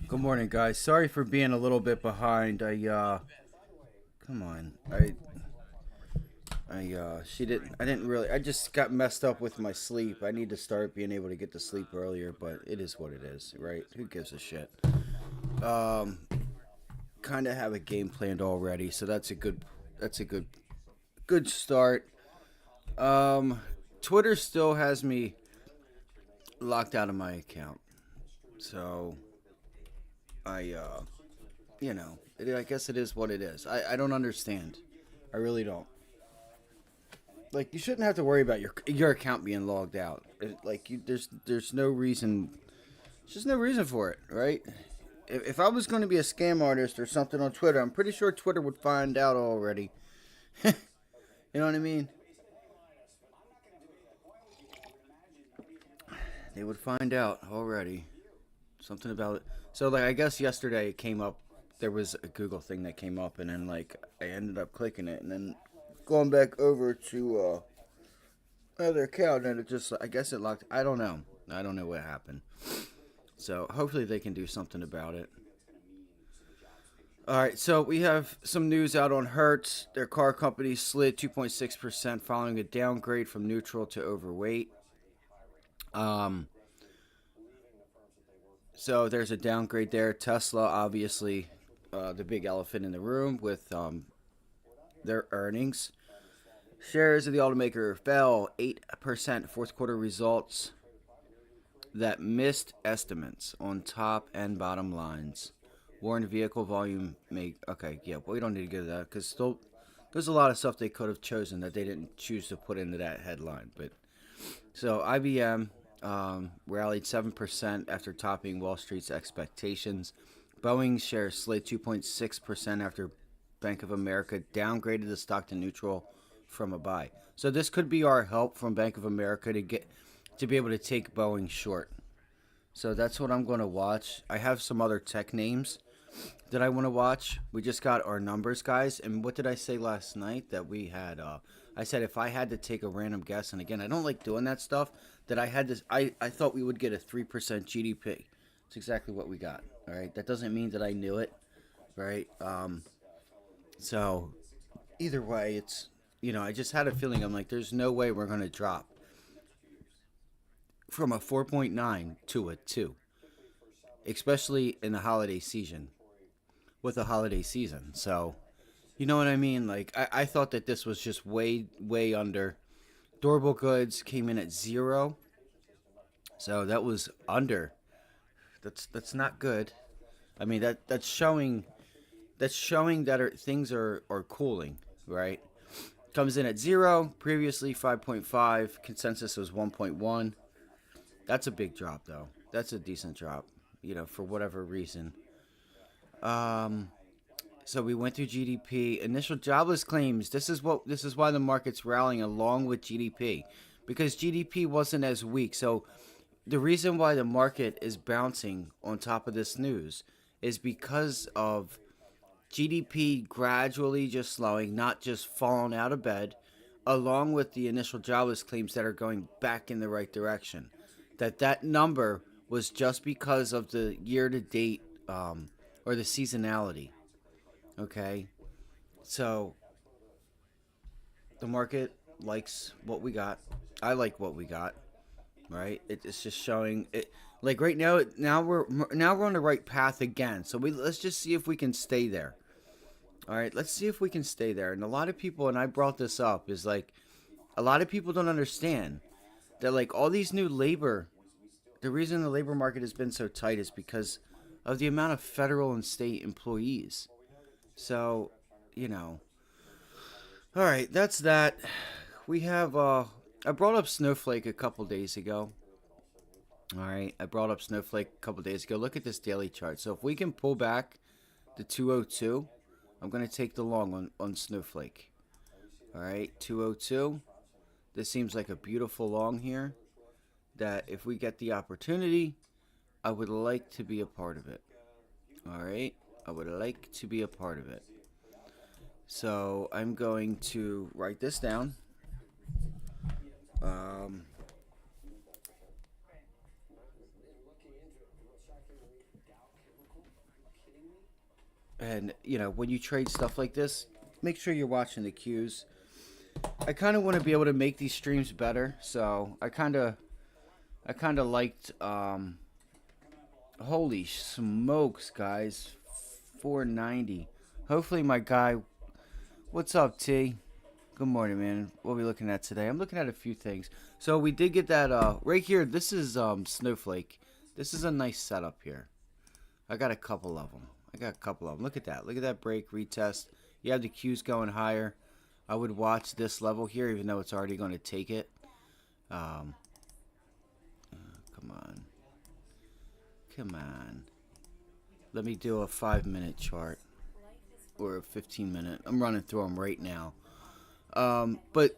Good morning, guys. Sorry for being a little bit behind. Come on. I didn't really, I just got messed up with my sleep. I need to start being able to get to sleep earlier, but it is what it is, right? Who gives a shit? Um, Kind of have a game planned already, so that's a good start. Um, Twitter still has me locked out of my account, so I, I guess it is what it is. I don't understand. I really don't. Like, you shouldn't have to worry about your account being logged out. There's no reason. There's just no reason for it, right? If I was going to be a scam artist or something on Twitter, I'm pretty sure Twitter would find out already. You know what I mean? They would find out already. Something about it. So, like, I guess yesterday it came up. There was a Google thing that came up, and then like I ended up clicking it, and then going back over to other account, and it just, I guess it locked. I don't know. I don't know what happened. So hopefully they can do something about it. All right, so we have some news out on Hertz. Their car company slid 2.6% following a downgrade from neutral to overweight. Um, so there's a downgrade there. Tesla, obviously, the big elephant in the room with their earnings. Shares of the automaker fell 8% fourth quarter results that missed estimates on top and bottom lines. Warned vehicle volume may. Okay, yeah, well, we don't need to get to that because still there's a lot of stuff they could have chosen that they didn't choose to put into that headline. But so IBM rallied 7% after topping Wall Street's expectations. Boeing shares slid 2.6% after Bank of America downgraded the stock to neutral from a buy. So this could be our help from Bank of America to be able to take Boeing short. So that's what I'm going to watch. I have some other tech names that I want to watch. We just got our numbers, guys. And what did I say last night? That we had, I said if I had to take a random guess, and again, I don't like doing that stuff, that I had this, I thought we would get a 3% GDP. It's exactly what we got. All right. That doesn't mean that I knew it, right? So either way, I just had a feeling. I'm like, there's no way we're going to drop from a 4.9 to a 2, especially in the holiday season, with the holiday season. So, you know what I mean? Like, I thought that this was just way, way under. Durable goods came in at 0. So that was under. That's not good. I mean, that's showing that things are cooling, right? Comes in at 0, previously 5.5, consensus was 1.1. That's a big drop, though. That's a decent drop, for whatever reason. Um, so we went through GDP, initial jobless claims. This is why the market's rallying along with GDP, because GDP wasn't as weak. So the reason why the market is bouncing on top of this news is because of GDP gradually just slowing, not just falling out of bed, along with the initial jobless claims that are going back in the right direction. That number was just because of the year to date, or the seasonality. Okay, so the market likes what we got. I like what we got. Right, it's just showing it. Like right now, now we're on the right path again. So let's just see if we can stay there. All right, let's see if we can stay there. And a lot of people, and I brought this up, is like a lot of people don't understand that like all these new labor, the reason the labor market has been so tight is because of the amount of federal and state employees. So, you know, all right, that's that. We have I brought up Snowflake a couple days ago. All right, I brought up Snowflake a couple days ago. Look at this daily chart. So if we can pull back to 202, I'm going to take the long on Snowflake. All right, 202. This seems like a beautiful long here that if we get the opportunity, I would like to be a part of it. All right, I would like to be a part of it. So I'm going to write this down. Um, And, when you trade stuff like this, make sure you're watching the cues. I kind of want to be able to make these streams better, so I kind of liked. Holy smokes, guys, 490. Hopefully, my guy. What's up, T? Good morning, man. What are we looking at today? I'm looking at a few things. So we did get that right here. This is Snowflake. This is a nice setup here. I got a couple of them. Look at that. Look at that break retest. You have the cues going higher. I would watch this level here, even though it's already going to take it. Come on. Come on. Let me do a 5-minute chart. Or a 15-minute. I'm running through them right now. But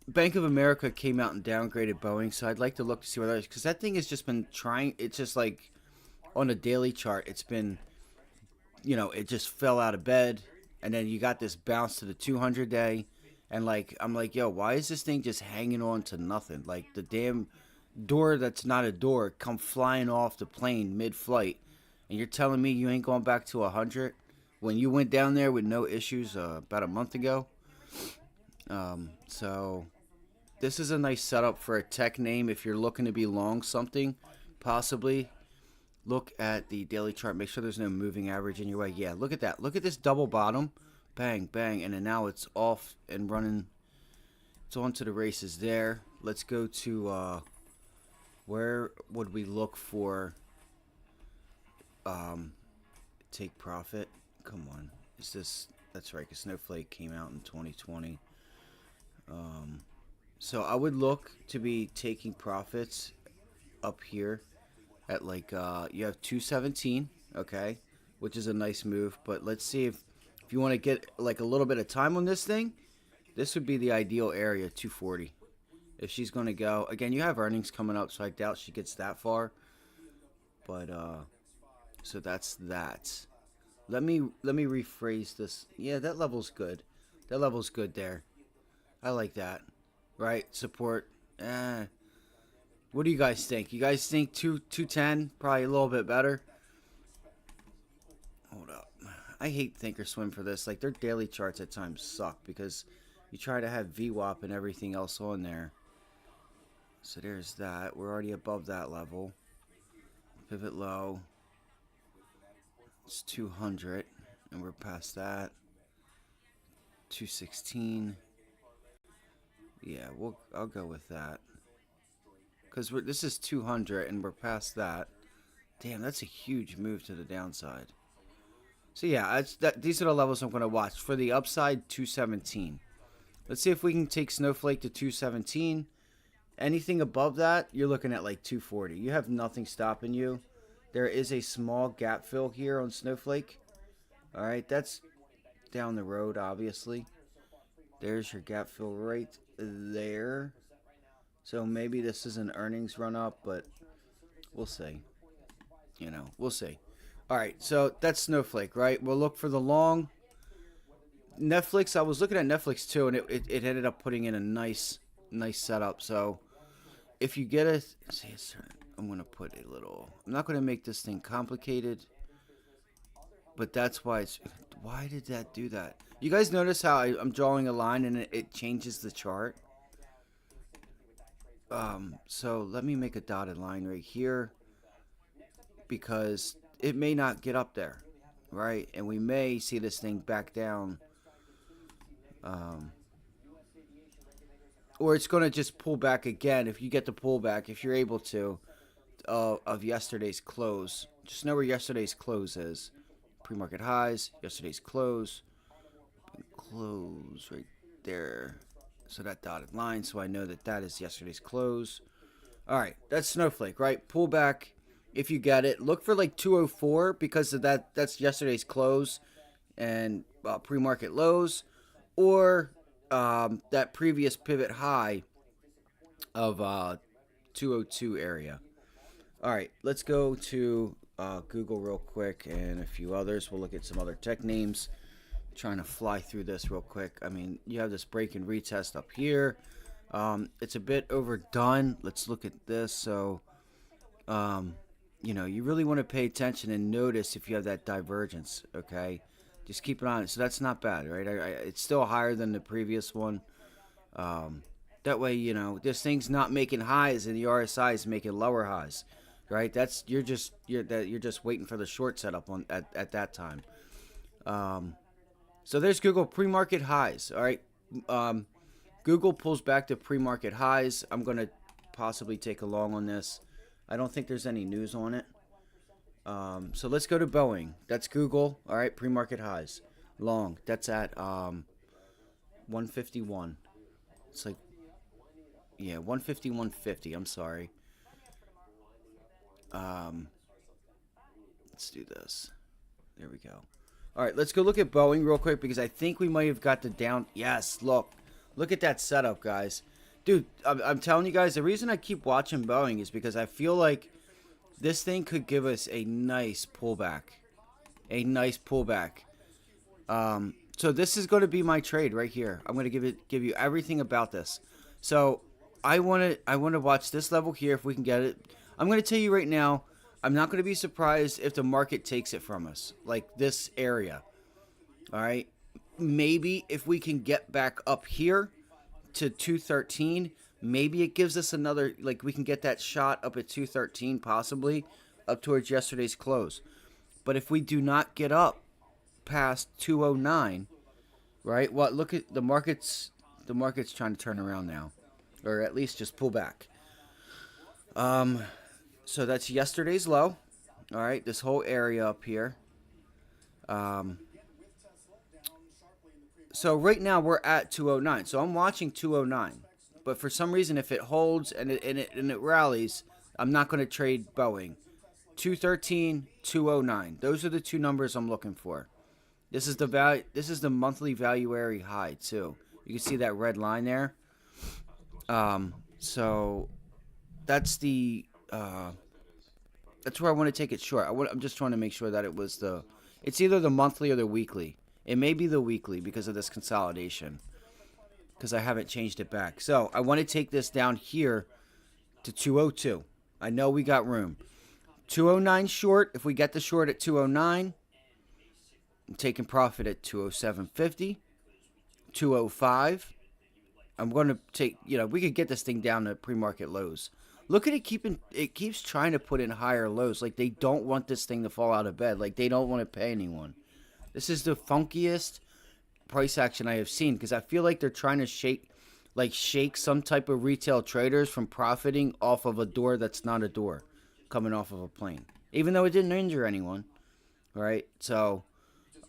Bank of America came out and downgraded Boeing, so I'd like to look to see where that is. Because that thing has just been trying. It's just like on a daily chart, it's been, it just fell out of bed. And then you got this bounce to the 200 day. And I'm like, yo, why is this thing just hanging on to nothing? Like the damn door that's not a door come flying off the plane mid-flight. And you're telling me you ain't going back to 100 when you went down there with no issues about a month ago? So this is a nice setup for a tech name. If you're looking to be long something, possibly look at the daily chart. Make sure there's no moving average in your way. Yeah, look at that. Look at this double bottom. Bang, bang. And then now it's off and running. It's on to the races there. Let's go to where would we look for take profit? Come on. Is this... That's right, because Snowflake came out in 2020. So I would look to be taking profits up here at you have 217, okay, which is a nice move. But let's see if you want to get like a little bit of time on this thing, this would be the ideal area, 240. If she's going to go again, you have earnings coming up, so I doubt she gets that far. But so that's that. Let me rephrase this. Yeah, that level's good. That level's good there. I like that. Right? Support. What do you guys think? You guys think 210? Probably a little bit better. Hold up. I hate Thinkorswim for this. Like, their daily charts at times suck because you try to have VWAP and everything else on there. So there's that. We're already above that level. Pivot low. It's 200. And we're past that. 216. Yeah, I'll go with that. Because this is 200 and we're past that. Damn, that's a huge move to the downside. So yeah, these are the levels I'm going to watch. For the upside, 217. Let's see if we can take Snowflake to 217. Anything above that, you're looking at like 240. You have nothing stopping you. There is a small gap fill here on Snowflake. Alright, that's down the road, obviously. There's your gap fill right there. So maybe this is an earnings run up, but we'll see. We'll see. Alright, so that's Snowflake, right? We'll look for the long. Netflix, I was looking at Netflix too, and it ended up putting in a nice setup. So if you get I'm going to put a little... I'm not going to make this thing complicated, but that's why why did that do that? You guys notice how I'm drawing a line and it changes the chart? So let me make a dotted line right here because it may not get up there, right? And we may see this thing back down. Or it's going to just pull back again if you get the pullback, if you're able to, of yesterday's close. Just know where yesterday's close is. Pre-market highs, yesterday's close right there. So that dotted line, so I know that is yesterday's close. All right, that's Snowflake, right? Pull back if you get it. Look for like 204 because of that's yesterday's close and pre-market lows, or that previous pivot high of 202 area. All right, let's go to Google real quick and a few others. We'll look at some other tech names. Trying to fly through this real quick. I mean, you have this break and retest up here. It's a bit overdone. Let's look at this. So, you really want to pay attention and notice if you have that divergence. Okay, just keep it on it. So that's not bad, right? It's still higher than the previous one. Um, that way, this thing's not making highs and the RSI is making lower highs, right? That's you're just waiting for the short setup on at that time. So there's Google pre-market highs. All right, Google pulls back to pre-market highs. I'm gonna possibly take a long on this. I don't think there's any news on it. So let's go to Boeing. That's Google. All right, pre-market highs. Long. That's at 151. It's like, yeah, 150, 150. I'm sorry. Let's do this. There we go. All right, let's go look at Boeing real quick because I think we might have got the down. Yes, look at that setup, guys. Dude, I'm telling you guys, the reason I keep watching Boeing is because I feel like this thing could give us a nice pullback. A nice pullback. So this is going to be my trade right here. I'm going to give you everything about this. So I want to watch this level here if we can get it. I'm going to tell you right now, I'm not going to be surprised if the market takes it from us, like this area. All right? Maybe if we can get back up here to 213, maybe it gives us another, like we can get that shot up at 213 possibly up towards yesterday's close. But if we do not get up past 209, right? Well, look at the market's trying to turn around now, or at least just pull back. So that's yesterday's low. All right, this whole area up here. So right now we're at 209. So I'm watching 209. But for some reason, if it holds and it rallies, I'm not going to trade Boeing. 213, 209. Those are the two numbers I'm looking for. This is the value. This is the monthly valuary high too. You can see that red line there. So that's the that's where I want to take it short. I'm just trying to make sure that it was it's either the monthly or the weekly. It may be the weekly because of this consolidation, because I haven't changed it back. So I want to take this down here to 202. I know we got room. 209 short. If we get the short at 209, I'm taking profit at 207.50, 205. I'm going to take, we could get this thing down to pre-market lows. Look at it it keeps trying to put in higher lows. Like they don't want this thing to fall out of bed. Like they don't want to pay anyone. This is the funkiest price action I have seen because I feel like they're trying to shake some type of retail traders from profiting off of a door that's not a door coming off of a plane, even though it didn't injure anyone. Right? So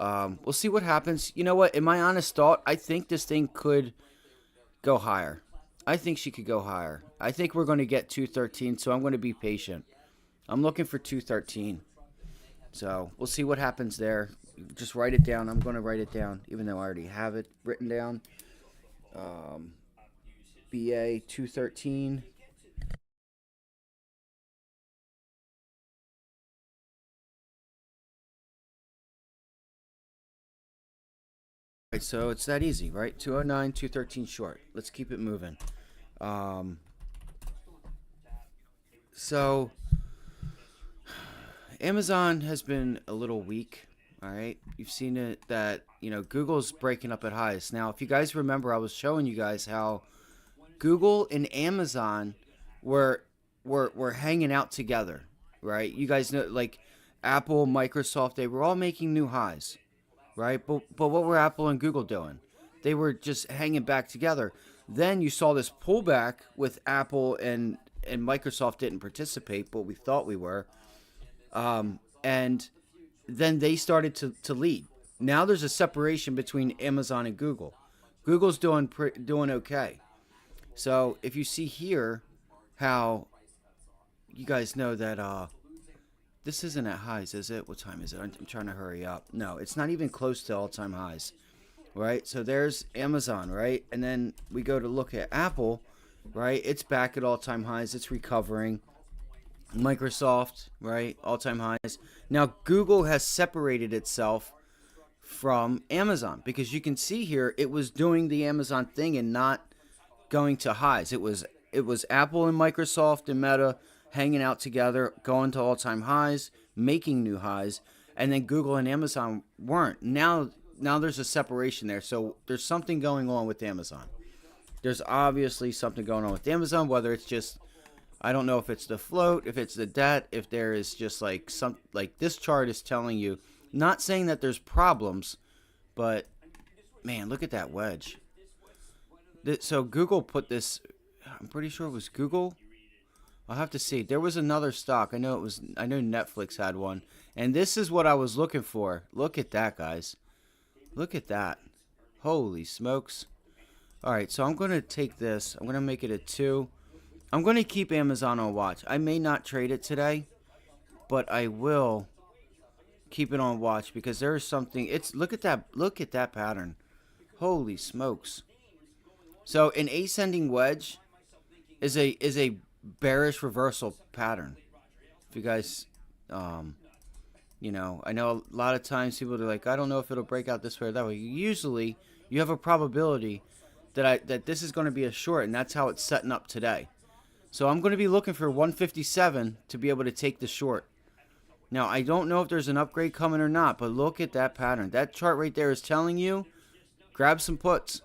we'll see what happens. You know what? In my honest thought, I think this thing could go higher. I think she could go higher. I think we're going to get 213, so I'm going to be patient. I'm looking for 213. So we'll see what happens there. Just write it down. I'm going to write it down, even though I already have it written down. BA 213. Right, so it's that easy, right? 209, 213 short. Let's keep it moving. So Amazon has been a little weak. All right, you've seen it that Google's breaking up at highs. Now, if you guys remember, I was showing you guys how Google and Amazon were hanging out together, right? You guys know, like Apple, Microsoft, they were all making new highs, right? But what were Apple and Google doing? They were just hanging back together. Then you saw this pullback with Apple and Microsoft didn't participate, but we thought we were. And then they started to lead. Now there's a separation between Amazon and Google. Google's doing okay. So if you see here how you guys know that this isn't at highs, is it? What time is it? I'm trying to hurry up. No, it's not even close to all-time highs. Right? So there's Amazon, right? And then we go to look at Apple, right? It's back at all-time highs. It's recovering. Microsoft, right? All-time highs. Now, Google has separated itself from Amazon because you can see here it was doing the Amazon thing and not going to highs. It was Apple and Microsoft and Meta hanging out together, going to all-time highs, making new highs, and then Google and Amazon weren't. Now there's a separation there. So there's something going on with Amazon. There's obviously something going on with Amazon, whether it's just, I don't know if it's the float, if it's the debt, if there is just like some, like this chart is telling you, not saying that there's problems, but man, look at that wedge. So Google put this, I'm pretty sure it was Google. I'll have to see. There was another stock. I know Netflix had one. And this is what I was looking for. Look at that, guys. Look at that. Holy smokes. All right, so I'm going to take this. I'm going to make it a 2. I'm going to keep Amazon on watch. I may not trade it today, but I will keep it on watch because there is something. Look at that pattern. Holy smokes. So an ascending wedge is a bearish reversal pattern. If you guys I know a lot of times people are like, I don't know if it'll break out this way or that way. Usually you have a probability that this is going to be a short, and that's how it's setting up today. So I'm going to be looking for 157 to be able to take the short. Now, I don't know if there's an upgrade coming or not, but look at that pattern. That chart right there is telling you, grab some puts.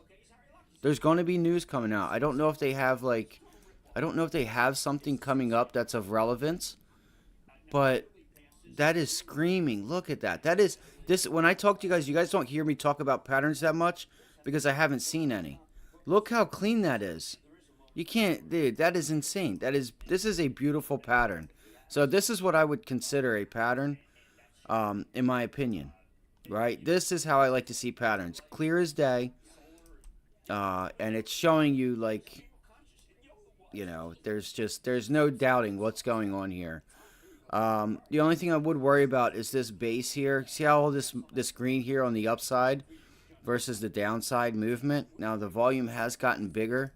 There's going to be news coming out. I don't know if they have something coming up that's of relevance, but that is screaming. Look at that. That is this. When I talk to you guys don't hear me talk about patterns that much because I haven't seen any. Look how clean that is. You can't, dude, that is insane. This is a beautiful pattern. So this is what I would consider a pattern, in my opinion, right? This is how I like to see patterns. Clear as day, and it's showing you like, there's no doubting what's going on here. The only thing I would worry about is this base here. See how all this green here on the upside versus the downside movement? Now the volume has gotten bigger.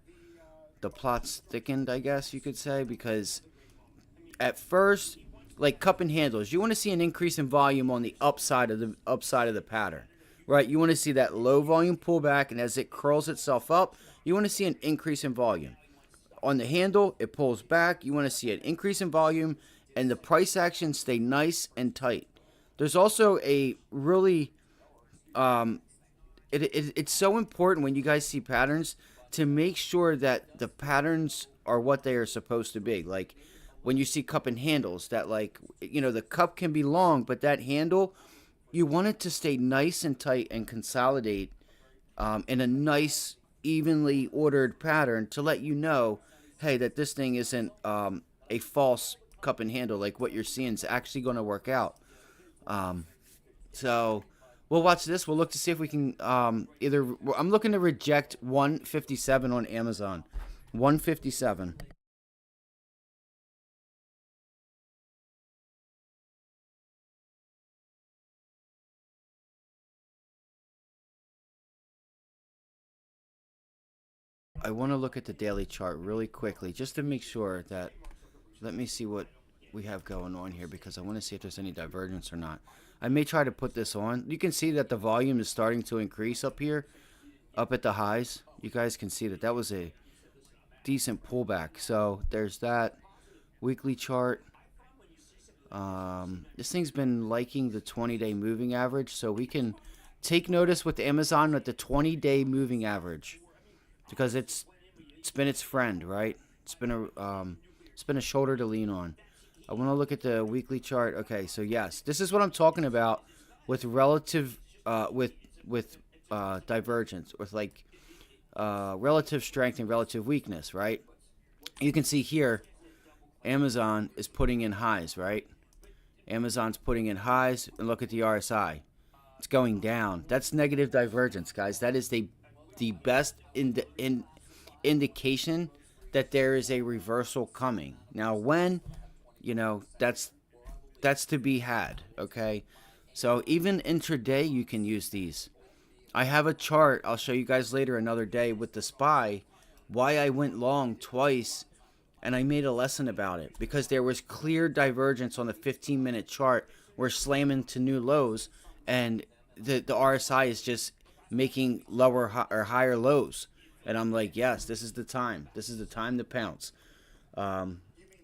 The plot's thickened, I guess you could say, because at first, like cup and handles, you want to see an increase in volume on the upside of the pattern, right? You want to see that low volume pullback, and as it curls itself up, you want to see an increase in volume. On the handle, it pulls back. You want to see an increase in volume, and the price action stay nice and tight. There's also a really, it's so important when you guys see patterns to make sure that the patterns are what they are supposed to be. Like when you see cup and handles, that the cup can be long, but that handle, you want it to stay nice and tight and consolidate in a nice, evenly ordered pattern to let you know, hey, that this thing isn't a false cup and handle. Like what you're seeing is actually going to work out. So we'll watch this. We'll look to see if we can I'm looking to reject 157 on Amazon. 157. I want to look at the daily chart really quickly just to make sure that, let me see what we have going on here because I want to see if there's any divergence or not. I may try to put this on. You can see that the volume is starting to increase up here, up at the highs. You guys can see that was a decent pullback. So there's that weekly chart. This thing's been liking the 20-day moving average, so we can take notice with Amazon at the 20-day moving average because it's been its friend, right? It's been a shoulder to lean on. I want to look at the weekly chart. Okay, so yes, this is what I'm talking about with relative, with divergence, with relative strength and relative weakness, right? You can see here, Amazon is putting in highs, right? Amazon's putting in highs, and look at the RSI. It's going down. That's negative divergence, guys. That is the best indication that there is a reversal coming. Now, when, that's to be had, okay? So even intraday, you can use these. I have a chart I'll show you guys later another day with the SPY, why I went long twice, and I made a lesson about it because there was clear divergence on the 15-minute chart. We're slamming to new lows, and the RSI is just making lower or higher lows. And I'm like, yes, this is the time. This is the time to pounce.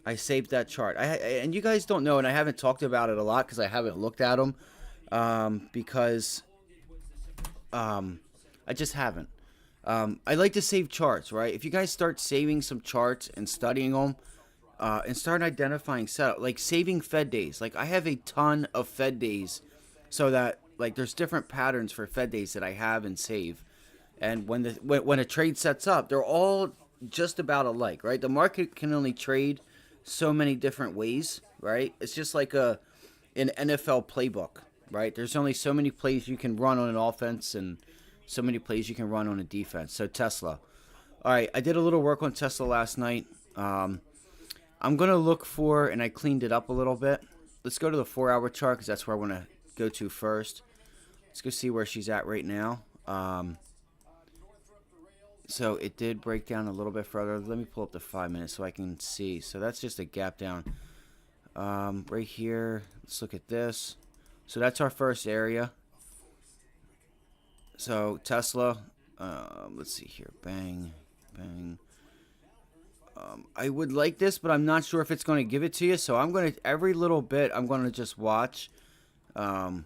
I saved that chart. And you guys don't know, and I haven't talked about it a lot because I haven't looked at them, because I just haven't. I like to save charts, right? If you guys start saving some charts and studying them, and start identifying setup, like saving Fed days. Like I have a ton of Fed days, so that like there's different patterns for Fed days that I have and save. And when a trade sets up, they're all just about alike, right? The market can only trade so many different ways, right? It's just like an NFL playbook, right? There's only so many plays you can run on an offense and so many plays you can run on a defense. So Tesla. All right, I did a little work on Tesla last night. I'm going to look for, and I cleaned it up a little bit. Let's go to the 4-hour chart because that's where I want to go to first. Let's go see where she's at right now. So it did break down a little bit further. Let me pull up the 5 minutes so I can see. So that's just a gap down. Right here, let's look at this. So that's our first area. So Tesla, let's see here. Bang, bang. I would like this, but I'm not sure if it's going to give it to you. So I'm going to, every little bit, I'm going to just watch. I'm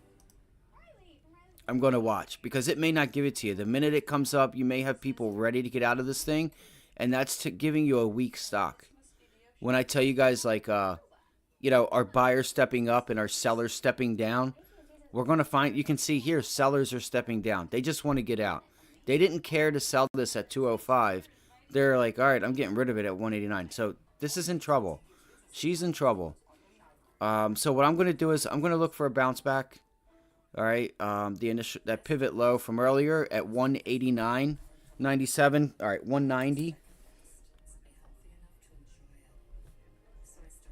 going to watch because it may not give it to you. The minute it comes up, you may have people ready to get out of this thing, and that's giving you a weak stock. When I tell you guys, like, you know, our buyers stepping up and our sellers stepping down, we're going to find, you can see here, sellers are stepping down. They just want to get out. They didn't care to sell this at 205. They're like, all right, I'm getting rid of it at 189. So this is in trouble. She's in trouble. So what I'm going to do is I'm going to look for a bounce back. All right, the initial, that pivot low from earlier at 189.97. All right, 190.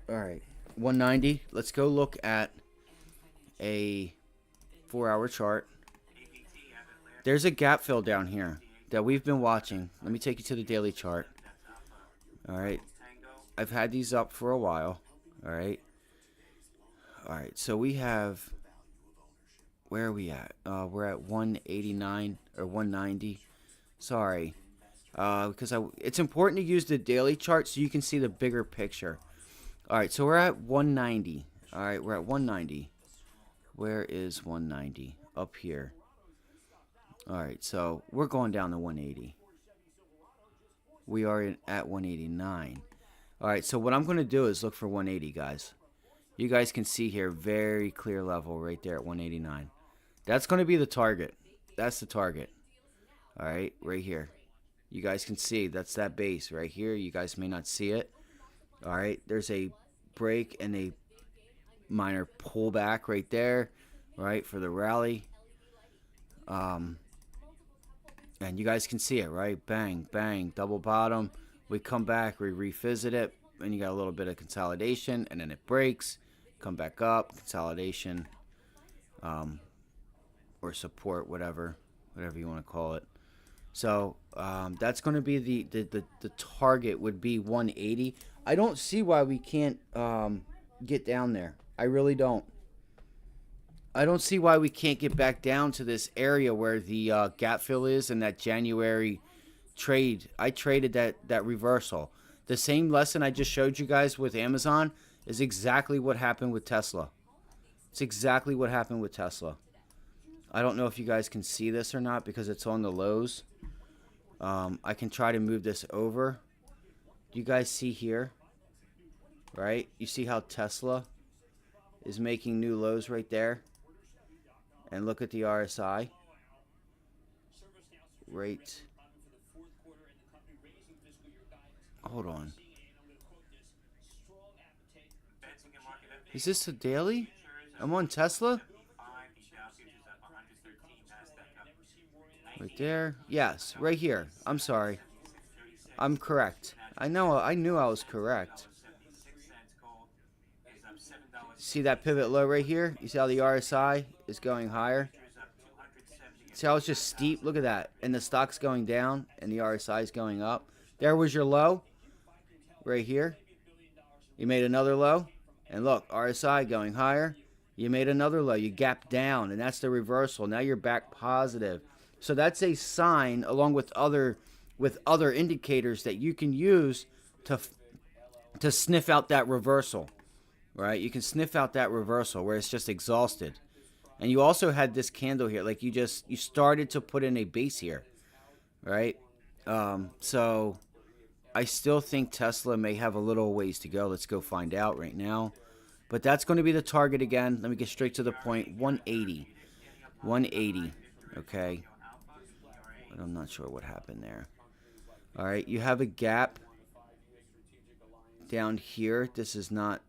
All right, 190. Let's go look at a 4-hour chart. There's a gap fill down here that we've been watching. Let me take you to the daily chart. All right, I've had these up for a while. All right. All right, so we have, where are we at? We're at 189 or 190. Sorry. Because it's important to use the daily chart so you can see the bigger picture. All right, so we're at 190. All right, we're at 190. Where is 190? Up here. All right, so we're going down to 180. We are at 189. All right, so what I'm going to do is look for 180, guys. You guys can see here, very clear level right there at 189. That's going to be the target. That's the target. All right, right here. You guys can see that's that base right here. You guys may not see it. All right, there's a break and a minor pullback right there, right, for the rally. And you guys can see it, right? Bang, bang, double bottom. We come back, we revisit it, and you got a little bit of consolidation, and then it breaks. Come back up, consolidation, or support, whatever you want to call it. So that's going to be the target would be 180. I don't see why we can't get down there. I really don't. I don't see why we can't get back down to this area where the gap fill is in that January trade. I traded that reversal. The same lesson I just showed you guys with Amazon is exactly what happened with Tesla. It's exactly what happened with Tesla. I don't know if you guys can see this or not because it's on the lows. I can try to move this over. You guys see here, right? You see how Tesla is making new lows right there? And look at the RSI. Right. Hold on. Is this a daily? I'm on Tesla? Right there. Yes, right here. I'm sorry. I'm correct. I knew I was correct. See that pivot low right here? You see how the RSI is going higher? See how it's just steep? Look at that. And the stock's going down and the RSI is going up. There was your low right here. You made another low. And look, RSI going higher. You made another low. You gapped down, and that's the reversal. Now you're back positive. So that's a sign, along with other indicators, that you can use to sniff out that reversal, right? You can sniff out that reversal where it's just exhausted. And you also had this candle here, like you started to put in a base here, right? So I still think Tesla may have a little ways to go. Let's go find out right now. But that's going to be the target again. Let me get straight to the point. 180. 180. Okay. But I'm not sure what happened there. All right. You have a gap down here. This is not,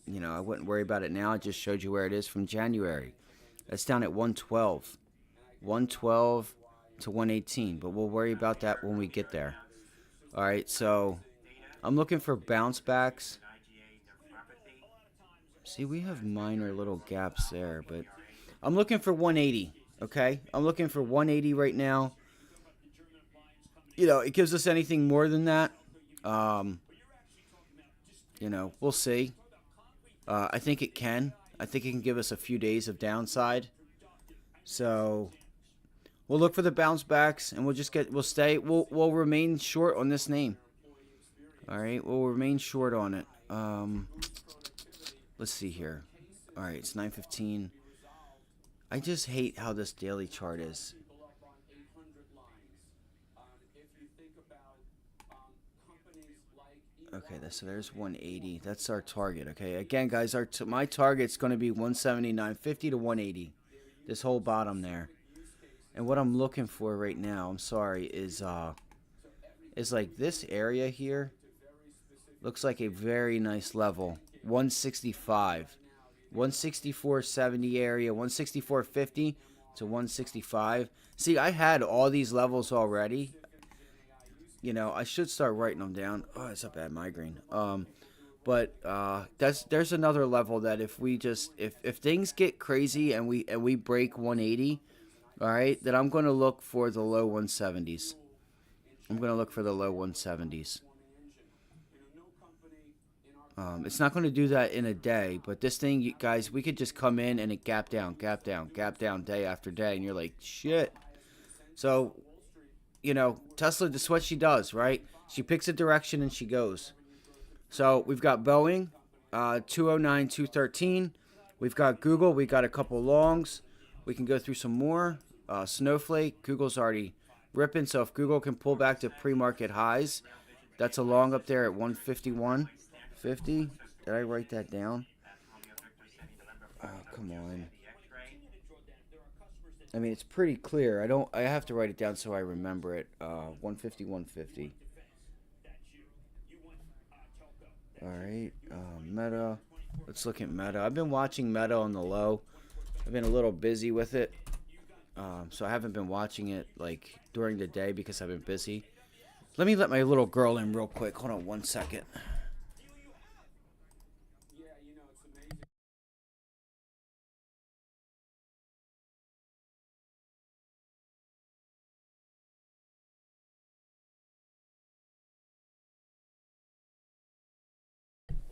I wouldn't worry about it now. I just showed you where it is from January. That's down at 112. 112 to 118. But we'll worry about that when we get there. All right. So I'm looking for bounce backs. See, we have minor little gaps there, but I'm looking for 180, okay? I'm looking for 180 right now. It gives us anything more than that. We'll see. I think it can. I think it can give us a few days of downside. So we'll look for the bounce backs, and we'll remain short on this name. All right, we'll remain short on it. Let's see here. All right, it's 9:15. I just hate how this daily chart is. Okay, so there's 180. That's our target. Okay, again, guys, my target's going to be 179.50 to 180. This whole bottom there. And what I'm looking for right now, I'm sorry, is like this area here. Looks like a very nice level. 165. 164.70 area, 164.50 to 165. See, I had all these levels already. I should start writing them down. Oh, it's a bad migraine. But there's another level that if things get crazy and we break 180, all right, then I'm going to look for the low 170s. I'm going to look for the low 170s. It's not going to do that in a day, but this thing, you guys, we could just come in and it gap down day after day, and you're like, shit. So, Tesla, this is what she does, right? She picks a direction and she goes. So we've got Boeing, 209, 213. We've got Google. We got a couple longs. We can go through some more. Snowflake, Google's already ripping, so if Google can pull back to pre-market highs, that's a long up there at 151.50. Did I write that down? Oh, come on. I mean, it's pretty clear. I have to write it down so I remember it. 151.50. All right. Meta. Let's look at Meta. I've been watching Meta on the low. I've been a little busy with it. So I haven't been watching it like during the day because I've been busy. Let me let my little girl in real quick. Hold on 1 second.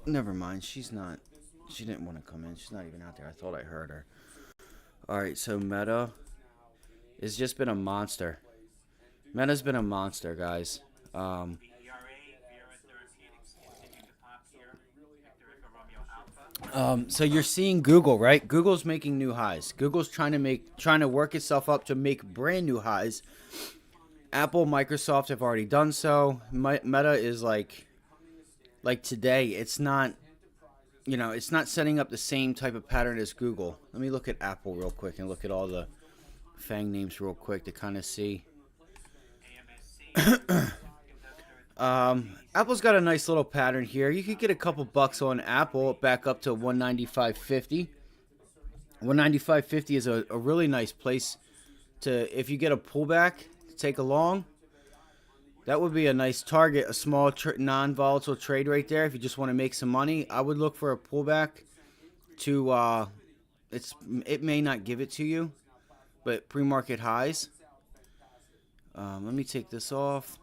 Never mind. She didn't want to come in. She's not even out there. I thought I heard her. All right. So Meta has just been a monster. Meta's been a monster, guys. So you're seeing Google, right? Google's making new highs. Google's trying to work itself up to make brand new highs. Apple, Microsoft have already done so. Meta is like today. It's not, it's not setting up the same type of pattern as Google. Let me look at Apple real quick and look at all the FANG names real quick to kind of see. Apple's got a nice little pattern here. You could get a couple bucks on Apple back up to 195.50. 195.50 is a really nice place to, if you get a pullback, to take a long. That would be a nice target, a small non-volatile trade right there. If you just want to make some money, I would look for a pullback to, it may not give it to you, but pre-market highs. Let me take this off.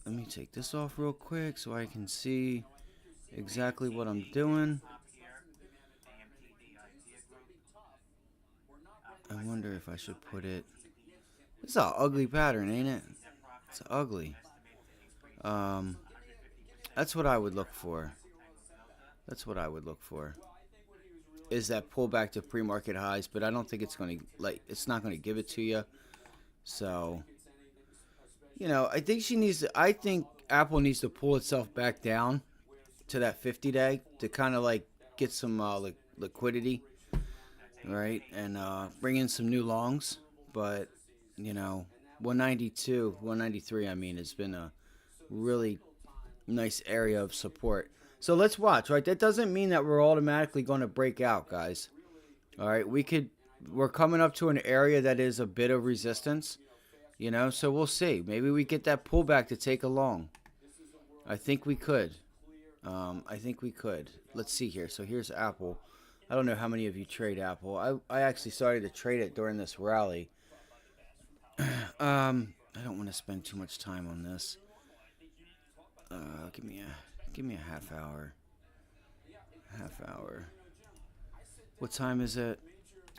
Let me take this off real quick so I can see exactly what I'm doing. I wonder if I should put it. This is an ugly pattern, ain't it? It's ugly. That's what I would look for. That's what I would look for. Is that pullback to pre-market highs, but I don't think it's going to it's not going to give it to you. So, I think I think Apple needs to pull itself back down to that 50-day to kind of get some liquidity, right? And bring in some new longs. But, 192, 193, I mean, has been a really nice area of support. So let's watch, right? That doesn't mean that we're automatically going to break out, guys. All right, we're coming up to an area that is a bit of resistance, so we'll see. Maybe we get that pullback to take a long. I think we could. Let's see here. So here's Apple. I don't know how many of you trade Apple. I actually started to trade it during this rally. I don't want to spend too much time on this. Give me a half hour. What time is it?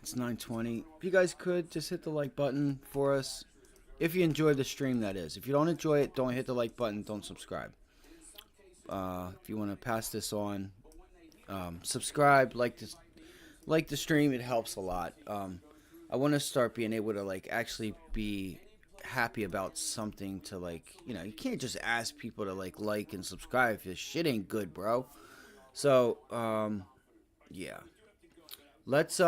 It's 9:20. If you guys could just hit the like button for us. If you enjoy the stream, that is. If you don't enjoy it, don't hit the like button. Don't subscribe. If you want to pass this on, subscribe, like the stream. It helps a lot. I want to start being able to actually be happy about something to you can't just ask people to like and subscribe if this shit ain't good, bro. So yeah, let's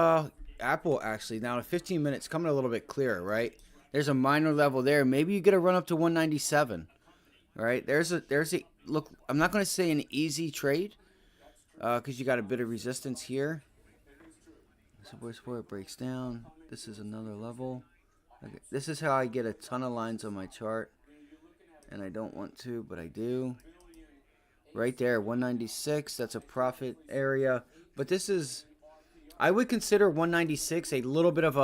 Apple actually now in 15 minutes coming a little bit clearer, right? There's a minor level there. Maybe you get a run up to 197. All right, there's a look. I'm not going to say an easy trade because you got a bit of resistance here. So where's where it breaks down? This is another level. Okay. This is how I get a ton of lines on my chart, and I don't want to, but I do. Right there, 196. That's a profit area, but this is. I would consider 196 a little bit of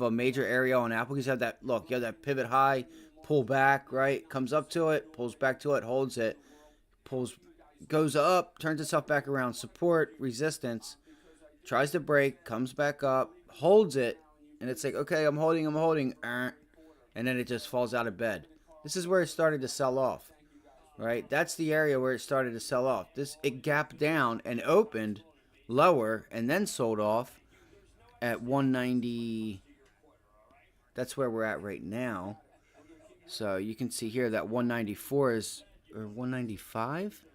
a major area on Apple because you have that look. You have that pivot high, pull back, right? Comes up to it, pulls back to it, holds it, goes up, turns itself back around. Support, resistance, tries to break, comes back up, holds it, and it's like, okay, I'm holding, and then it just falls out of bed. This is where it started to sell off, right? That's the area where it started to sell off. It gapped down and opened lower and then sold off at 190. That's where we're at right now. So you can see here that 194 is, or 195?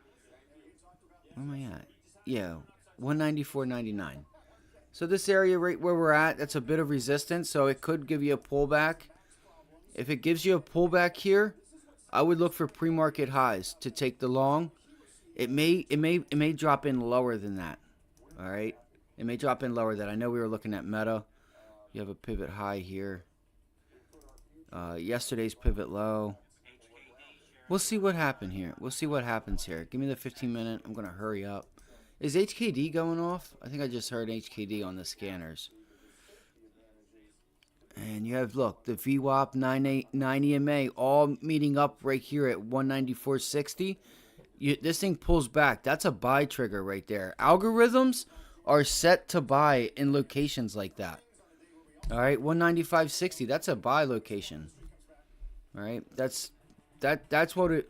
Where am I at? Yeah, 194.99. So this area right where we're at, that's a bit of resistance, so it could give you a pullback. If it gives you a pullback here, I would look for pre-market highs to take the long. It may drop in lower than that. All right, it may drop in lower than that. I know we were looking at Meta. You have a pivot high here. Yesterday's pivot low. We'll see what happened here. We'll see what happens here. Give me the 15-minute. I'm gonna hurry up. Is HKD going off? I think I just heard HKD on the scanners. And you have, look, the VWAP 9 EMA all meeting up right here at 194.60. This thing pulls back. That's a buy trigger right there. Algorithms are set to buy in locations like that. All right, 195.60. That's a buy location. All right, that's what it.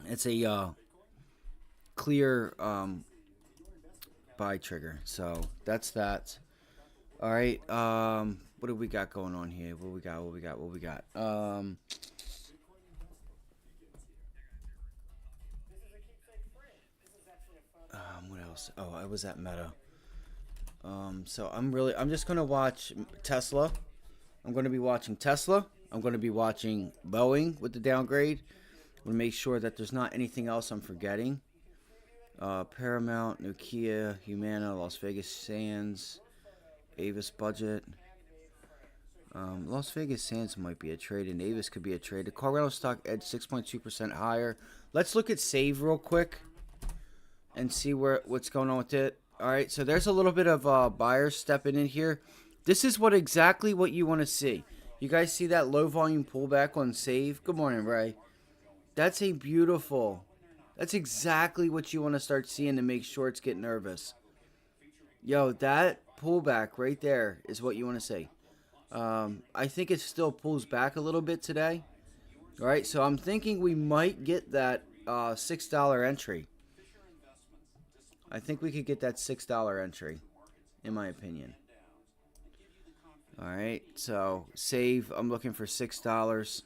It's a clear buy trigger. So that's that. All right. What do we got going on here? What we got? What else? Oh, I was at Meta. So I'm just gonna watch Tesla. I'm gonna be watching Tesla. I'm gonna be watching Boeing with the downgrade. I'm gonna make sure that there's not anything else I'm forgetting. Paramount, Nokia, Humana, Las Vegas Sands, Avis Budget. Las Vegas Sands might be a trade, and Avis could be a trade. The car rental stock edged 6.2% higher. Let's look at Save real quick and see what's going on with it. All right, so there's a little bit of buyers stepping in here. This is exactly what you want to see. You guys see that low volume pullback on Save? Good morning, Ray. That's that's exactly what you want to start seeing to make shorts get nervous. Yo, that pullback right there is what you want to see. I think it still pulls back a little bit today. All right, so I'm thinking we might get that $6 entry. I think we could get that $6 entry, in my opinion. All right, so save. I'm looking for $6.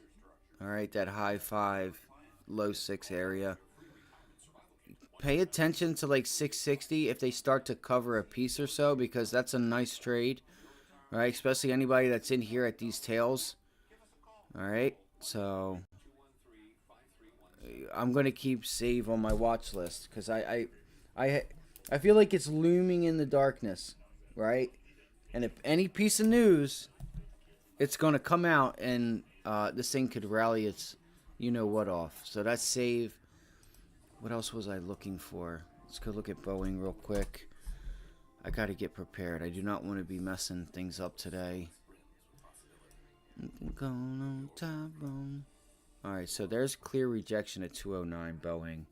All right, that high 5, low 6 area. Pay attention to like 660 if they start to cover a piece or so, because that's a nice trade. All right, especially anybody that's in here at these tails. All right, so I'm gonna keep save on my watch list because I feel like it's looming in the darkness, right? And if any piece of news, it's gonna come out and this thing could rally its, you know what, off. So that's save. What else was I looking for? Let's go look at Boeing real quick. I gotta get prepared. I do not want to be messing things up today. Alright, so there's clear rejection at 209 Boeing.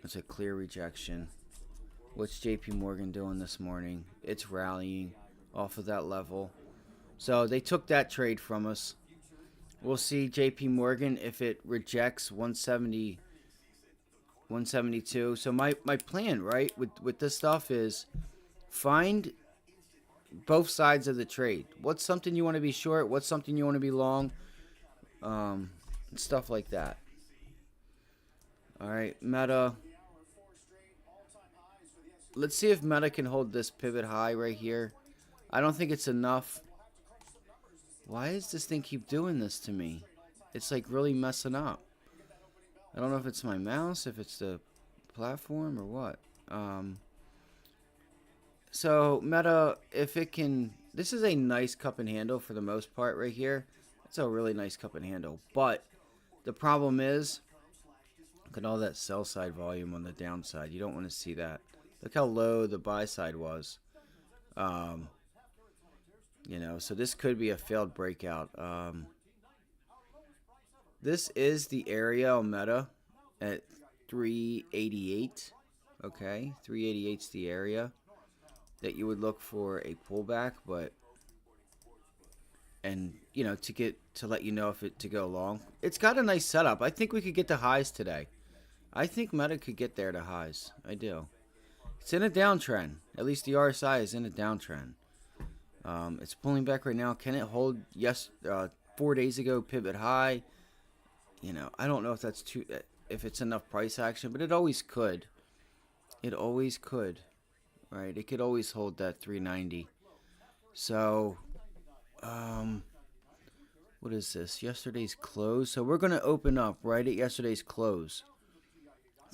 It's a clear rejection. What's JP Morgan doing this morning? It's rallying off of that level. So they took that trade from us. We'll see JP Morgan if it rejects 170, 172. So my plan, right, with this stuff is find both sides of the trade. What's something you want to be short? What's something you want to be long? Stuff like that. All right, Meta. Let's see if Meta can hold this pivot high right here. I don't think it's enough. Why does this thing keep doing this to me? It's like really messing up. I don't know if it's my mouse, if it's the platform or what. So Meta, if it can, this is a nice cup and handle for the most part right here. It's a really nice cup and handle. But the problem is, look at all that sell side volume on the downside. You don't want to see that. Look how low the buy side was. You know, so this could be a failed breakout. This is the area on Meta at 388. Okay, 388 is the area that you would look for a pullback, but and you know, to let you know if it to go long. It's got a nice setup. I think we could get to highs today. I think Meta could get there to highs. I do. It's in a downtrend. At least the RSI is in a downtrend. It's pulling back right now. Can it hold? Yes. 4 days ago, pivot high. You know, I don't know if that's if it's enough price action, but it always could. It always could. Right? It could always hold that 390. So, what is this? Yesterday's close. So we're gonna open up right at yesterday's close.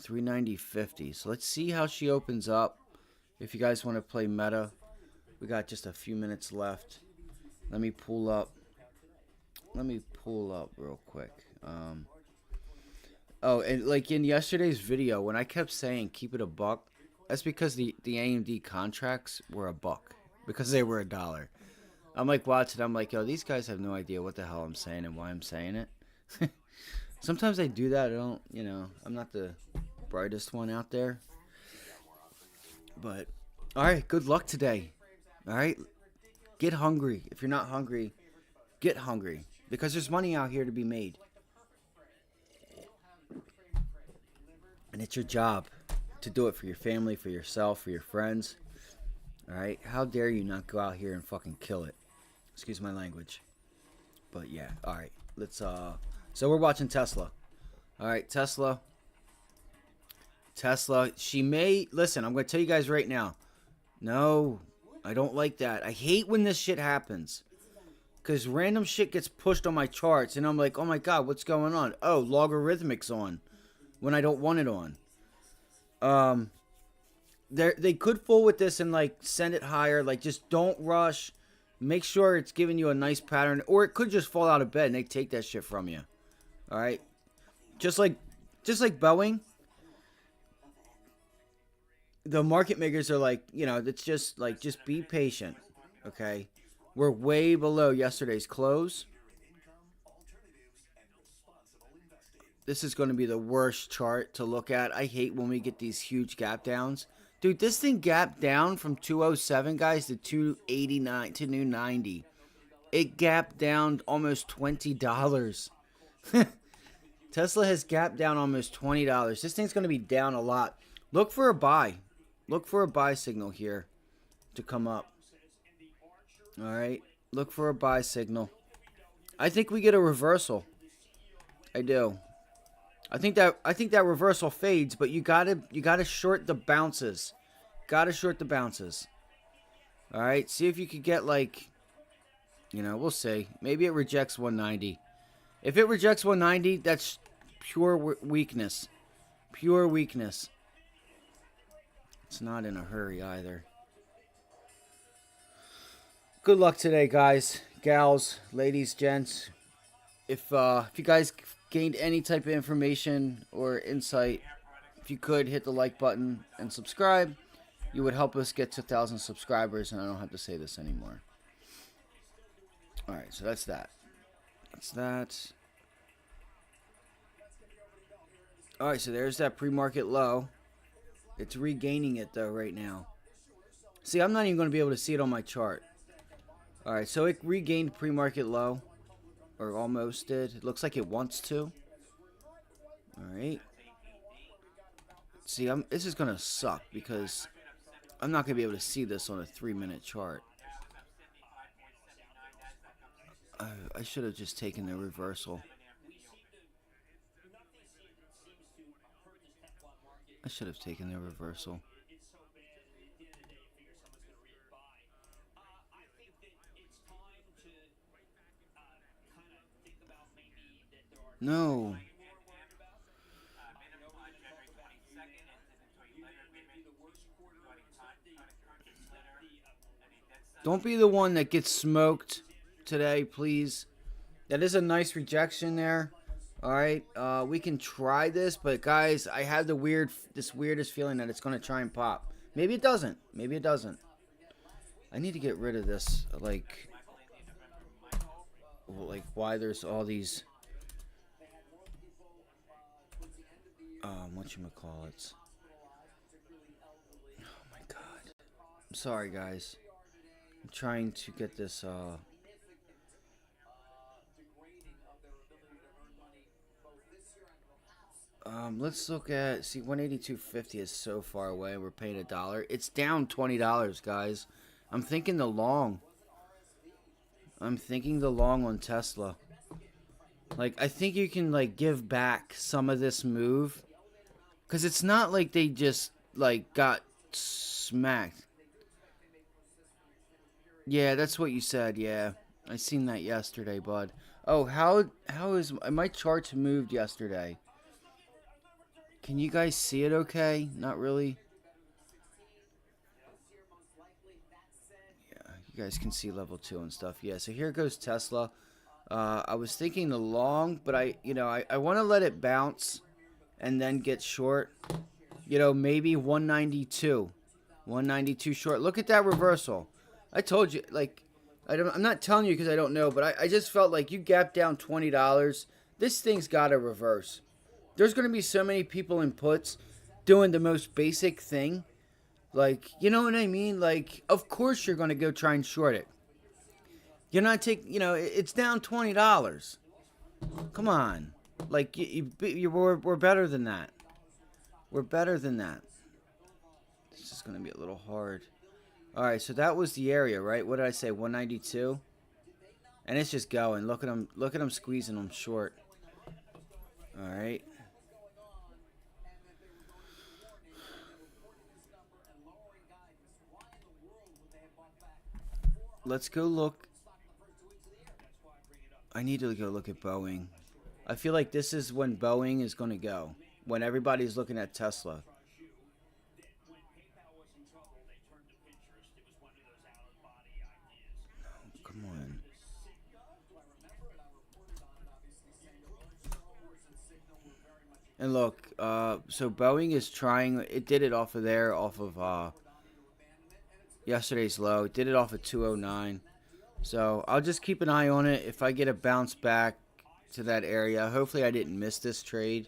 390.50. So let's see how she opens up. If you guys want to play Meta, we got just a few minutes left. Let me pull up. Real quick. Oh, and like in yesterday's video, when I kept saying keep it a buck, that's because the AMD contracts were a buck because they were $1. I'm like watching. I'm like, yo, these guys have no idea what the hell I'm saying and why I'm saying it. Sometimes I do that. I don't, you know, I'm not the brightest one out there. But, all right, good luck today. All right, get hungry. If you're not hungry, get hungry. Because there's money out here to be made. And it's your job to do it for your family, for yourself, for your friends. All right, how dare you not go out here and fucking kill it. Excuse my language. But, yeah, all right, let's, so we're watching Tesla. All right, Tesla, she may, listen, I'm going to tell you guys right now. No, I don't like that. I hate when this shit happens. Because random shit gets pushed on my charts. And I'm like, oh my God, what's going on? Oh, logarithmic's on. When I don't want it on. They could fool with this and like send it higher. Like just don't rush. Make sure it's giving you a nice pattern. Or it could just fall out of bed and they take that shit from you. All right, just like Boeing, the market makers are like, you know, it's just like just be patient, okay? We're way below yesterday's close. This is going to be the worst chart to look at. I hate when we get these huge gap downs, dude. This thing gapped down from 207, guys, to 289 to new 90. It gapped down almost $20. Tesla has gapped down almost $20. This thing's going to be down a lot. Look for a buy. Look for a buy signal here to come up. All right. Look for a buy signal. I think we get a reversal. I do. I think that reversal fades, but you gotta short the bounces. Gotta short the bounces. All right. See if you could get like, we'll see. Maybe it rejects 190. If it rejects 190, that's pure weakness. Pure weakness. It's not in a hurry either. Good luck today, guys, gals, ladies, gents. If you guys gained any type of information or insight, if you could hit the like button and subscribe, you would help us get to 1,000 subscribers, and I don't have to say this anymore. All right, so that's that. That's that. All right, so there's that pre-market low. It's regaining it, though, right now. See, I'm not even going to be able to see it on my chart. All right, so it regained pre-market low. Or almost did. It looks like it wants to. All right. See, this is going to suck because I'm not going to be able to see this on a 3-minute chart. I should have just taken the reversal. I should have taken the reversal. No. Don't be the one that gets smoked today, please. That is a nice rejection there. All right, we can try this, but guys, I have the weirdest feeling that it's going to try and pop. Maybe it doesn't. Maybe it doesn't. I need to get rid of this, like why there's all these, whatchamacallits. Oh my God. I'm sorry, guys. I'm trying to get this, let's look at, see, 182.50 is so far away. We're paying $1. It's down $20, guys. I'm thinking the long. I'm thinking the long on Tesla. Like, I think you can, like, give back some of this move. Because it's not like they just, like, got smacked. Yeah, that's what you said, yeah. I seen that yesterday, bud. Oh, how is my charts moved yesterday? Can you guys see it okay? Not really. Yeah, you guys can see level 2 and stuff. Yeah, so here goes Tesla. I was thinking the long, but I want to let it bounce and then get short. Maybe 192. 192 short. Look at that reversal. I told you, like, I'm not telling you because I don't know, but I just felt like you gapped down $20. This thing's got to reverse. There's going to be so many people in puts doing the most basic thing. Like, you know what I mean? Like, of course you're going to go try and short it. You're not taking, it's down $20. Come on. Like, we're better than that. We're better than that. This is going to be a little hard. All right, so that was the area, right? What did I say? 192? And it's just going. Look at them squeezing them short. All right. Let's go look. I need to go look at Boeing. I feel like this is when Boeing is going to go. When everybody's looking at Tesla. Oh, come on. And look, so Boeing is trying. It did it off of there, off of yesterday's low. It did it off of 209. So I'll just keep an eye on it. If I get a bounce back to that area, hopefully I didn't miss this trade.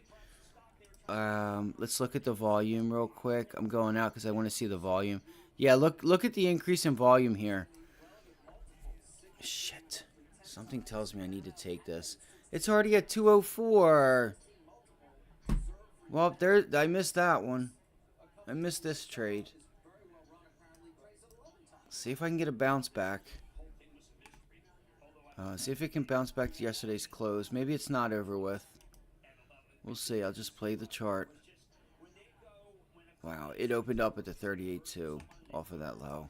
Let's look at the volume real quick. I'm going out because I want to see the volume. Yeah, look at the increase in volume here. Shit. Something tells me I need to take this. It's already at 204. Well, there, I missed that one. I missed this trade. See if I can get a bounce back. See if it can bounce back to yesterday's close. Maybe it's not over with. We'll see. I'll just play the chart. Wow, it opened up at the 38.2 off of that low.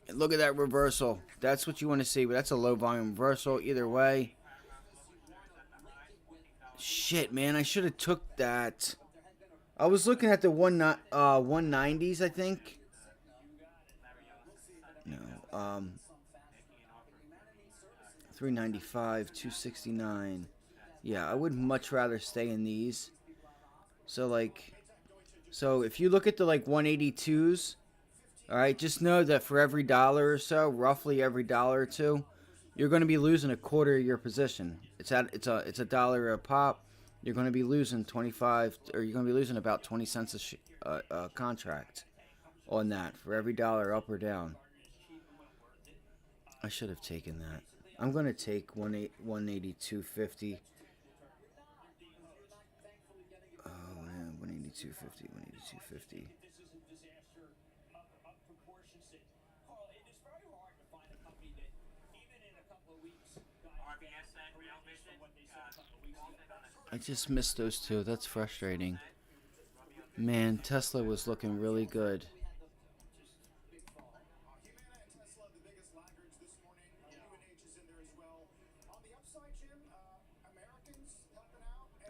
And look at that reversal. That's what you want to see, but that's a low volume reversal. Either way. Shit, man, I should have took that. I was looking at the 190s, I think. No, 395, 269. Yeah, I would much rather stay in these. So if you look at the 182s, all right, just know that for every dollar or so, roughly every dollar or two, you're going to be losing a quarter of your position. It's a dollar a pop. You're going to be losing 25, or you're going to be losing about 20 cents a contract on that for every dollar up or down. I should have taken that. I'm going to take 182.50. Oh man, 182.50, 182.50. I just missed those two. That's frustrating. Man, Tesla was looking really good.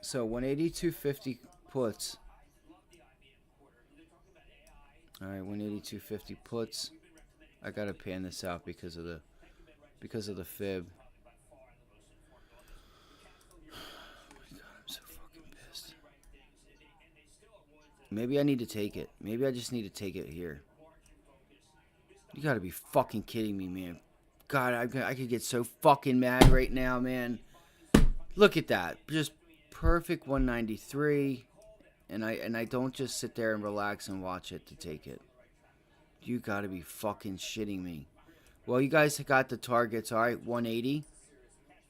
So 182.50 puts. All right, 182.50 puts. I gotta pan this out because of the fib. Maybe I need to take it. Maybe I just need to take it here. You gotta be fucking kidding me, man. God, I could get so fucking mad right now, man. Look at that. Just perfect 193. And I don't just sit there and relax and watch it to take it. You gotta be fucking shitting me. Well, you guys got the targets, alright? 180.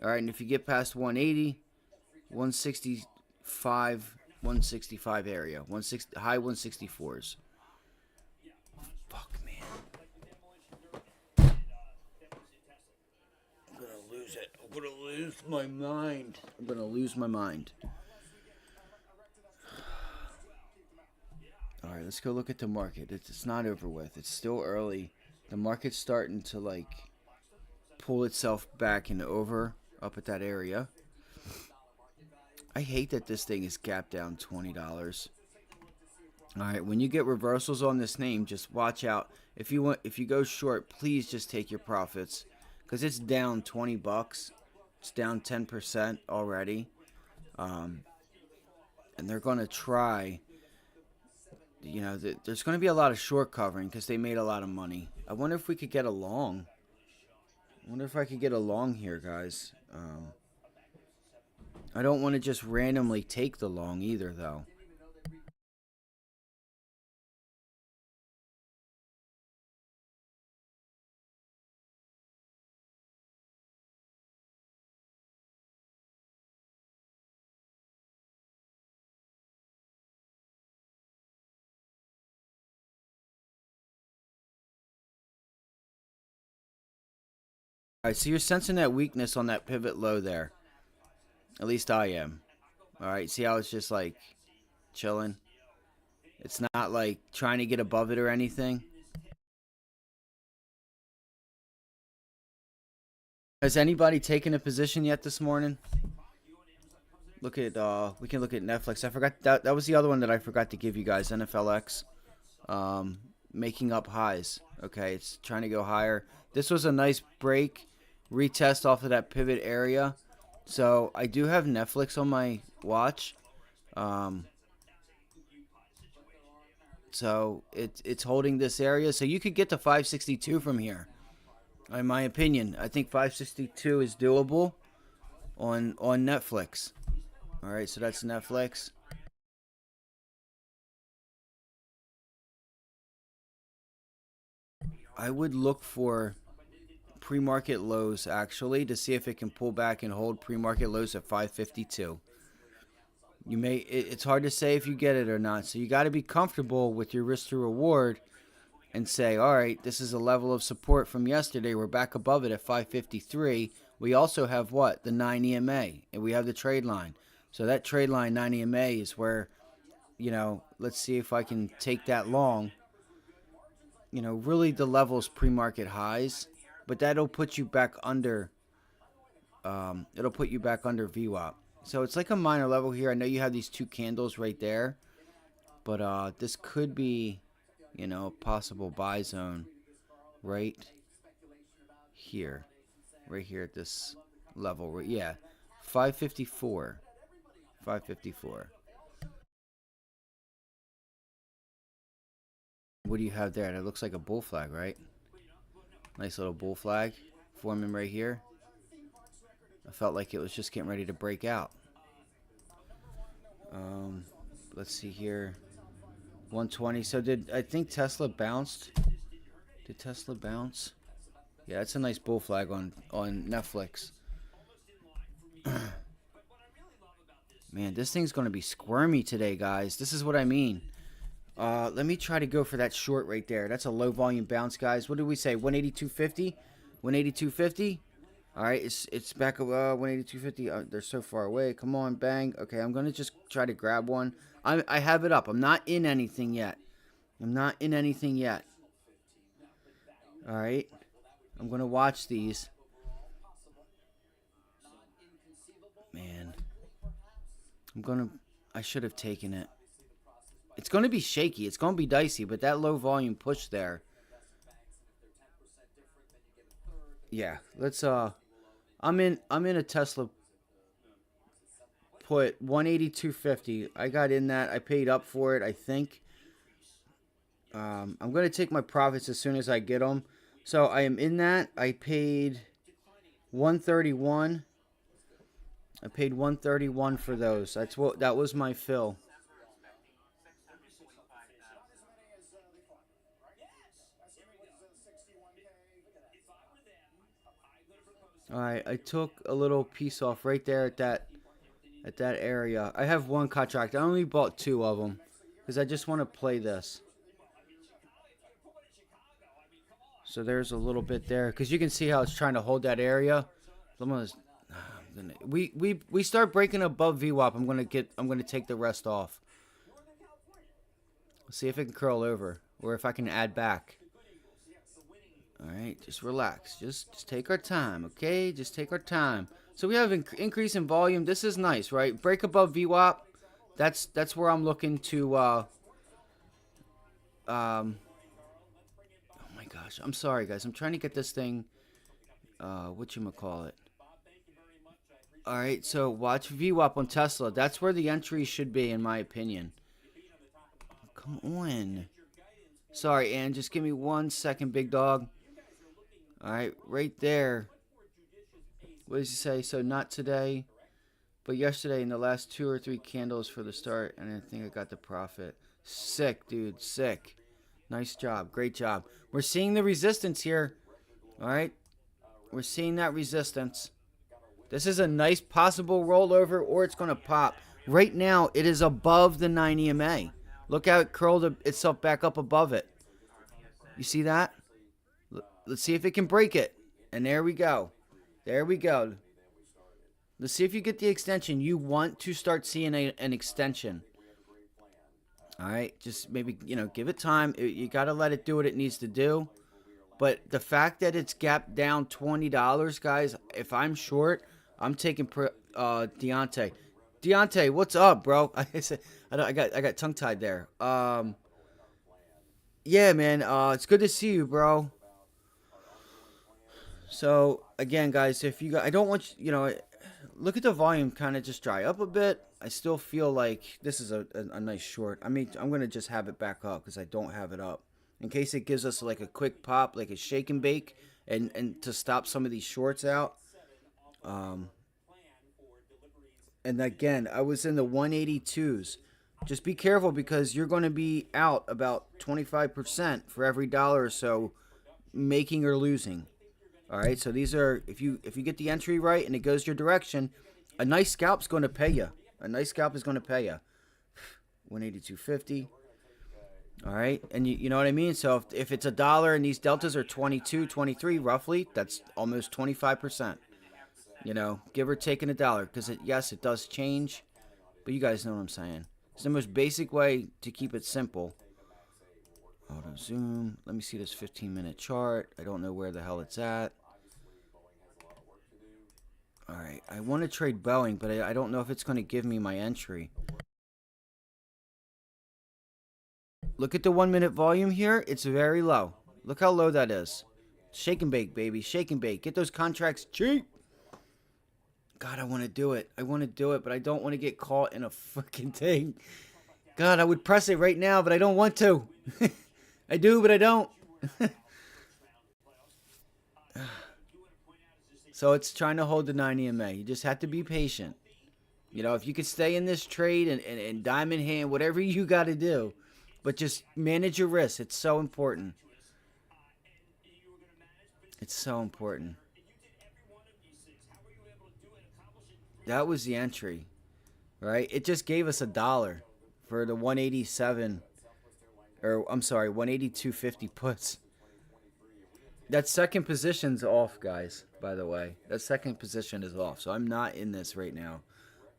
Alright, and if you get past 180, 165 area. 160 high 164s. Fuck, man. I'm gonna lose it. I'm gonna lose my mind. I'm gonna lose my mind. Alright, let's go look at the market. It's not over with. It's still early. The market's starting to pull itself back and over up at that area. I hate that this thing is gapped down $20. Alright, when you get reversals on this name, just watch out. If you go short, please just take your profits. Because it's down 20 bucks. It's down 10% already. And they're going to try. There's going to be a lot of short covering because they made a lot of money. I wonder if we could get a long. I wonder if I could get a long here, guys. I don't want to just randomly take the long either, though. Alright, so you're sensing that weakness on that pivot low there. At least I am. Alright, see how it's just chilling? It's not trying to get above it or anything. Has anybody taken a position yet this morning? Look at we can look at Netflix. I forgot that was the other one that I forgot to give you guys, NFLX. Making up highs. Okay, it's trying to go higher. This was a nice break, retest off of that pivot area. So I do have Netflix on my watch. So it's holding this area. So you could get to 562 from here. In my opinion, I think 562 is doable on Netflix. All right, so that's Netflix. I would look for pre-market lows actually to see if it can pull back and hold pre-market lows at 552. It's hard to say if you get it or not, so you got to be comfortable with your risk to reward and say, all right, this is a level of support from yesterday. We're back above it at 553. We also have what? The 9 EMA, and we have the trade line. So that trade line 9 EMA is where, let's see if I can take that long. Really the levels pre-market highs, but that'll put you back under. It'll put you back under VWAP. So it's like a minor level here. I know you have these two candles right there, but this could be, a possible buy zone right here, at this level. Right, yeah, 554, 554. What do you have there? That looks like a bull flag, right? Nice little bull flag forming right here. I felt like it was just getting ready to break out. Let's see here. 120. So I think Tesla bounced? Did Tesla bounce? Yeah, that's a nice bull flag on Netflix. Man, this thing's going to be squirmy today, guys. This is what I mean. Let me try to go for that short right there. That's a low volume bounce, guys. What did we say? 182.50? 182.50? All right, it's back at 182.50. They're so far away. Come on, bang. Okay, I'm going to just try to grab one. I have it up. I'm not in anything yet. All right. I'm going to watch these. Man. I should have taken it. It's going to be shaky. It's going to be dicey, but that low volume push there. Yeah, let's I'm in a Tesla put 182.50. I got in that. I paid up for it, I think. I'm going to take my profits as soon as I get them. So I am in that. I paid 131. I paid 131 for those. That was my fill. All right, I took a little piece off right there at that area. I have one contract. I only bought two of them because I just want to play this. So there's a little bit there because you can see how it's trying to hold that area. We start breaking above VWAP. I'm gonna take the rest off. Let's see if it can curl over or if I can add back. All right, just relax. Just take our time, okay? Just take our time. So we have increase in volume. This is nice, right? Break above VWAP. That's where I'm looking to. Oh my gosh, I'm sorry, guys. I'm trying to get this thing. Whatchamacallit. All right, so watch VWAP on Tesla. That's where the entry should be, in my opinion. Come on. Sorry, Ann. Just give me 1 second, big dog. All right, right there. What does he say? So not today, but yesterday in the last 2 or 3 candles for the start, and I think I got the profit. Sick, dude. Sick. Nice job. Great job. We're seeing the resistance here. All right. We're seeing that resistance. This is a nice possible rollover, or it's going to pop. Right now, it is above the 9 EMA. Look how it curled itself back up above it. You see that? Let's see if it can break it. And there we go. There we go. Let's see if you get the extension. You want to start seeing an extension. All right. Just maybe, give it time. You got to let it do what it needs to do. But the fact that it's gapped down $20, guys, if I'm short, I'm taking Deontay. Deontay, what's up, bro? I got tongue-tied there. Yeah, man. It's good to see you, bro. So again, guys, if you I don't want look at the volume kind of just dry up a bit. I still feel like this is a nice short. I mean, I'm gonna just have it back up because I don't have it up in case it gives us like a quick pop, like a shake and bake, and to stop some of these shorts out. And again, I was in the 182s. Just be careful because you're going to be out about 25% for every dollar or so making or losing. All right, so these are if you get the entry right and it goes your direction, a nice scalp's going to pay you. A nice scalp is going to pay you. 182.50. All right, and you know what I mean. So if it's $1 and these deltas are 22, 23 roughly, that's almost 25%. You know, give or take in $1, because yes, it does change, but you guys know what I'm saying. It's the most basic way to keep it simple. Auto zoom. Let me see this 15-minute chart. I don't know where the hell it's at. All right, I want to trade Boeing, but I don't know if it's going to give me my entry. Look at the 1-minute volume here. It's very low. Look how low that is. Shake and bake, baby. Shake and bake. Get those contracts cheap. God, I want to do it. I want to do it, but I don't want to get caught in a fucking thing. God, I would press it right now, but I don't want to. I do, but I don't. So it's trying to hold the 9 EMA. You just have to be patient. You know, if you could stay in this trade and diamond hand, whatever you got to do, but just manage your risks. It's so important. It's so important. That was the entry, right? It just gave us $1 for the 187, or I'm sorry, 182.50 puts. That second position's off, guys, by the way. That second position is off, so I'm not in this right now.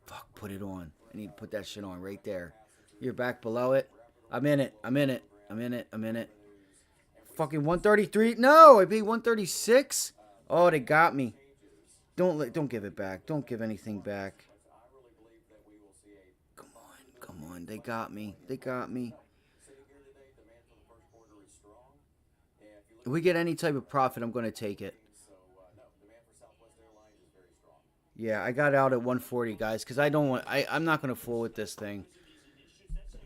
Fuck, put it on. I need to put that shit on right there. You're back below it. I'm in it. I'm in it. I'm in it. I'm in it. Fucking 133. No, I paid 136. Oh, they got me. Don't give it back. Don't give anything back. Come on. Come on. They got me. They got me. If we get any type of profit, I'm going to take it. Yeah, I got out at 140, guys, because I don't want. I'm not going to fool with this thing.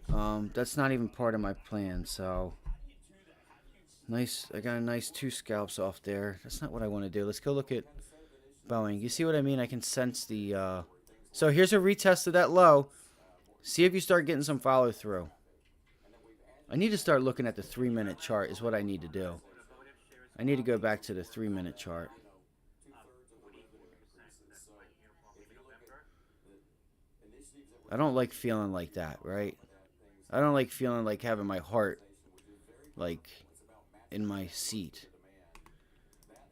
That's not even part of my plan. So nice. I got a nice 2 scalps off there. That's not what I want to do. Let's go look at Boeing. You see what I mean? I can sense the. So here's a retest of that low. See if you start getting some follow through. I need to start looking at the 3-minute chart. Is what I need to do. I need to go back to the 3-minute chart. I don't like feeling like that, right? I don't like feeling like having my heart, like, in my seat.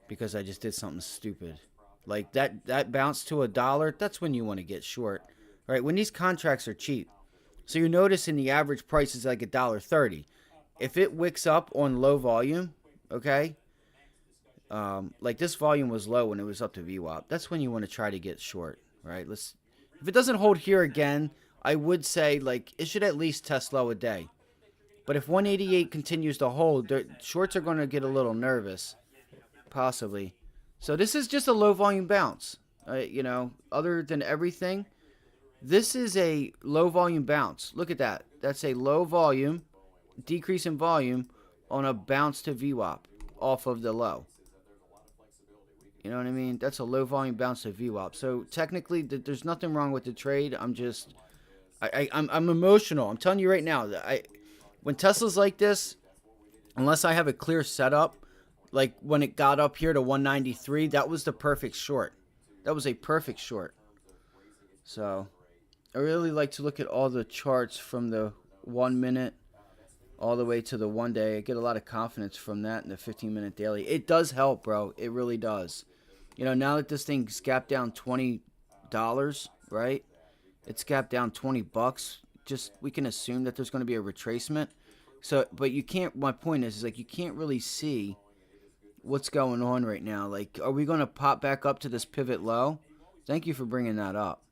Because I just did something stupid. Like, that bounce to $1, that's when you want to get short. Right? When these contracts are cheap. So you're noticing the average price is like $1.30. If it wicks up on low volume, okay? Like this volume was low when it was up to VWAP. That's when you want to try to get short, right? If it doesn't hold here again, I would say like it should at least test low a day. But if 188 continues to hold, shorts are going to get a little nervous, possibly. So this is just a low volume bounce. You know, other than everything, this is a low volume bounce. Look at that. That's a low volume, decrease in volume on a bounce to VWAP off of the low. You know what I mean? That's a low volume bounce to VWAP. So technically, there's nothing wrong with the trade. I'm just, I'm emotional. I'm telling you right now that when Tesla's like this, unless I have a clear setup, like when it got up here to 193, that was the perfect short. That was a perfect short. So I really like to look at all the charts from the 1 minute all the way to the 1 day. I get a lot of confidence from that in the 15-minute daily. It does help, bro. It really does. You know, now that this thing's gapped down $20, right? It's gapped down $20. Just we can assume that there's going to be a retracement. So, but you can't. My point is like you can't really see what's going on right now. Like, are we going to pop back up to this pivot low? Thank you for bringing that up.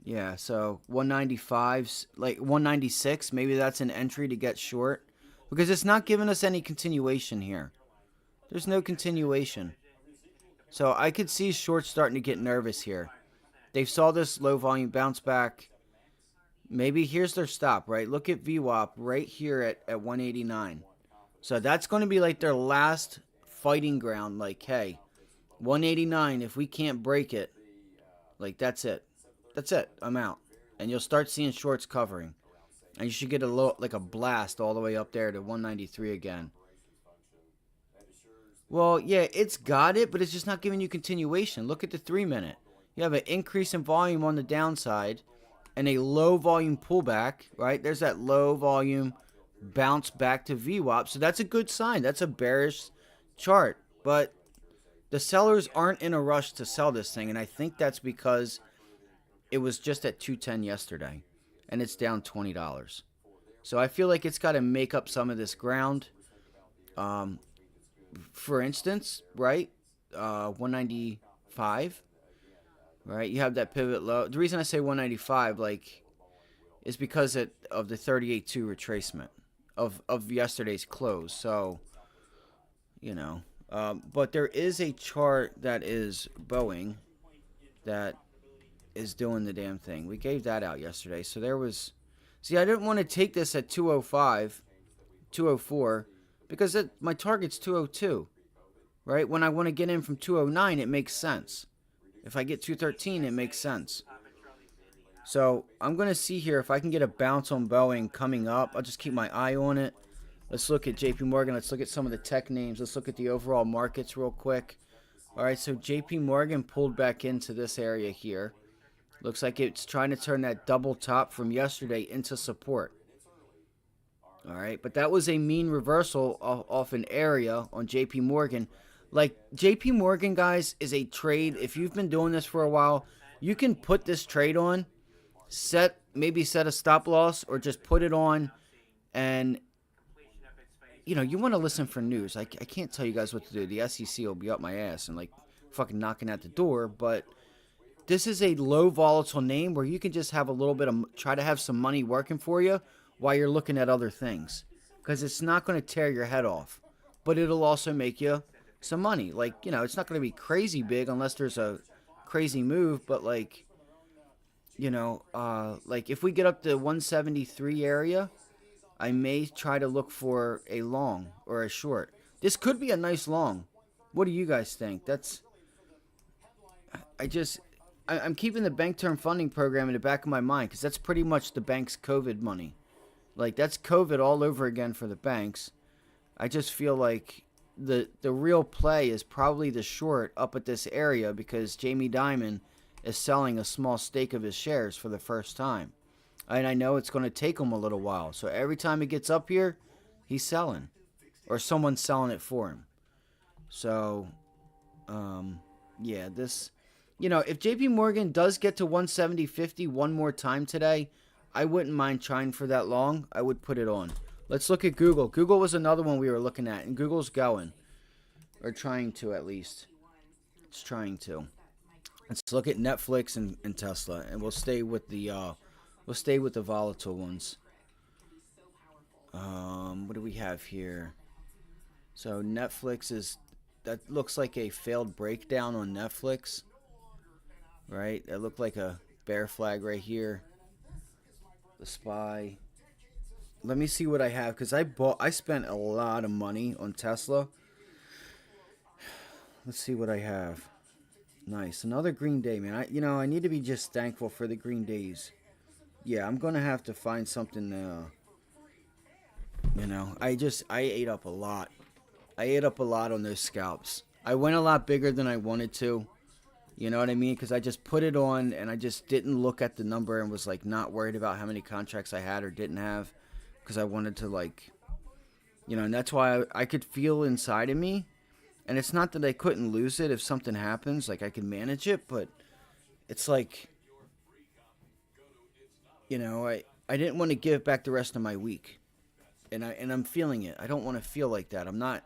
Yeah, so 195's like 196. Maybe that's an entry to get short because it's not giving us any continuation here. There's no continuation. So I could see shorts starting to get nervous here. They saw this low volume bounce back. Maybe here's their stop, right? Look at VWAP right here at 189. So that's going to be like their last fighting ground. Like, hey, 189, if we can't break it, like that's it. That's it. I'm out. And you'll start seeing shorts covering. And you should get a blast all the way up there to 193 again. Well, yeah, it's got it, but it's just not giving you continuation. Look at the 3 minute. You have an increase in volume on the downside and a low volume pullback, right? There's that low volume bounce back to VWAP. So that's a good sign. That's a bearish chart. But the sellers aren't in a rush to sell this thing. And I think that's because it was just at 210 yesterday and it's down $20. So I feel like it's got to make up some of this ground. For instance, right? 195, right? You have that pivot low. The reason I say 195, like, is because of the 38.2 retracement of yesterday's close. So, you know, but there is a chart that is Boeing that is doing the damn thing. We gave that out yesterday. So there was, see, I didn't want to take this at 205, 204, because my target's 202, right? When I want to get in from 209, it makes sense. If I get 213, it makes sense. So I'm going to see here if I can get a bounce on Boeing coming up. I'll just keep my eye on it. Let's look at JP Morgan. Let's look at some of the tech names. Let's look at the overall markets real quick. All right, so JP Morgan pulled back into this area here. Looks like it's trying to turn that double top from yesterday into support. All right, but that was a mean reversal off an area on JP Morgan. Like, JP Morgan, guys, is a trade. If you've been doing this for a while, you can put this trade on, maybe set a stop loss, or just put it on, and you know, you want to listen for news. I can't tell you guys what to do. The SEC will be up my ass and like fucking knocking at the door, but this is a low volatile name where you can just have a little bit of, try to have some money working for you while you're looking at other things, because it's not going to tear your head off, but it'll also make you some money. Like, you know, it's not going to be crazy big unless there's a crazy move, but like, you know, like if we get up to 173 area, I may try to look for a long or a short. This could be a nice long. What do you guys think? I'm keeping the bank term funding program in the back of my mind because that's pretty much the bank's COVID money. Like, that's COVID all over again for the banks. I just feel like the real play is probably the short up at this area because Jamie Dimon is selling a small stake of his shares for the first time. And I know it's going to take him a little while. So every time he gets up here, he's selling. Or someone's selling it for him. So, yeah, this, you know, if JP Morgan does get to 170.50 one more time today, I wouldn't mind trying for that long. I would put it on. Let's look at Google. Google was another one we were looking at, and Google's going. Or trying to, at least. It's trying to. Let's look at Netflix and Tesla, and we'll stay with the volatile ones. What do we have here? So Netflix that looks like a failed breakdown on Netflix, right? That looked like a bear flag right here. The SPY. Let me see what I have, because I spent a lot of money on Tesla. Let's see what I have. Nice, another green day, man. I need to be just thankful for the green days. Yeah, I'm gonna have to find something. I ate up a lot. I ate up a lot on those scalps. I went a lot bigger than I wanted to. You know what I mean? Because I just put it on and I just didn't look at the number and was like not worried about how many contracts I had or didn't have, because I wanted to, like, you know, and that's why I could feel inside of me. And it's not that I couldn't lose it if something happens, like I can manage it, but it's like, you know, I didn't want to give back the rest of my week. And I'm feeling it. I don't want to feel like that. I'm not,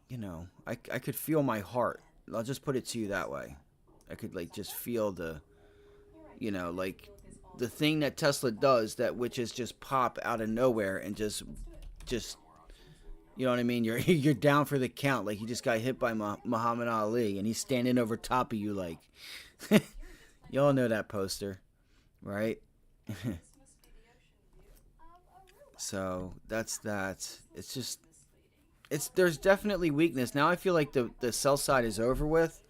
you know, I could feel my heart. I'll just put it to you that way. I could, like, just feel the, you know, like the thing that Tesla does, that which is just pop out of nowhere and just you know what I mean? You're down for the count. Like, you just got hit by Muhammad Ali and he's standing over top of you, like, you all know that poster, right? So that's that. It's just, there's definitely weakness. Now I feel like the sell side is over with.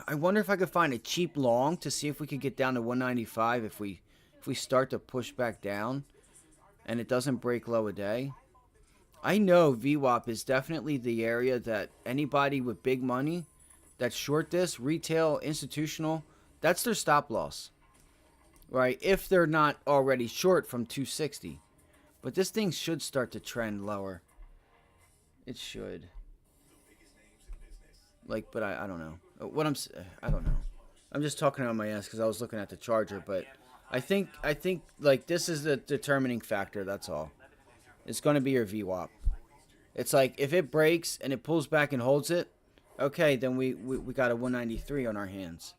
I wonder if I could find a cheap long to see if we could get down to 195 if we start to push back down and it doesn't break low a day. I know VWAP is definitely the area that anybody with big money that's short this, retail, institutional, that's their stop loss, right? If they're not already short from 260. But this thing should start to trend lower. It should. Like, but I don't know. I don't know. I'm just talking on my ass because I was looking at the charger, but I think like this is the determining factor. That's all. It's going to be your VWAP. It's like if it breaks and it pulls back and holds it, okay, then we got a 193 on our hands.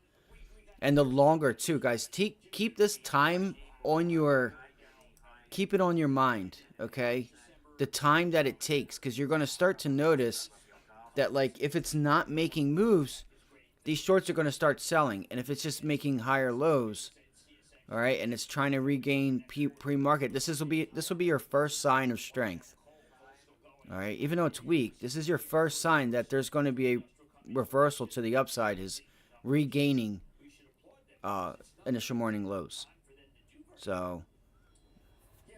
And the longer too, guys. Keep this time on your keep it on your mind, okay? The time that it takes, because you're going to start to notice that like if it's not making moves, these shorts are going to start selling, and if it's just making higher lows, all right, and it's trying to regain pre-market, this will be your first sign of strength. All right, even though it's weak, this is your first sign that there's going to be a reversal to the upside, is regaining initial morning lows. So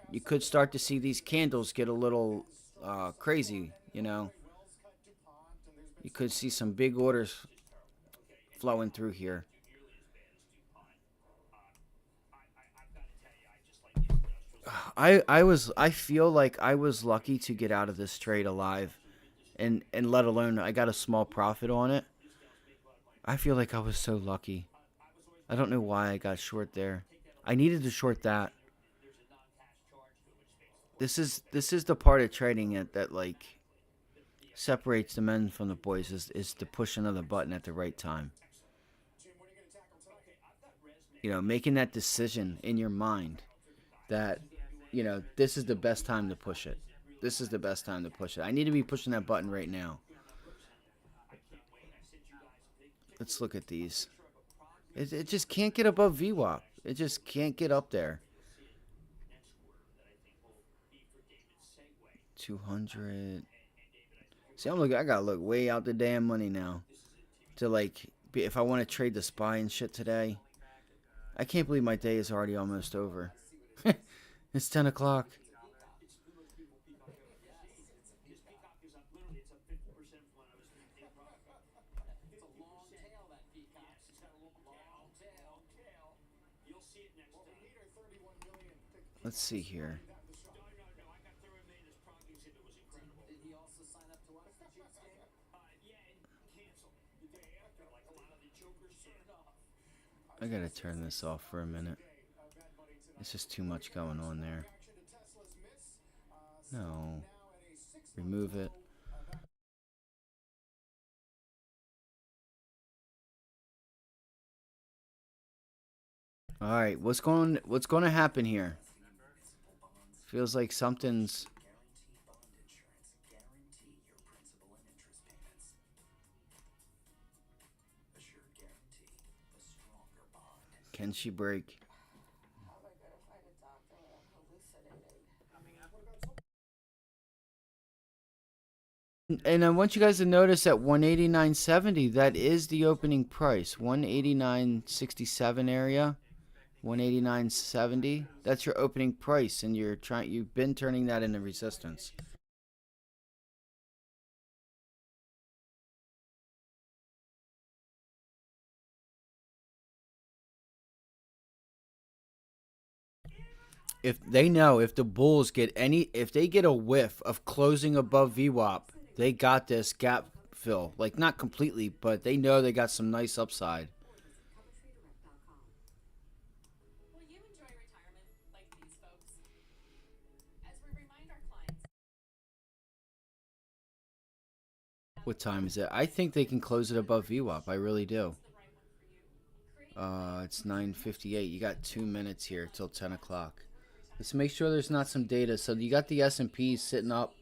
you could start to see these candles get a little crazy. You could see some big orders flowing through here. I feel like I was lucky to get out of this trade alive, and let alone I got a small profit on it. I feel like I was so lucky. I don't know why I got short there. I needed to short that. This is the part of trading it that like separates the men from the boys, is to push another button at the right time. Making that decision in your mind that this is the best time to push it. This is the best time to push it. I need to be pushing that button right now. Let's look at these. It just can't get above VWAP. It just can't get up there. 200. See, I gotta look way out the damn money now to like if I want to trade the SPY and shit today. I can't believe my day is already almost over. It's 10 o'clock. Let's see here. I gotta turn this off for a minute. It's just too much going on there. No. Remove it. Alright, what's going to happen here? Feels like something's... Can she break? And I want you guys to notice at 189.70, that is the opening price. 189.67 area. 189.70. That's your opening price, and you've been turning that into resistance. If they know, if the Bulls if they get a whiff of closing above VWAP, they got this gap fill. Like, not completely, but they know they got some nice upside. What time is it? I think they can close it above VWAP. I really do. It's 9:58. You got 2 minutes here till 10 o'clock. Let's make sure there's not some data. So you got the S&P sitting up.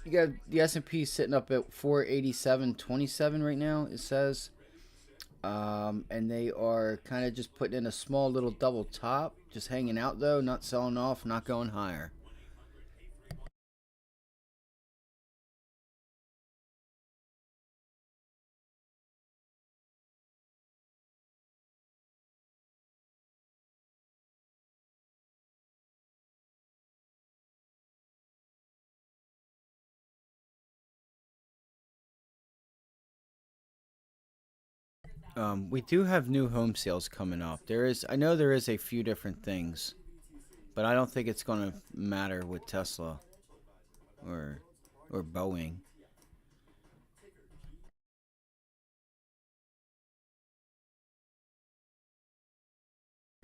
You got the S&P sitting up at 487.27 right now, it says. And they are kind of just putting in a small little double top, just hanging out though, not selling off, not going higher. We do have new home sales coming up. I know there is a few different things, but I don't think it's going to matter with Tesla or or Boeing.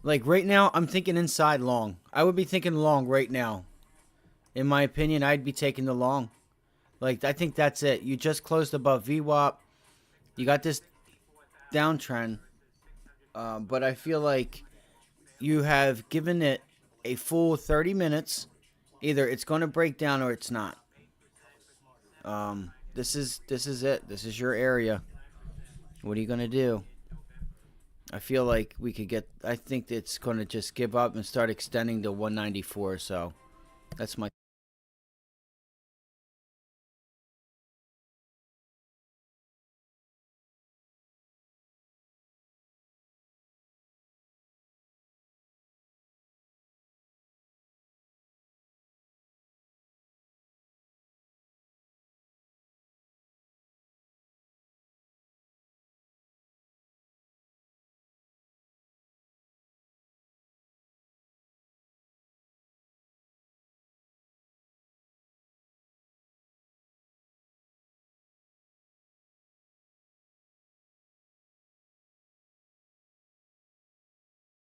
Like right now, I'm thinking inside long. I would be thinking long right now. In my opinion, I'd be taking the long. Like I think that's it. You just closed above VWAP. You got this downtrend, but I feel like you have given it a full 30 minutes. Either it's going to break down or it's not. This is it. This is your area. What are you going to do? I feel like we could get. I think it's going to just give up and start extending to 194. So that's my.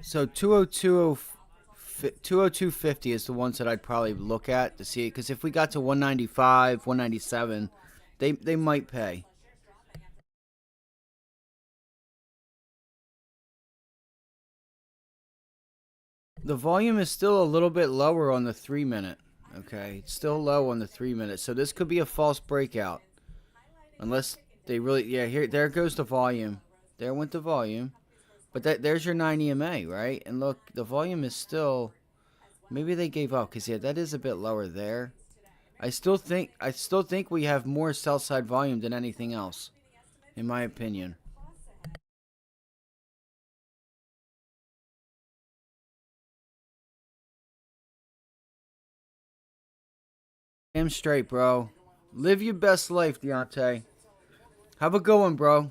So 202.50 is the ones that I'd probably look at to see it because if we got to 195, 197, they might pay. The volume is still a little bit lower on the 3 minute. Okay, it's still low on the 3 minute, so this could be a false breakout unless they really. Yeah, here there goes the volume. There went the volume, but there's your 9 EMA, right? And look, the volume is still. Maybe they gave up because yeah, that is a bit lower there. I still think we have more sell side volume than anything else, in my opinion. Damn straight, bro. Live your best life, Deontay. Have a good one, bro.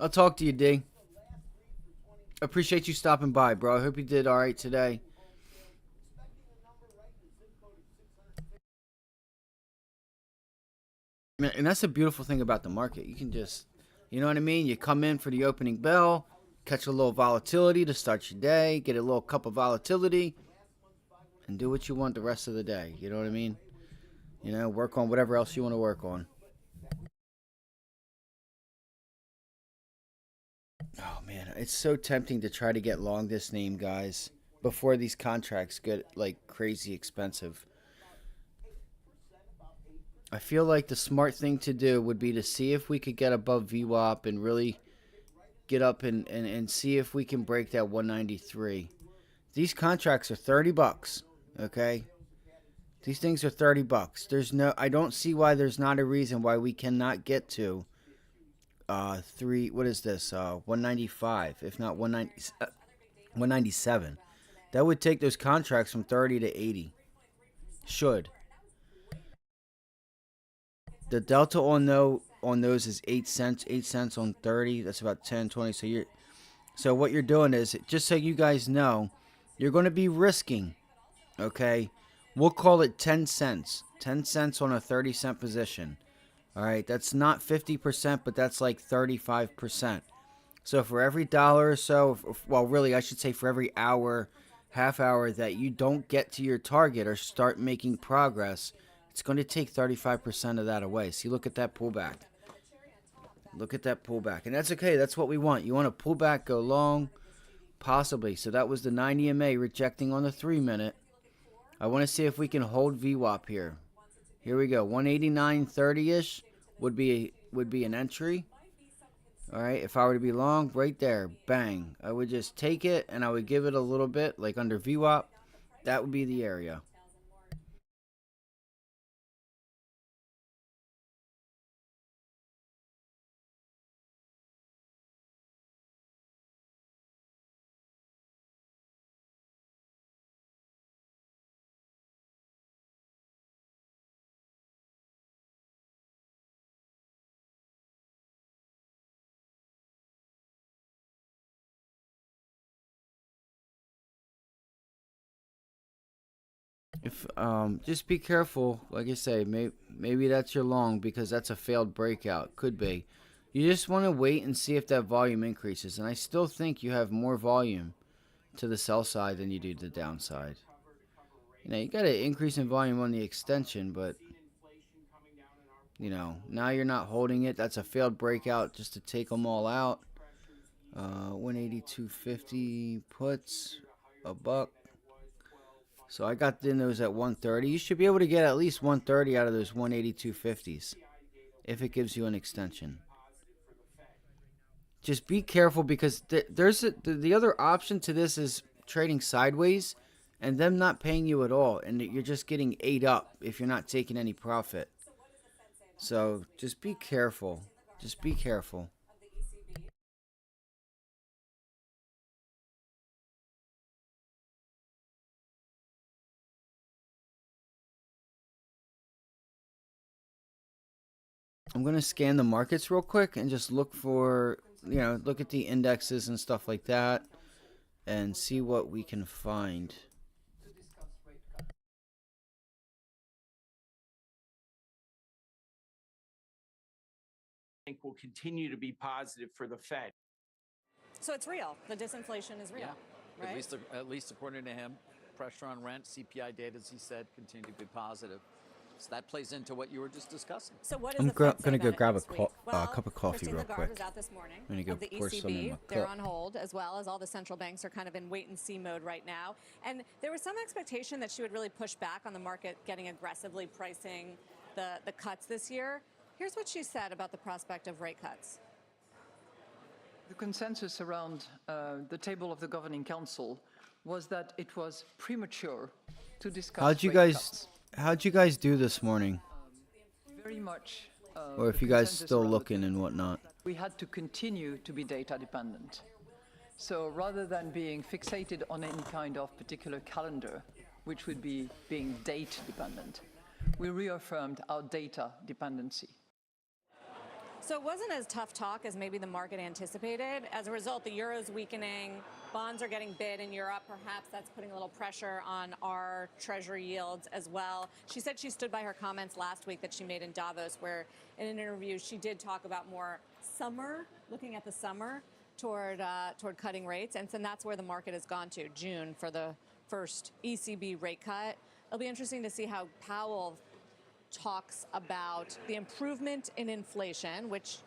I'll talk to you, D. Appreciate you stopping by, bro. I hope you did all right today. And that's the beautiful thing about the market. You can just, you know what I mean? You come in for the opening bell, catch a little volatility to start your day, get a little cup of volatility, and do what you want the rest of the day. You know what I mean? Work on whatever else you want to work on. Oh man, it's so tempting to try to get long this name, guys, before these contracts get like crazy expensive. I feel like the smart thing to do would be to see if we could get above VWAP and really get up and see if we can break that 193. These contracts are $30, okay? These things are $30. I don't see why there's not a reason why we cannot get to three. What is this? 195, if not 197. That would take those contracts from 30 to 80. Should the delta on those is 8 cents? 8 cents on 30. That's about 10, 20. So what you're doing is just so you guys know, you're going to be risking. Okay, we'll call it 10 cents. 10 cents on a 30-cent position. All right, that's not 50%, but that's like 35%. So for every dollar or so, well, really, I should say for every hour, half hour that you don't get to your target or start making progress, it's going to take 35% of that away. See, look at that pullback. Look at that pullback. And that's okay. That's what we want. You want to pull back, go long, possibly. So that was the 9 EMA rejecting on the 3 minute. I want to see if we can hold VWAP here. Here we go. 189.30-ish would be an entry. All right, if I were to be long, right there, bang. I would just take it and I would give it a little bit, like under VWAP. That would be the area. If just be careful. Like I say, maybe that's your long because that's a failed breakout. Could be. You just want to wait and see if that volume increases. And I still think you have more volume to the sell side than you do to the downside. You got an increase in volume on the extension, but now you're not holding it. That's a failed breakout just to take them all out. 182.50 puts, a buck. So I got in those at 130. You should be able to get at least 130 out of those 182.50s if it gives you an extension. Just be careful because the other option to this is trading sideways and them not paying you at all, and you're just getting ate up if you're not taking any profit. So just be careful. Just be careful. I'm going to scan the markets real quick and just look for, look at the indexes and stuff like that and see what we can find. I think will continue to be positive for the Fed. So it's real. The disinflation is real. Yeah, right? at least according to him, pressure on rent, CPI data, as he said, continue to be positive. So that plays into what you were just discussing. So what is I'm the Fed going to go grab a well, cup of coffee Christine real Lagarde quick. was out this morning I'm going to of go the pour some in ECB. my They're cup. on hold, as well as all the central banks are kind of in wait-and-see mode right now. And there was some expectation that she would really push back on the market, getting aggressively pricing the cuts this year. Here's what she said about the prospect of rate cuts. The consensus around the table of the Governing Council was that it was premature to discuss How'd you guys do this morning? Very much. Or if you guys still looking and whatnot. We had to continue to be data dependent. So rather than being fixated on any kind of particular calendar, which would be being date dependent, we reaffirmed our data dependency. So it wasn't as tough talk as maybe the market anticipated. As a result, the euro's weakening, bonds are getting bid in Europe. Perhaps that's putting a little pressure on our treasury yields as well. She said she stood by her comments last week that she made in Davos, where in an interview she did talk about more summer, looking at the summer toward cutting rates. And so that's where the market has gone to, June, for the first ECB rate cut. It'll be interesting to see how Powell talks about the improvement in inflation, which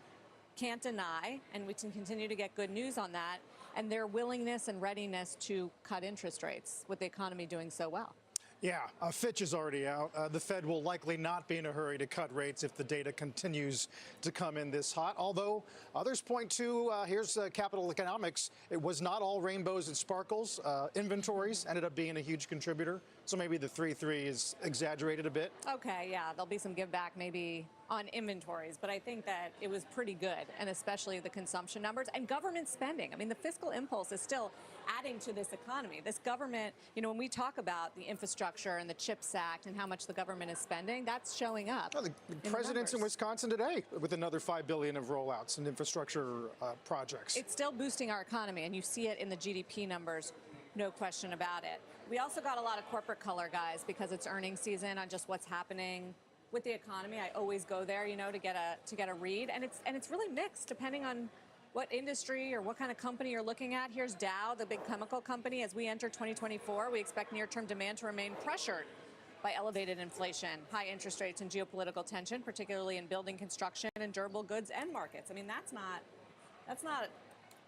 can't deny, and we can continue to get good news on that, and their willingness and readiness to cut interest rates with the economy doing so well. Yeah, Fitch is already out. The Fed will likely not be in a hurry to cut rates if the data continues to come in this hot. Although others point to, here's Capital Economics, it was not all rainbows and sparkles. Inventories ended up being a huge contributor. So maybe the 3.3 is exaggerated a bit. Okay, yeah, there'll be some give back maybe on inventories, but I think that it was pretty good, and especially the consumption numbers and government spending. I mean, the fiscal impulse is still adding to this economy. This government, when we talk about the infrastructure and the CHIPS Act and how much the government is spending, that's showing up. Well, the president's in Wisconsin today with another $5 billion of rollouts and infrastructure projects. It's still boosting our economy, and you see it in the GDP numbers. No question about it. We also got a lot of corporate color, guys, because it's earnings season on just what's happening with the economy. I always go there, to get a read, and it's really mixed depending on what industry or what kind of company you're looking at. Here's Dow, the big chemical company. As we enter 2024, we expect near-term demand to remain pressured by elevated inflation, high interest rates, and geopolitical tension, particularly in building, construction, and durable goods end markets. I mean, that's not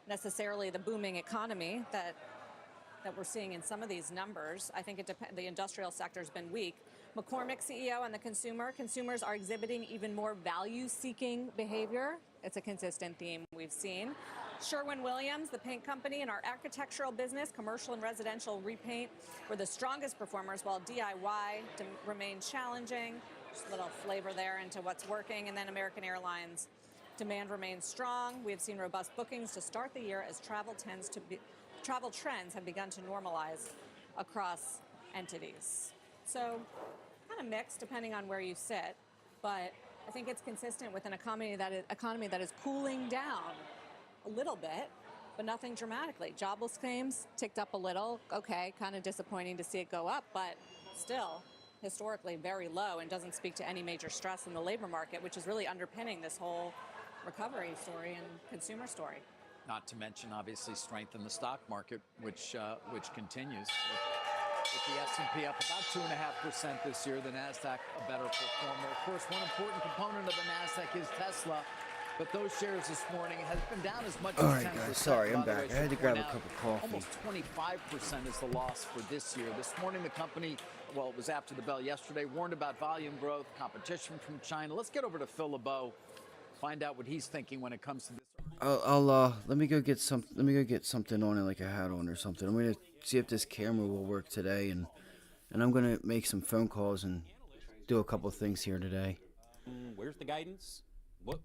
necessarily the booming economy that we're seeing in some of these numbers. I think the industrial sector's been weak. McCormick, CEO, and the consumers are exhibiting even more value-seeking behavior. It's a consistent theme we've seen. Sherwin-Williams, the paint company, and our architectural business, commercial and residential repaint, were the strongest performers, while DIY remained challenging. Just a little flavor there into what's working. And then American Airlines, demand remains strong. We have seen robust bookings to start the year as travel trends have begun to normalize across entities. So kind of mixed depending on where you sit, but I think it's consistent with an economy that is cooling down a little bit, but nothing dramatically. Jobless claims ticked up a little. Okay, kind of disappointing to see it go up, but still historically very low and doesn't speak to any major stress in the labor market, which is really underpinning this whole recovery story and consumer story. Not to mention, obviously, strength in the stock market, which continues. With the S&P up about 2.5% this year, the Nasdaq a better performer. Of course, one important component of the Nasdaq is Tesla, but those shares this morning has been down as much as 10%. All right, guys. Sorry, I'm By the way, back. I had to grab a point cup out, of coffee. Almost 25% is the loss for this year. This morning, the company, well, it was after the bell yesterday, warned about volume growth, competition from China. Let's get over to Phil LeBeau, find out what he's thinking when it comes to this. Let me go get something on it, like a hat on or something. I'm gonna see if this camera will work today, and I'm gonna make some phone calls and do a couple things here today. Where's the guidance? What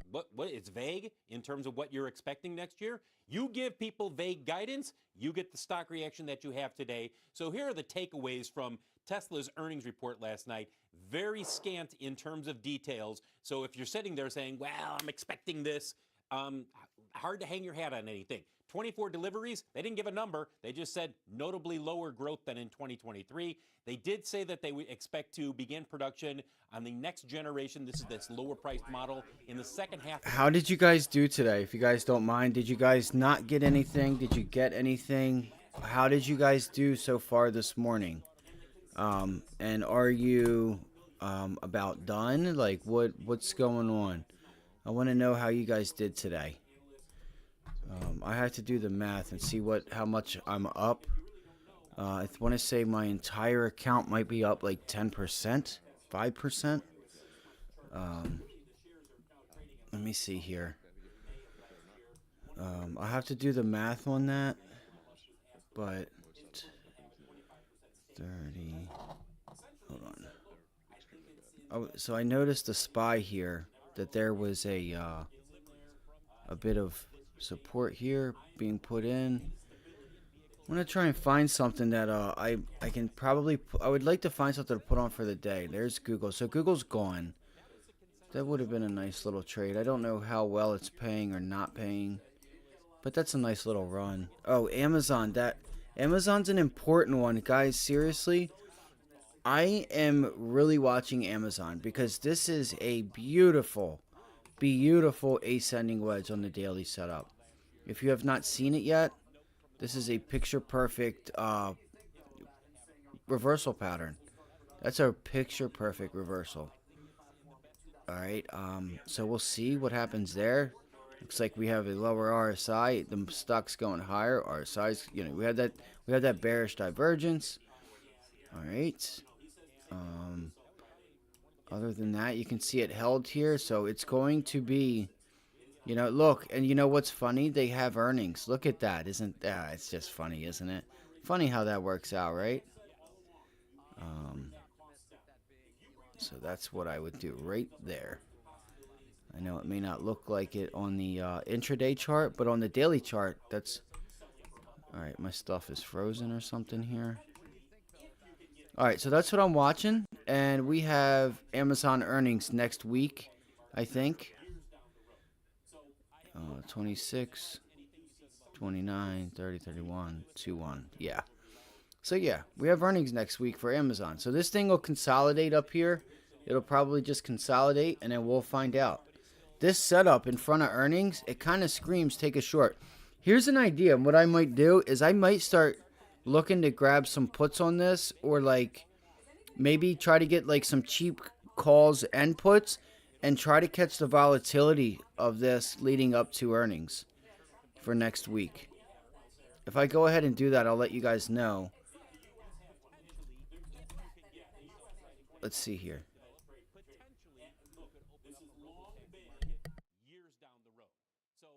it's vague in terms of what you're expecting next year. You give people vague guidance, you get the stock reaction that you have today. So here are the takeaways from Tesla's earnings report last night. Very scant in terms of details. So if you're sitting there saying, well, I'm expecting this, hard to hang your hat on anything. 24 deliveries, they didn't give a number. They just said notably lower growth than in 2023. They did say that they would expect to begin production on the next generation. This is this lower priced model in the second half. How did you guys do today? If you guys don't mind, did you guys not get anything? Did you get anything? How did you guys do so far this morning? And are you about done? Like what's going on? I want to know how you guys did today. I have to do the math and see how much I'm up. I want to say my entire account might be up like 10%, 5%. Let me see here. I have to do the math on that, but 30. Hold on. Oh, so I noticed the SPY here that there was a bit of support here being put in. I'm gonna try and find something that I can probably I would like to find something to put on for the day. There's Google. So Google's gone. That would have been a nice little trade. I don't know how well it's paying or not paying, but that's a nice little run. Oh, Amazon. Amazon's an important one, guys. Seriously, I am really watching Amazon because this is a beautiful ascending wedge on the daily setup. If you have not seen it yet, this is a picture perfect reversal pattern. That's a picture perfect reversal. All right, so we'll see what happens there. Looks like we have a lower RSI. The stock's going higher. RSI's, we had that bearish divergence. All right. Other than that, you can see it held here, so it's going to be, look, and you know what's funny? They have earnings. Look at that. It's just funny, isn't it? Funny how that works out, right? So that's what I would do right there. I know it may not look like it on the intraday chart, but on the daily chart, that's... All right, my stuff is frozen or something here. All right, so that's what I'm watching, and we have Amazon earnings next week, I think. 26, 29, 30, 31, 21, yeah. So yeah, we have earnings next week for Amazon. So this thing will consolidate up here. It'll probably just consolidate, and then we'll find out. This setup in front of earnings, it kind of screams take a short. Here's an idea. What I might do is I might start looking to grab some puts on this, or like maybe try to get like some cheap calls and puts and try to catch the volatility of this leading up to earnings for next week. If I go ahead and do that, I'll let you guys know. Let's see here. Years down the road. So,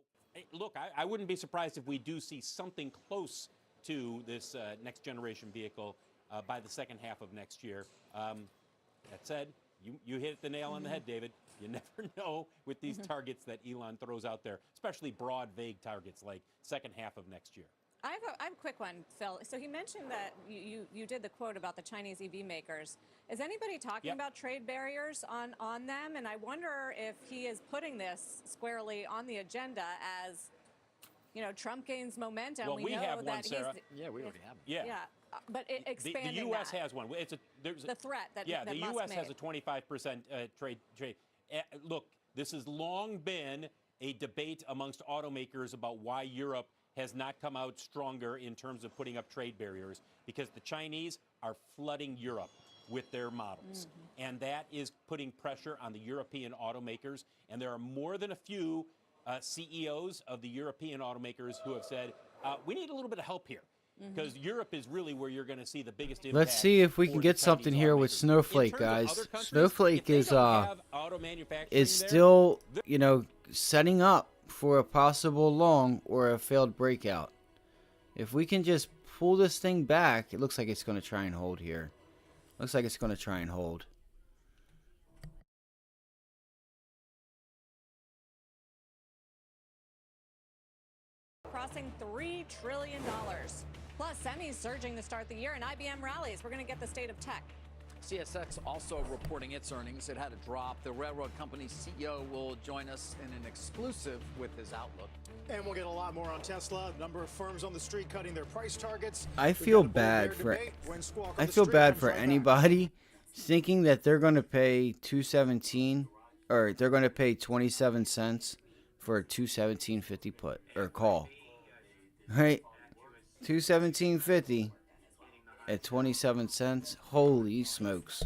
look, I wouldn't be surprised if we do see something close to this next generation vehicle by the second half of next year. That said, you hit the nail on the head, David. You never know with these targets that Elon throws out there, especially broad, vague targets like second half of next year. I have a quick one, Phil. So he mentioned that you did the quote about the Chinese EV makers. Is anybody talking about trade barriers on them? And I wonder if he is putting this squarely on the agenda as, Trump gains momentum. Well, we have one, Sarah. Yeah, we already have. Yeah. But The expanding U.S. that, has one. There's the threat that yeah, that the Musk U.S. has made. a 25% trade. Look, this has long been a debate amongst automakers about why Europe has not come out stronger in terms of putting up trade barriers, because the Chinese are flooding Europe with their models. And that is putting pressure on the European automakers. And there are more than a few CEOs of the European automakers who have said, we need a little bit of help here. Because Europe is really where you're going to see the biggest impact. Let's see if we for can the get something Chinese here with automakers. Snowflake, In terms of guys. other countries, Snowflake if they is don't have auto manufacturing is there, still, you know, setting up for a possible long or a failed breakout. If we can just pull this thing back, it looks like it's going to try and hold here. Looks like it's going to try and hold. Crossing $3 trillion. Plus, semis surging to start the year and IBM rallies. We're going to get the state of tech. CSX also reporting its earnings. It had a drop. The railroad company's CEO will join us in an exclusive with his outlook. And we'll get a lot more on Tesla. A number of firms on the street cutting their price targets. I We've feel got a bad bold for debate when Squawk on I the feel Street bad comes for right back. anybody thinking that they're going to pay 217 or they're going to pay 27 cents for a 217.50 put or call. Right? 217.50 at 27 cents. Holy smokes.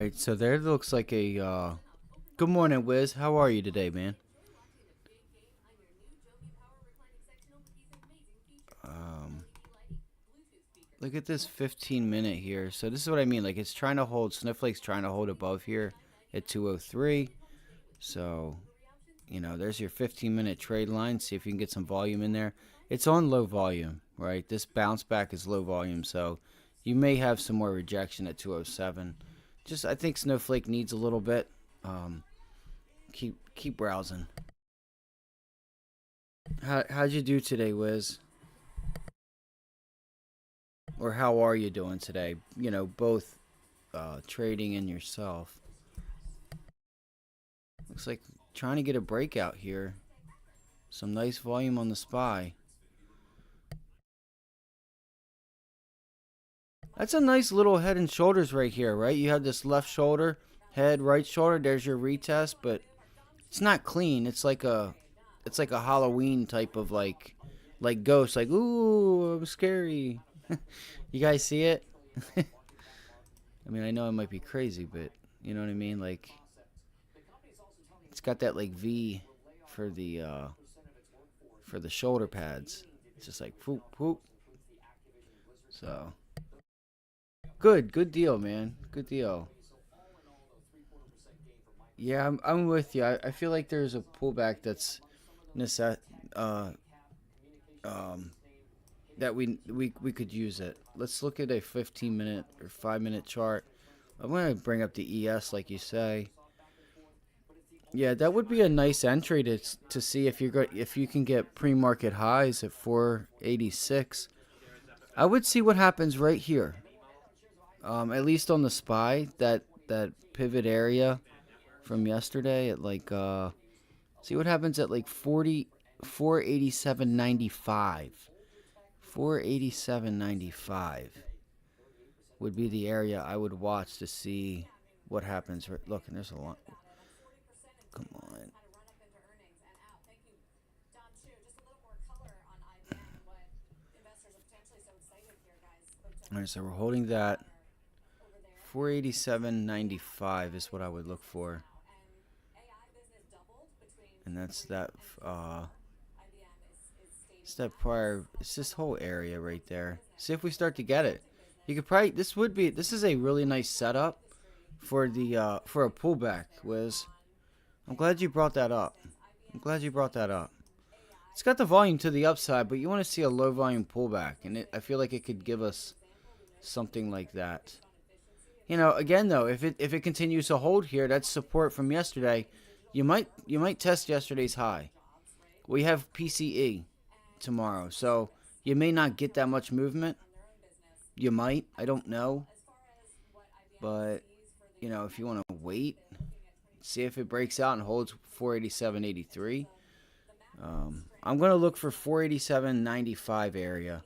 Right, so there looks like a good morning, Wiz. How are you today, man? Look at this 15-minute here. So this is what I mean. Like, it's trying to hold. Snowflake's trying to hold above here at 203. So, you know, there's your 15-minute trade line. See if you can get some volume in there. It's on low volume, right? This bounce back is low volume. So you may have some more rejection at 207. Just, I think Snowflake needs a little bit. Keep browsing. How'd you do today, Wiz? Or how are you doing today? You know, both trading and yourself. Looks like trying to get a breakout here. Some nice volume on the SPY. That's a nice little head and shoulders right here, right? You have this left shoulder, head, right shoulder. There's your retest, but it's not clean. It's like a Halloween type of like ghost. Like, ooh, I'm scary. You guys see it? I mean, I know it might be crazy, but you know what I mean? Like, it's got that like V for the shoulder pads. It's just like whoop whoop. So good deal, man. Good deal. Yeah, I'm with you. I feel like there's a pullback that's that we could use it. Let's look at a 15-minute or 5-minute chart. I'm gonna bring up the ES like you say. Yeah, that would be a nice entry to see if you can get pre-market highs at 486. I would see what happens right here. At least on the SPY, that pivot area from yesterday at like see what happens at like 487.95. 487.95 would be the area I would watch to see what happens. Look, and there's a lot. Come on. All right, so we're holding that. 487.95 is what I would look for. And that's that it's that prior, it's this whole area right there. See if we start to get it. You could probably, this is a really nice setup for the for a pullback, Wiz. I'm glad you brought that up. I'm glad you brought that up. It's got the volume to the upside, but you want to see a low volume pullback, and I feel like it could give us something like that. You know, again though, if it continues to hold here, that's support from yesterday. You might test yesterday's high. We have PCE tomorrow, so you may not get that much movement. You might, I don't know, but you know, if you want to wait, see if it breaks out and holds 487.83. I'm going to look for 487.95 area.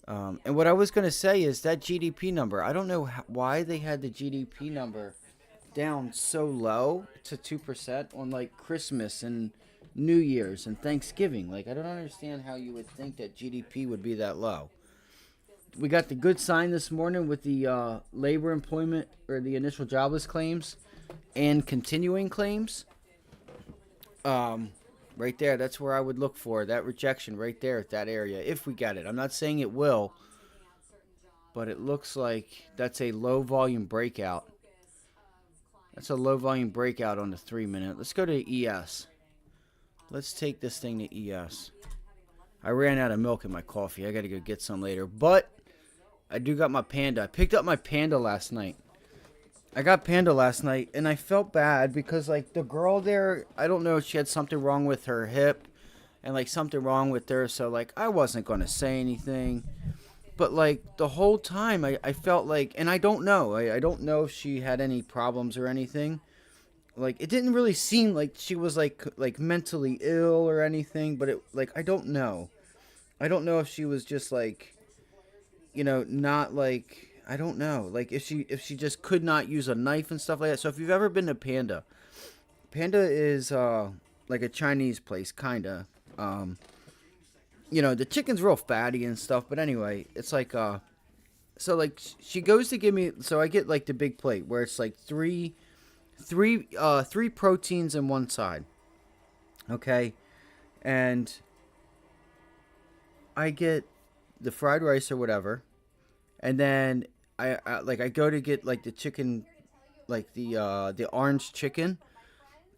And what I was going to say is that GDP number, I don't know why they had the GDP number down so low to 2% on like Christmas and New Year's and Thanksgiving. Like, I don't understand how you would think that GDP would be that low. We got the good sign this morning with the labor employment or the initial jobless claims and continuing claims. Right there, that's where I would look for that rejection right there at that area if we get it. I'm not saying it will, but it looks like that's a low volume breakout. That's a low volume breakout on the 3-minute. Let's go to ES. Let's take this thing to ES. I ran out of milk in my coffee. I got to go get some later. But I do got my Panda. I picked up my Panda last night. I got Panda last night, and I felt bad because, like, the girl there, I don't know if she had something wrong with her hip and, like, something wrong with her. So, like, I wasn't going to say anything. But, like, the whole time I felt like, and I don't know. I don't know if she had any problems or anything. Like, it didn't really seem like she was, like mentally ill or anything. But, it, like, I don't know. I don't know if she was just, like, you know, not, like, I don't know. Like, if she just could not use a knife and stuff like that. So, if you've ever been to Panda, Panda is, like a Chinese place, kind of. You know, the chicken's real fatty and stuff. But anyway, it's like, so, like, she goes to give me, so I get, like, the big plate where it's, like, three proteins in one side. Okay? And I get the fried rice or whatever. And then I go to get, like, the chicken, like, the orange chicken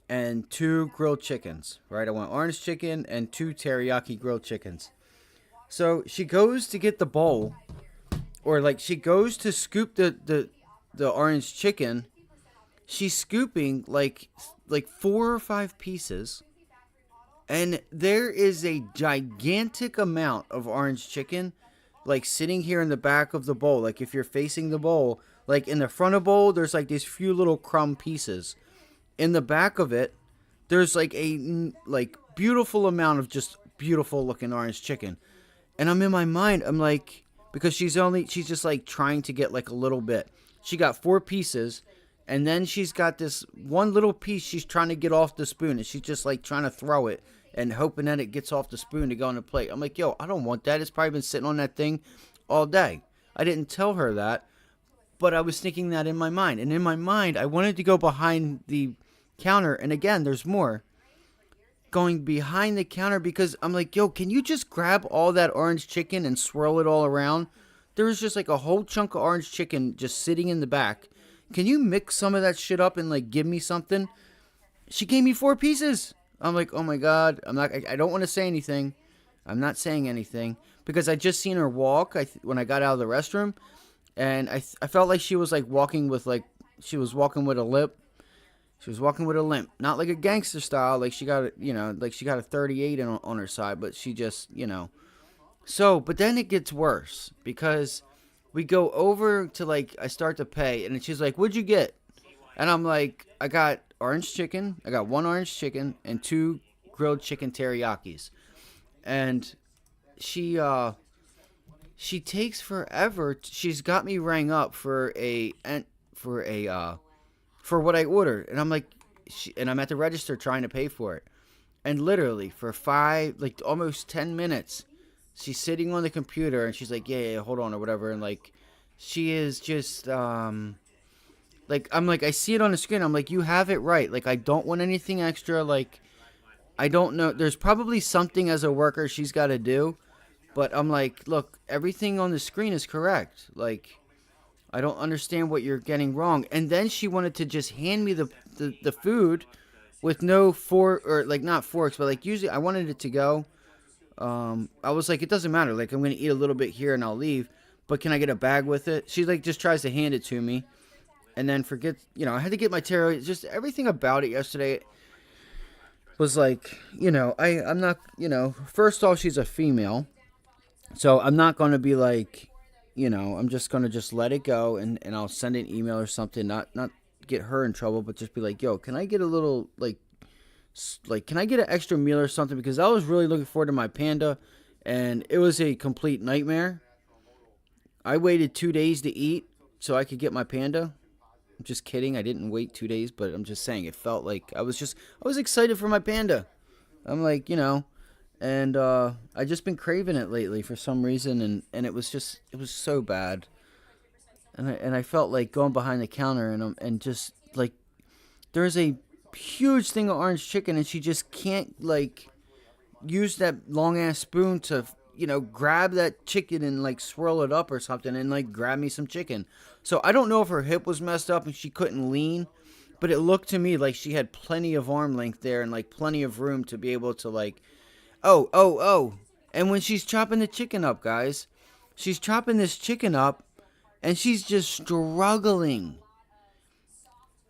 and 2 grilled chickens, right? I want orange chicken and 2 teriyaki grilled chickens. So she goes to get the bowl, or, like, she goes to scoop the orange chicken. She's scooping, like 4 or 5 pieces, and there is a gigantic amount of orange chicken, like, sitting here in the back of the bowl. Like, if you're facing the bowl, like, in the front of the bowl, there's, like, these few little crumb pieces. In the back of it, there's, like, a, like, beautiful amount of just beautiful looking orange chicken. And I'm in my mind, I'm like, because she's just, like, trying to get, like, a little bit. She got 4 pieces, and then she's got this one little piece she's trying to get off the spoon, and she's just, like, trying to throw it and hoping that it gets off the spoon to go on the plate. I'm like, yo, I don't want that. It's probably been sitting on that thing all day. I didn't tell her that, but I was thinking that in my mind. And in my mind, I wanted to go behind the counter. And again, there's more. Going behind the counter because I'm like, yo, can you just grab all that orange chicken and swirl it all around? There was just, like, a whole chunk of orange chicken just sitting in the back. Can you mix some of that shit up and, like, give me something? She gave me 4 pieces. I'm like, oh my God, I don't want to say anything. I'm not saying anything because I just seen her walk when I got out of the restroom, and I felt like she was, like, walking with, like, she was walking with a limp. She was walking with a limp, not like a gangster style, like she got, you know, like she got a 38 on her side, but she just, you know. So, but then it gets worse because we go over to, like, I start to pay, and she's like, what'd you get? And I'm like, I got orange chicken. I got 1 orange chicken and 2 grilled chicken teriyakis. And she takes forever. She's got me rang up for what I ordered. And I'm like, and I'm at the register trying to pay for it. And literally for 5, like, almost 10 minutes, she's sitting on the computer and she's like, yeah, hold on or whatever. And, like, she is just, like, I'm like, I see it on the screen. I'm like, you have it right. Like, I don't want anything extra. Like, I don't know. There's probably something as a worker she's got to do. But I'm like, look, everything on the screen is correct. Like, I don't understand what you're getting wrong. And then she wanted to just hand me the food with no fork, or like not forks, but like usually I wanted it to go. I was like, it doesn't matter. Like, I'm going to eat a little bit here and I'll leave. But can I get a bag with it? She like just tries to hand it to me. And then forgets, I had to get my tarot. Just everything about it yesterday was like, I'm not, first off, she's a female. So I'm not going to be like, I'm just going to just let it go, and I'll send an email or something. Not get her in trouble, but just be like, yo, can I get a little, like, can I get an extra meal or something? Because I was really looking forward to my panda, and it was a complete nightmare. I waited 2 days to eat so I could get my panda. I'm just kidding. I didn't wait 2 days, but I'm just saying it felt like I was excited for my panda. I'm like, and I just been craving it lately for some reason, and it was so bad. And I felt like going behind the counter and just like there's a huge thing of orange chicken, and she just can't like use that long ass spoon to grab that chicken and like swirl it up or something and like grab me some chicken. So I don't know if her hip was messed up and she couldn't lean, but it looked to me like she had plenty of arm length there and like plenty of room to be able to like oh. And when she's chopping the chicken up, guys, she's chopping this chicken up and she's just struggling.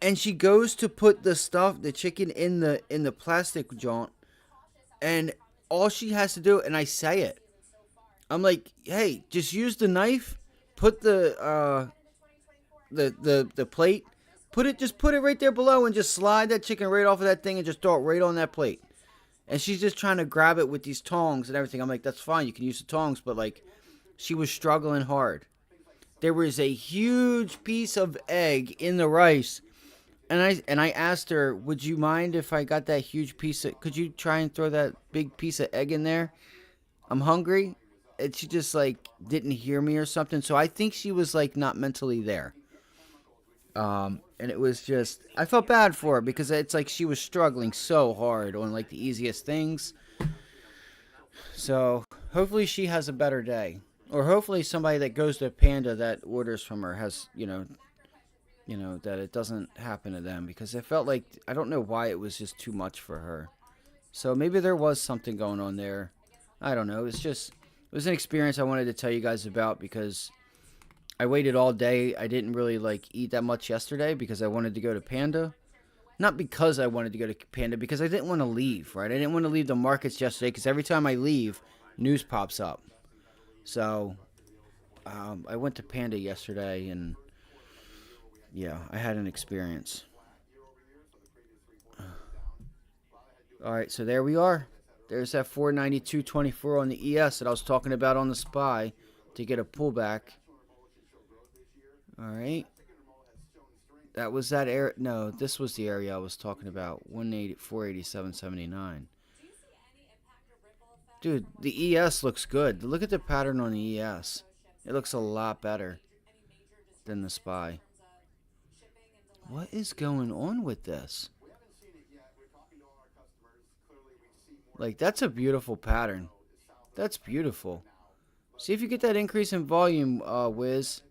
And she goes to put the chicken in the plastic joint, and all she has to do, and I say it, I'm like, hey, just use the knife, put the plate, put it right there below, and just slide that chicken right off of that thing and just throw it right on that plate. And she's just trying to grab it with these tongs and everything. I'm like, that's fine, you can use the tongs, but like, she was struggling hard. There was a huge piece of egg in the rice. And I asked her, would you mind if I got that huge piece of, could you try and throw that big piece of egg in there? I'm hungry. And she just like didn't hear me or something. So I think she was like not mentally there. And it was just, I felt bad for her because it's like she was struggling so hard on like the easiest things. So hopefully she has a better day. Or hopefully somebody that goes to Panda that orders from her has, that it doesn't happen to them, because it felt like, I don't know why it was just too much for her. So maybe there was something going on there. I don't know. It was an experience I wanted to tell you guys about because I waited all day. I didn't really like eat that much yesterday because I wanted to go to Panda. Not because I wanted to go to Panda, because I didn't want to leave, right? I didn't want to leave the markets yesterday because every time I leave, news pops up. So I went to Panda yesterday, and yeah, I had an experience. All right, so there we are. There's that 492.24 on the ES that I was talking about on the SPY to get a pullback. All right. That was that area. No, this was the area I was talking about. 487.79. Dude, the ES looks good. Look at the pattern on the ES. It looks a lot better than the SPY. What is going on with this? Like, that's a beautiful pattern. That's beautiful. See if you get that increase in volume, Wiz.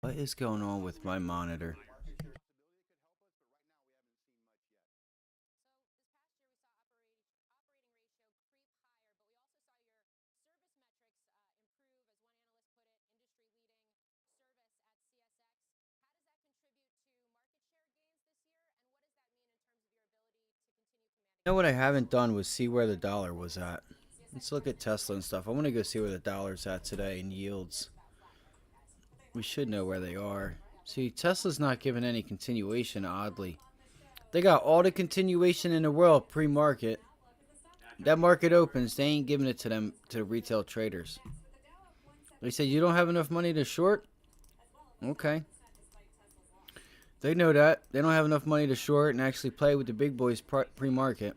What is going on with my monitor? You know what I haven't done was see where the dollar was at. Let's look at Tesla and stuff. I want to go see where the dollar's at today in yields. We should know where they are. See, Tesla's not giving any continuation, oddly. They got all the continuation in the world pre-market. That market opens, they ain't giving it to them, to the retail traders. They said, you don't have enough money to short? Okay. They know that. They don't have enough money to short and actually play with the big boys pre-market.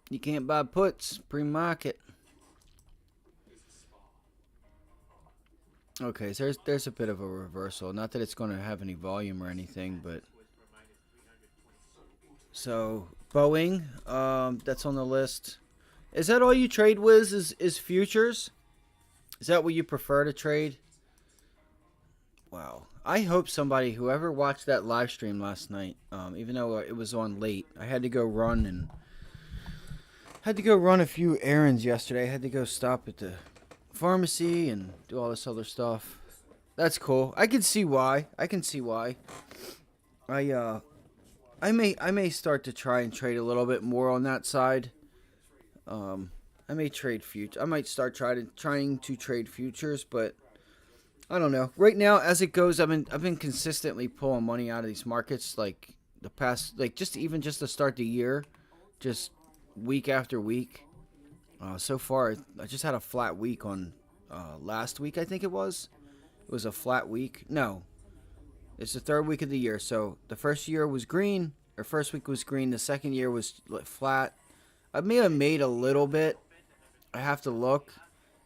You can't buy puts pre-market. Okay, so there's a bit of a reversal. Not that it's going to have any volume or anything, but... So, Boeing, that's on the list. Is that all you trade, Wiz, is futures? Is that what you prefer to trade? Wow. I hope somebody, whoever watched that live stream last night, even though it was on late, I had to go run a few errands yesterday. I had to go stop at the pharmacy and do all this other stuff. That's cool. I can see why. I may start to try and trade a little bit more on that side. I may trade I might start trying to trade futures, but I don't know. Right now, as it goes, I've been consistently pulling money out of these markets, like the past, like just to start the year, just week after week. So far, I just had a flat week on last week. I think it was a flat week. No, it's the third week of the year. So the first year was green, or first week was green. The second year was flat. I may have made a little bit. I have to look.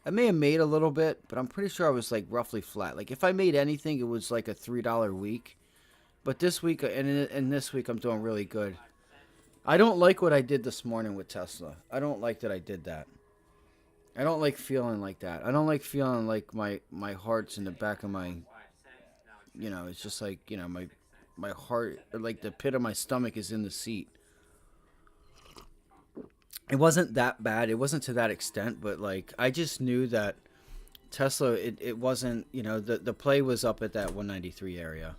I may have made a little bit, but I'm pretty sure I was like roughly flat. Like if I made anything, it was like a $3 week. But this week and this week, I'm doing really good. I don't like what I did this morning with Tesla. I don't like that I did that. I don't like feeling like that. I don't like feeling like my heart's in the back of my, it's just like, my heart, or like the pit of my stomach is in the seat. It wasn't that bad. It wasn't to that extent, but like I just knew that Tesla, it wasn't, the play was up at that 193 area.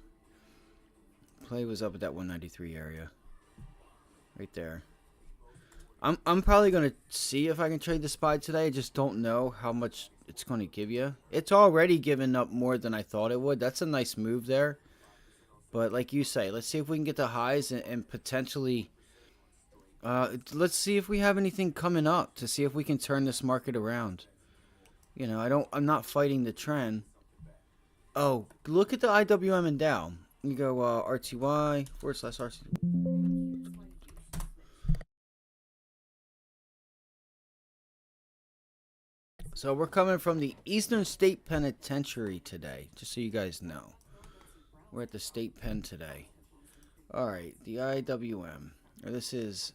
Play was up at that 193 area. Right there. I'm probably going to see if I can trade the SPY today. I just don't know how much it's going to give you. It's already given up more than I thought it would. That's a nice move there. But like you say, let's see if we can get the highs and potentially... let's see if we have anything coming up to see if we can turn this market around. I'm not fighting the trend. Oh, look at the IWM and Dow. You go RTY /RTY. So we're coming from the Eastern State Penitentiary today, just so you guys know. We're at the State Pen today. All right, the IWM. This is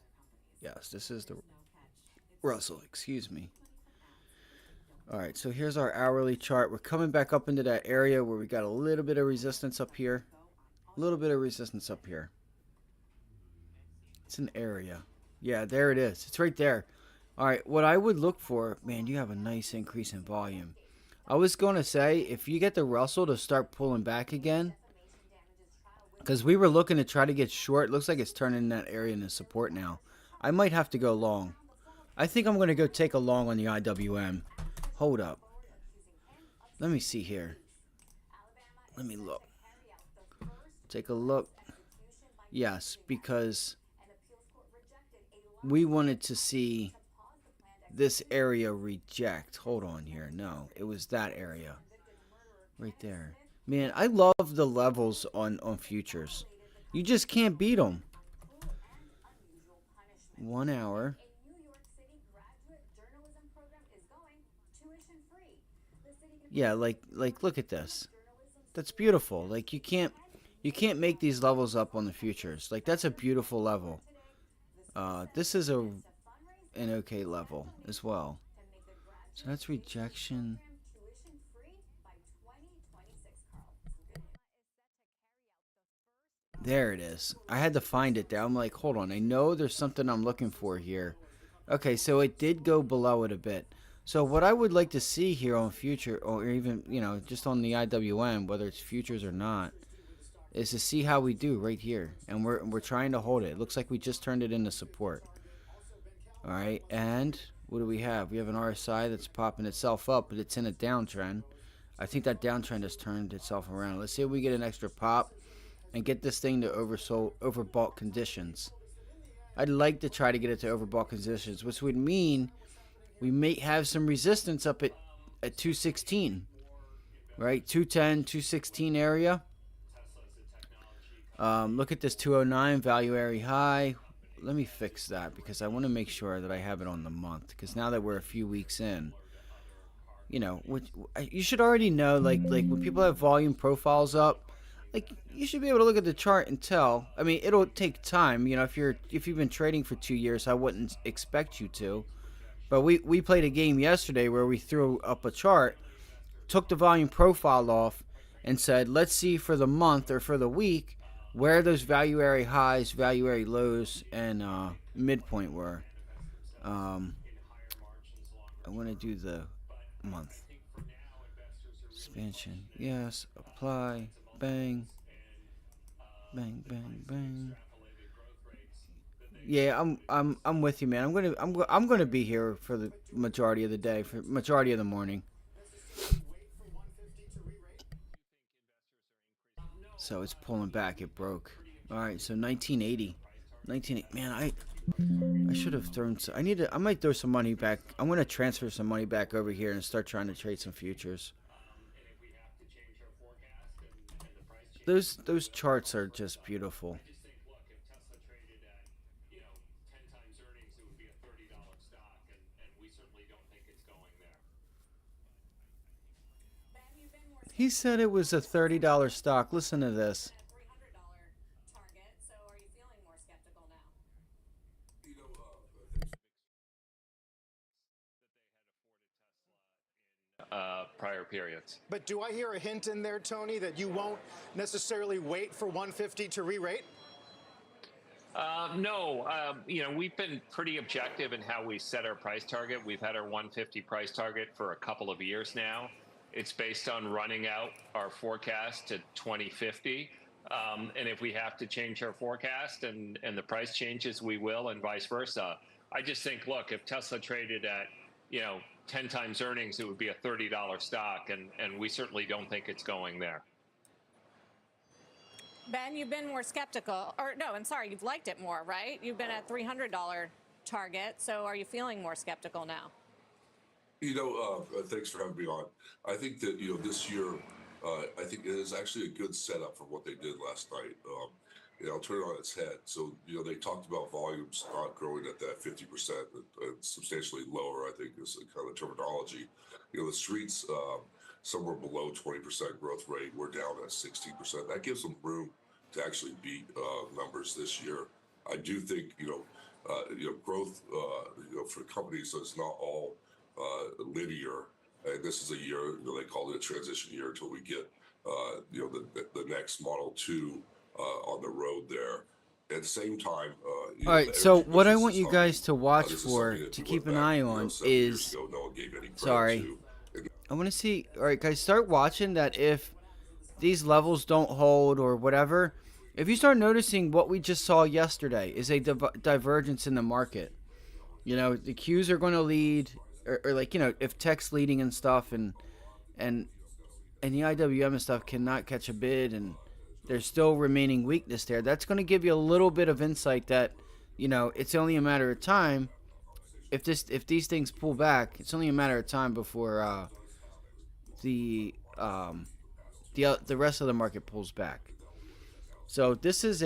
the Russell, excuse me. All right, so here's our hourly chart. We're coming back up into that area where we got a little bit of resistance up here. It's an area. Yeah, there it is. It's right there. All right, what I would look for, man, you have a nice increase in volume. I was going to say, if you get the Russell to start pulling back again, because we were looking to try to get short. It looks like it's turning that area into support now. I might have to go long. I think I'm going to go take a long on the IWM. Hold up. Let me see here. Let me look. Take a look. Yes, because we wanted to see this area reject. Hold on here. No, it was that area. Right there. Man, I love the levels on futures. You just can't beat them. 1 hour. Yeah, like look at this. That's beautiful. Like you can't make these levels up on the futures. Like that's a beautiful level. This is an okay level as well. So that's rejection. There it is. I had to find it there. I'm like, hold on. I know there's something I'm looking for here. Okay, so it did go below it a bit. So what I would like to see here on future, or even, just on the IWM, whether it's futures or not, is to see how we do right here, and we're trying to hold it. It looks like we just turned it into support. All right, and what do we have? We have an RSI that's popping itself up, but it's in a downtrend. I think that downtrend has turned itself around. Let's see if we get an extra pop and get this thing to overbought conditions. I'd like to try to get it to overbought conditions, which would mean we may have some resistance up at 216, right? 210, 216 area. Look at this 209 value area high. Let me fix that because I want to make sure that I have it on the month. Because now that we're a few weeks in, you know, you should already know, like when people have volume profiles up, like you should be able to look at the chart and tell. I mean, it'll take time. You know, if you've been trading for 2 years, I wouldn't expect you to. But we played a game yesterday where we threw up a chart, took the volume profile off, and said, let's see for the month or for the week where those value area highs, value area lows, and midpoint were. I want to do the month. Expansion, yes. Apply, bang, bang, bang, bang. Yeah, I'm with you, man. I'm gonna be here for the majority of the day, for majority of the morning. So it's pulling back. It broke. All right, so 1980. Man, I should have thrown some, I might throw some money back. I'm going to transfer some money back over here and start trying to trade some futures. Those charts are just beautiful. He said it was a $30 stock. Listen to this. Prior periods. But do I hear a hint in there, Tony, that you won't necessarily wait for 150 to re-rate? No, you know, we've been pretty objective in how we set our price target. We've had our 150 price target for a couple of years now. It's based on running out our forecast to 2050. And if we have to change our forecast and the price changes, we will, and vice versa. I just think, look, if Tesla traded at, 10 times earnings, it would be a $30 stock, and we certainly don't think it's going there. Ben, you've been more skeptical, or no, I'm sorry, you've liked it more, right? You've been at $300 target, so are you feeling more skeptical now? Thanks for having me on. I think that, this year, I think it is actually a good setup for what they did last night. I'll turn it on its head. So, they talked about volumes not growing at that 50%, substantially lower, I think is kind of the terminology. The streets, somewhere below 20% growth rate. We're down at 16%. That gives them room to actually beat numbers this year. I do think, growth, for companies is not all linear. And this is a year, they call it a transition year until we get, the next Model 2 on the road there. At the same time, all right. So what I want you guys to watch for, to keep an eye on, is sorry. I want to see. All right, guys, start watching that. If these levels don't hold or whatever, if you start noticing what we just saw yesterday is a divergence in the market. The Qs are going to lead, or like if tech's leading and stuff, and the IWM and stuff cannot catch a bid, and there's still remaining weakness there. That's going to give you a little bit of insight that, it's only a matter of time. If these things pull back, it's only a matter of time before the rest of the market pulls back. So this is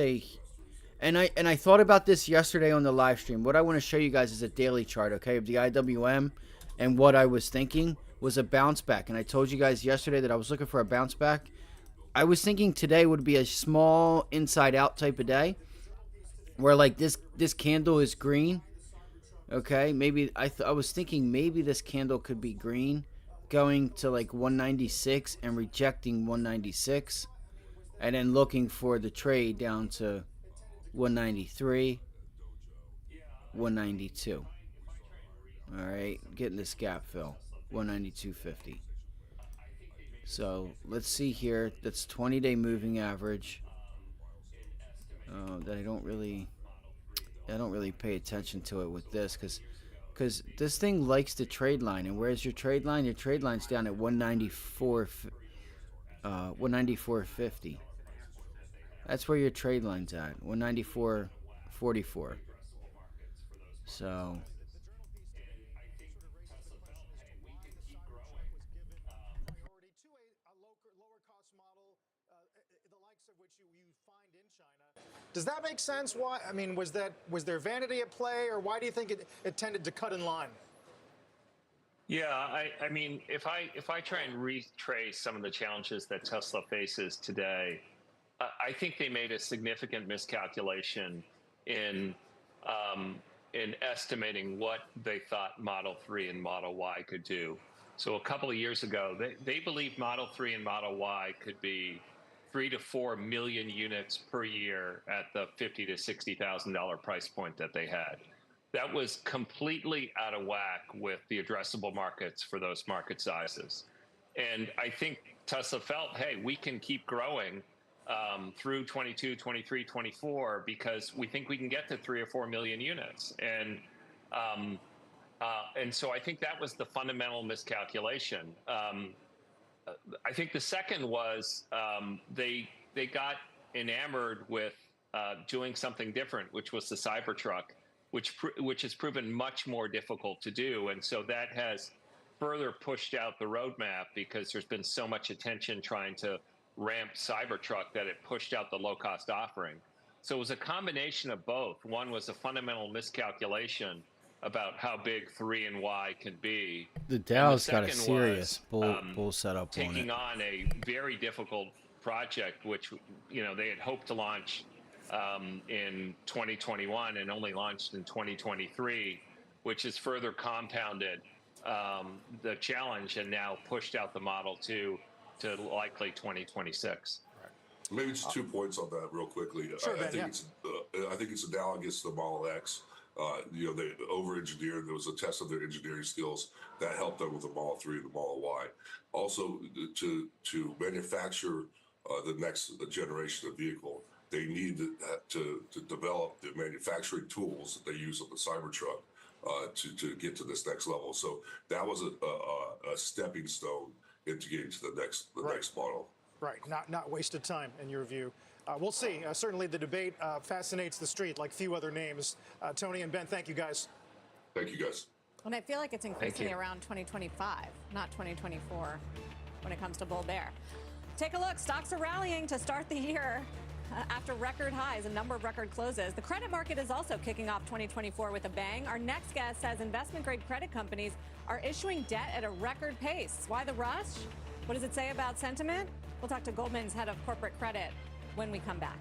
and I thought about this yesterday on the live stream. What I want to show you guys is a daily chart, okay, of the IWM, and what I was thinking was a bounce back. And I told you guys yesterday that I was looking for a bounce back. I was thinking today would be a small inside out type of day, where like this candle is green. Okay, maybe I was thinking maybe this candle could be green, going to like 196 and rejecting 196, and then looking for the trade down to 193, 192. All right, getting this gap fill, 192.50. So let's see here. That's 20-day moving average. that I don't really pay attention to it with this because this thing likes the trade line, and where's your trade line? Your trade line's down at 194, 194.50. That's where your trade line's at, 194.44. So. Does that make sense? Why? I mean, was there vanity at play, or why do you think it tended to cut in line? Yeah, I mean, if I try and retrace some of the challenges that Tesla faces today, I think they made a significant miscalculation in estimating what they thought Model 3 and Model Y could do. So a couple of years ago, they believed Model 3 and Model Y could be 3 to 4 million units per year at the $50,000 to $60,000 price point that they had. That was completely out of whack with the addressable markets for those market sizes. And I think Tesla felt, hey, we can keep growing through 22, 23, 24 because we think we can get to 3 or 4 million units. And so I think that was the fundamental miscalculation. I think the second was they got enamored with doing something different, which was the Cybertruck, which has proven much more difficult to do. And so that has further pushed out the roadmap because there's been so much attention trying to ramp Cybertruck that it pushed out the low-cost offering. So it was a combination of both. One was a fundamental miscalculation about how big 3 and Y can be. The Dow's got a serious bull setup on it. Taking on a very difficult project, which they had hoped to launch in 2021 and only launched in 2023, which has further compounded the challenge and now pushed out the Model 2 to likely 2026. Maybe just 2 points on that real quickly. Sure, I think it's analogous to the Model X. They over-engineered. There was a test of their engineering skills that helped them with the Model 3 and the Model Y. Also, to manufacture the next generation of vehicle, they need to develop the manufacturing tools that they use on the Cybertruck to get to this next level. So that was a stepping stone into getting to the next model. Right, not wasted time in your view. We'll see. Certainly the debate fascinates the street like few other names. Tony and Ben, thank you guys. Thank you guys. And I feel like it's increasingly around 2025, not 2024, when it comes to Bull Bear. Take a look. Stocks are rallying to start the year after record highs, a number of record closes. The credit market is also kicking off 2024 with a bang. Our next guest says investment-grade credit companies are issuing debt at a record pace. Why the rush? What does it say about sentiment? We'll talk to Goldman's head of corporate credit when we come back.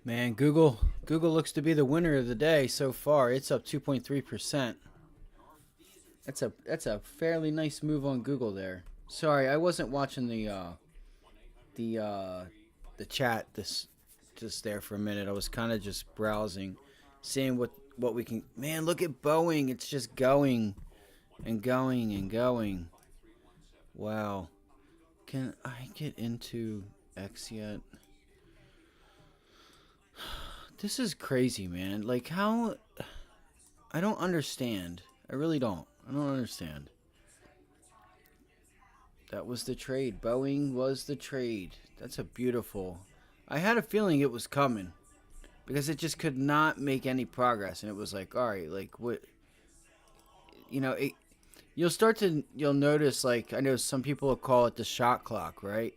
Man, Google looks to be the winner of the day so far. It's up 2.3%. That's a fairly nice move on Google there. Sorry, I wasn't watching the chat just there for a minute. I was kind of just browsing, seeing what we can. Man, look at Boeing. It's just going and going and going. Wow. Can I get into X yet? This is crazy, man. Like how I don't understand. I really don't. I don't understand. That was the trade. Boeing was the trade. That's a beautiful. I had a feeling it was coming because it just could not make any progress, and it was like, all right, like what? You'll notice, like, I know some people will call it the shot clock, right?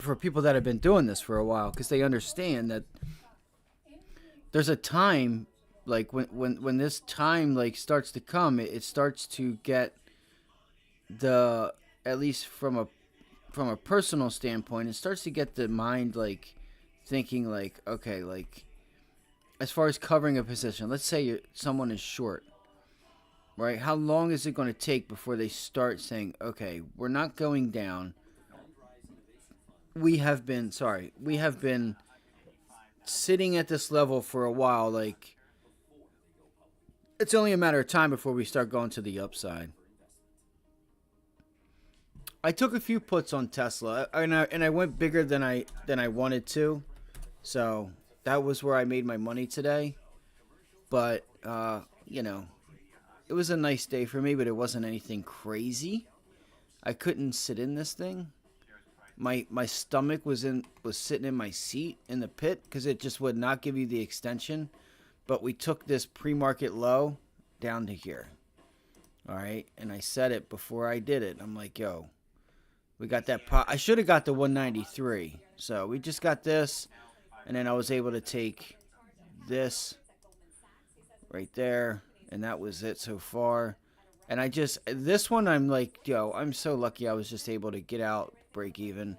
For people that have been doing this for a while, because they understand that there's a time, like when this time like starts to come, it starts to get at least from a personal standpoint, it starts to get the mind like thinking like, okay, like as far as covering a position, let's say someone is short, right? How long is it going to take before they start saying, okay, we're not going down. We have been sitting at this level for a while. Like, it's only a matter of time before we start going to the upside. I took a few puts on Tesla, and I went bigger than I wanted to, so that was where I made my money today. But you know, it was a nice day for me, but it wasn't anything crazy. I couldn't sit in this thing. My stomach was sitting in my seat in the pit because it just would not give you the extension. But we took this pre-market low down to here. All right, and I said it before I did it. I'm like, yo, we got that pot. I should have got the 193. So we just got this, and then I was able to take this right there, and that was it so far. And this one, I'm like, yo, I'm so lucky I was just able to get out, break even.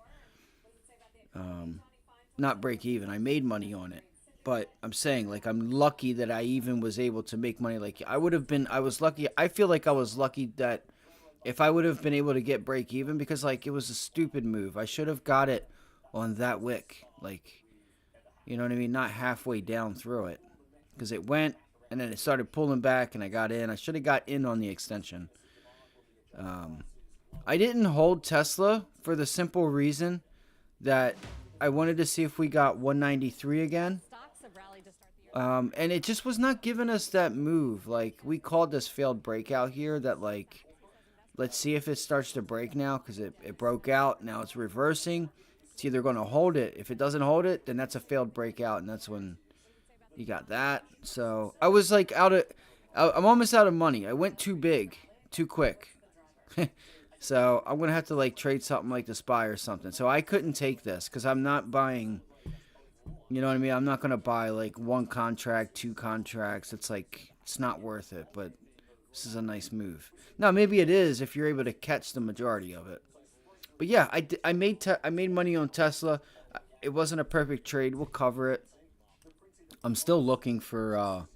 Not break even. I made money on it. But I'm saying, like, I'm lucky that I even was able to make money. Like, I was lucky. I feel like I was lucky that if I would have been able to get break even, because, like, it was a stupid move. I should have got it on that wick. Like, you know what I mean? Not halfway down through it. Because it went, and then it started pulling back, and I got in. I should have got in on the extension. I didn't hold Tesla for the simple reason that I wanted to see if we got 193 again. And it just was not giving us that move. Like, we called this failed breakout here that, like, let's see if it starts to break now, because it broke out. Now it's reversing. It's either going to hold it. If it doesn't hold it, then that's a failed breakout, and that's when you got that. So I was like I'm almost out of money. I went too big, too quick. So I'm going to have to like trade something like the SPY or something. So I couldn't take this because I'm not buying, you know what I mean? I'm not going to buy like one contract, two contracts. It's like, it's not worth it, but this is a nice move. Now, maybe it is if you're able to catch the majority of it. But yeah, I made money on Tesla. It wasn't a perfect trade. We'll cover it. I'm still looking for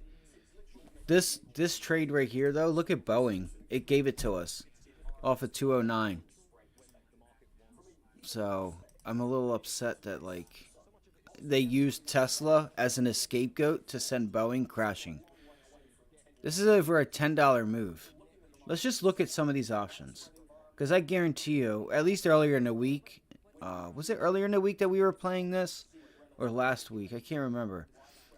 this trade right here, though. Look at Boeing. It gave it to us off of 209. So I'm a little upset that like they used Tesla as an scapegoat to send Boeing crashing. This is over a $10 move. Let's just look at some of these options, because I guarantee you, at least earlier in the week, was it earlier in the week that we were playing this, or last week? I can't remember.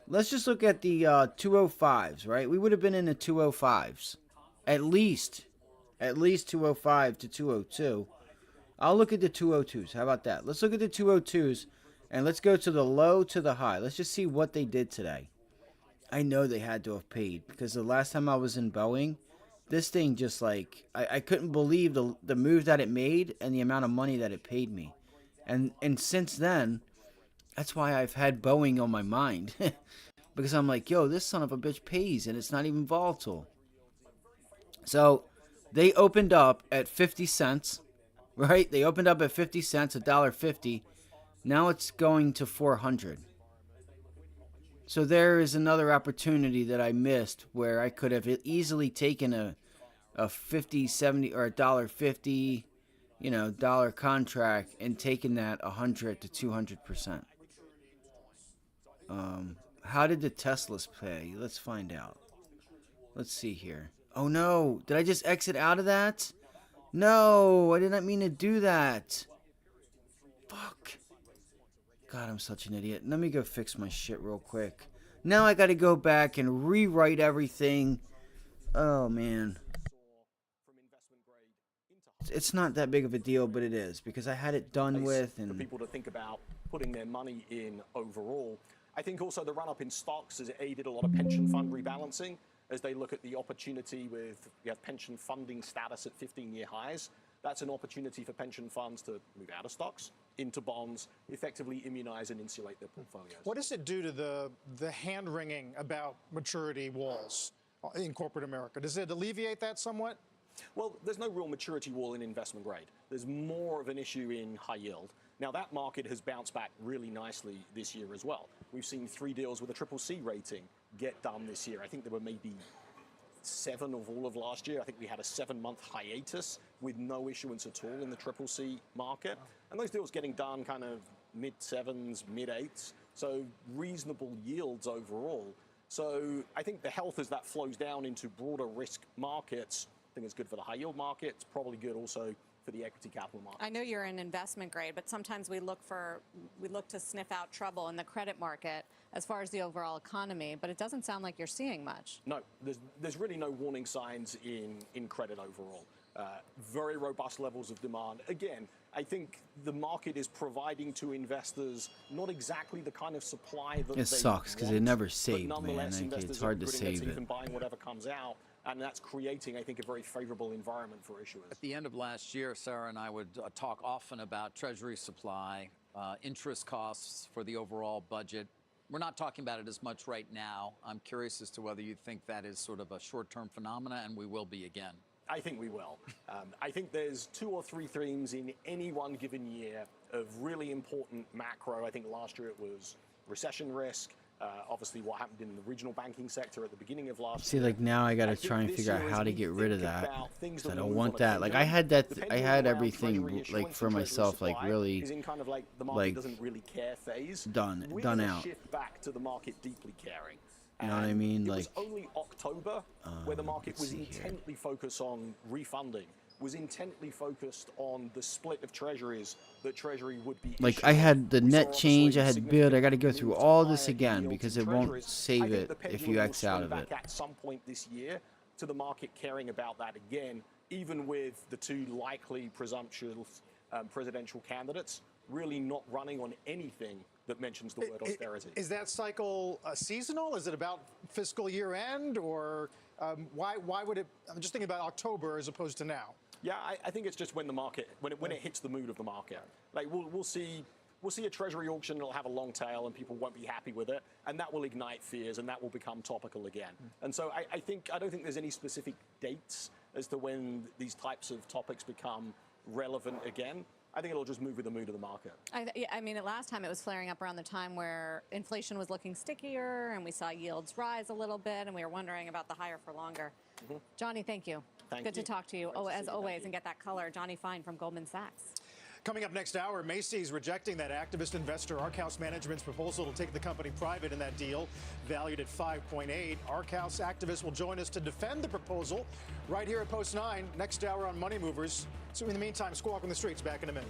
Let's just look at the 205s, right? We would have been in the 205s. At least 205 to 202. I'll look at the 202s. How about that? Let's look at the 202s, and let's go to the low to the high. Let's just see what they did today. I know they had to have paid, because the last time I was in Boeing, this thing just like, I couldn't believe the move that it made and the amount of money that it paid me. And since then, that's why I've had Boeing on my mind. Because I'm like, yo, this son of a bitch pays, and it's not even volatile. So they opened up at 50 cents, right? They opened up at 50 cents, $1.50. Now it's going to 400. So there is another opportunity that I missed where I could have easily taken a 50, 70, or $1.50, dollar contract and taken that 100 to 200%. How did the Teslas pay? Let's find out. Let's see here. Oh no, did I just exit out of that? No, I did not mean to do that. Fuck. God, I'm such an idiot. Let me go fix my shit real quick. Now I gotta go back and rewrite everything. Oh man. It's not that big of a deal, but it is, because I had it done with. And for people to think about putting their money in overall. I think also the run-up in stocks has aided a lot of pension fund rebalancing as they look at the opportunity with pension funding status at 15-year highs. That's an opportunity for pension funds to move out of stocks into bonds, effectively immunize and insulate their portfolios. What does it do to the hand-wringing about maturity walls in corporate America? Does it alleviate that somewhat? Well, there's no real maturity wall in investment grade. There's more of an issue in high yield. Now, that market has bounced back really nicely this year as well. We've seen 3 deals with a CCC rating get done this year. I think there were maybe 7 of all of last year. I think we had a 7-month hiatus with no issuance at all in the CCC market. And those deals getting done kind of mid-7s, mid-8s. So reasonable yields overall. So I think the health as that flows down into broader risk markets, I think it's good for the high yield market. It's probably good also for the equity capital market. I know you're in investment grade, but sometimes we look to sniff out trouble in the credit market as far as the overall economy, but it doesn't sound like you're seeing much. No, there's really no warning signs in credit overall. Very robust levels of demand. Again, I think the market is providing to investors not exactly the kind of supply that It sucks because it never saved, man. It's hard to save it. Even buying whatever comes out, and that's creating, I think, a very favorable environment for issuers. At the end of last year, Sarah and I would talk often about Treasury supply, interest costs for the overall budget. We're not talking about it as much right now. I'm curious as to whether you think that is sort of a short-term phenomena, and we will be again. I think we will. I think there's 2 or 3 themes in any one given year of really important macro. I think last year it was recession risk. Obviously, what happened in the regional banking sector at the beginning of last See, year. like now I got to try and figure out how to get rid of that. I don't want that. Like I had that. I had everything like for myself, like really, is in kind of like the market like doesn't really care phase. done We're done gonna out. shift back to the market deeply caring. You know what I mean? It Like was only October where the market let's was see here. intently focused on refunding, was intently focused on the split of treasuries that Treasury would be Like I issuing. had the We saw, net change, I obviously, had bid. I got to significant go through move to all this higher again yields because in it won't treasuries. I save think it the if pendulum you will X out swing of it. back at some point this year to the market caring about that again, even with the 2 likely presidential candidates really not running on anything that mentions the word austerity. Is that cycle seasonal? Is it about fiscal year end, or why would it? I'm just thinking about October as opposed to now. Yeah, I think it's just when the market, when it hits the mood of the market. Like we'll see a treasury auction that'll have a long tail and people won't be happy with it, and that will ignite fears and that will become topical again. And so I don't think there's any specific dates as to when these types of topics become relevant again. I think it'll just move with the mood of the market. I mean, last time it was flaring up around the time where inflation was looking stickier and we saw yields rise a little bit and we were wondering about the higher for longer. Johnny, thank you. Thank Good you. to talk to you. Great Oh, to see as you. always, Thank and you. get that color. Johnny Fine from Goldman Sachs. Coming up next hour, Macy's rejecting that activist investor Arkhouse Management's proposal to take the company private in that deal, valued at $5.8. Arkhouse activists will join us to defend the proposal right here at Post 9, next hour on Money Movers. So in the meantime, Squawk on the Streets, back in a minute.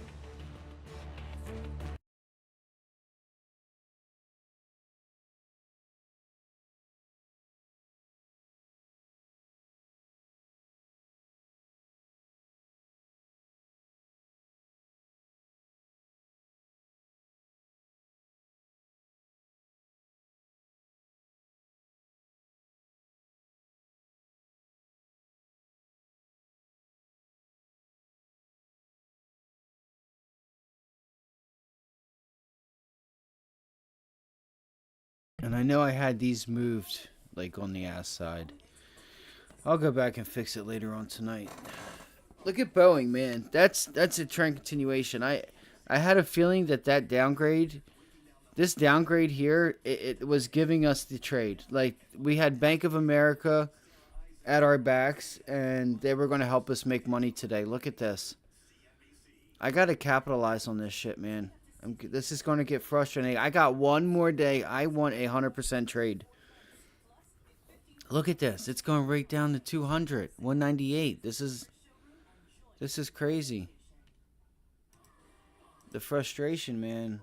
And I know I had these moved like on the ass side. I'll go back and fix it later on tonight. Look at Boeing, man. That's a trend continuation. I had a feeling that downgrade, this downgrade here, it was giving us the trade. Like we had Bank of America at our backs, and they were going to help us make money today. Look at this. I got to capitalize on this shit, man. This is going to get frustrating. I got one more day. I want a 100% trade. Look at this. It's going right down to 200, 198. This is crazy. The frustration, man.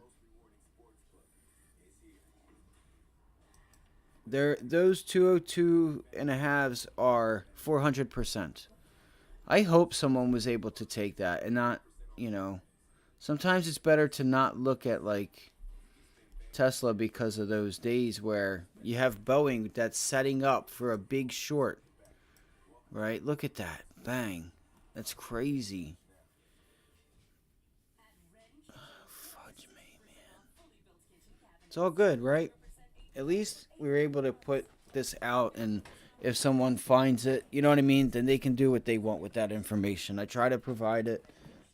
Those 202 and a halves are 400%. I hope someone was able to take that and not, sometimes it's better to not look at like Tesla because of those days where you have Boeing that's setting up for a big short. Right? Look at that. Bang. That's crazy. Fudge me, man. It's all good, right? At least we were able to put this out, and if someone finds it, you know what I mean, then they can do what they want with that information. I try to provide it.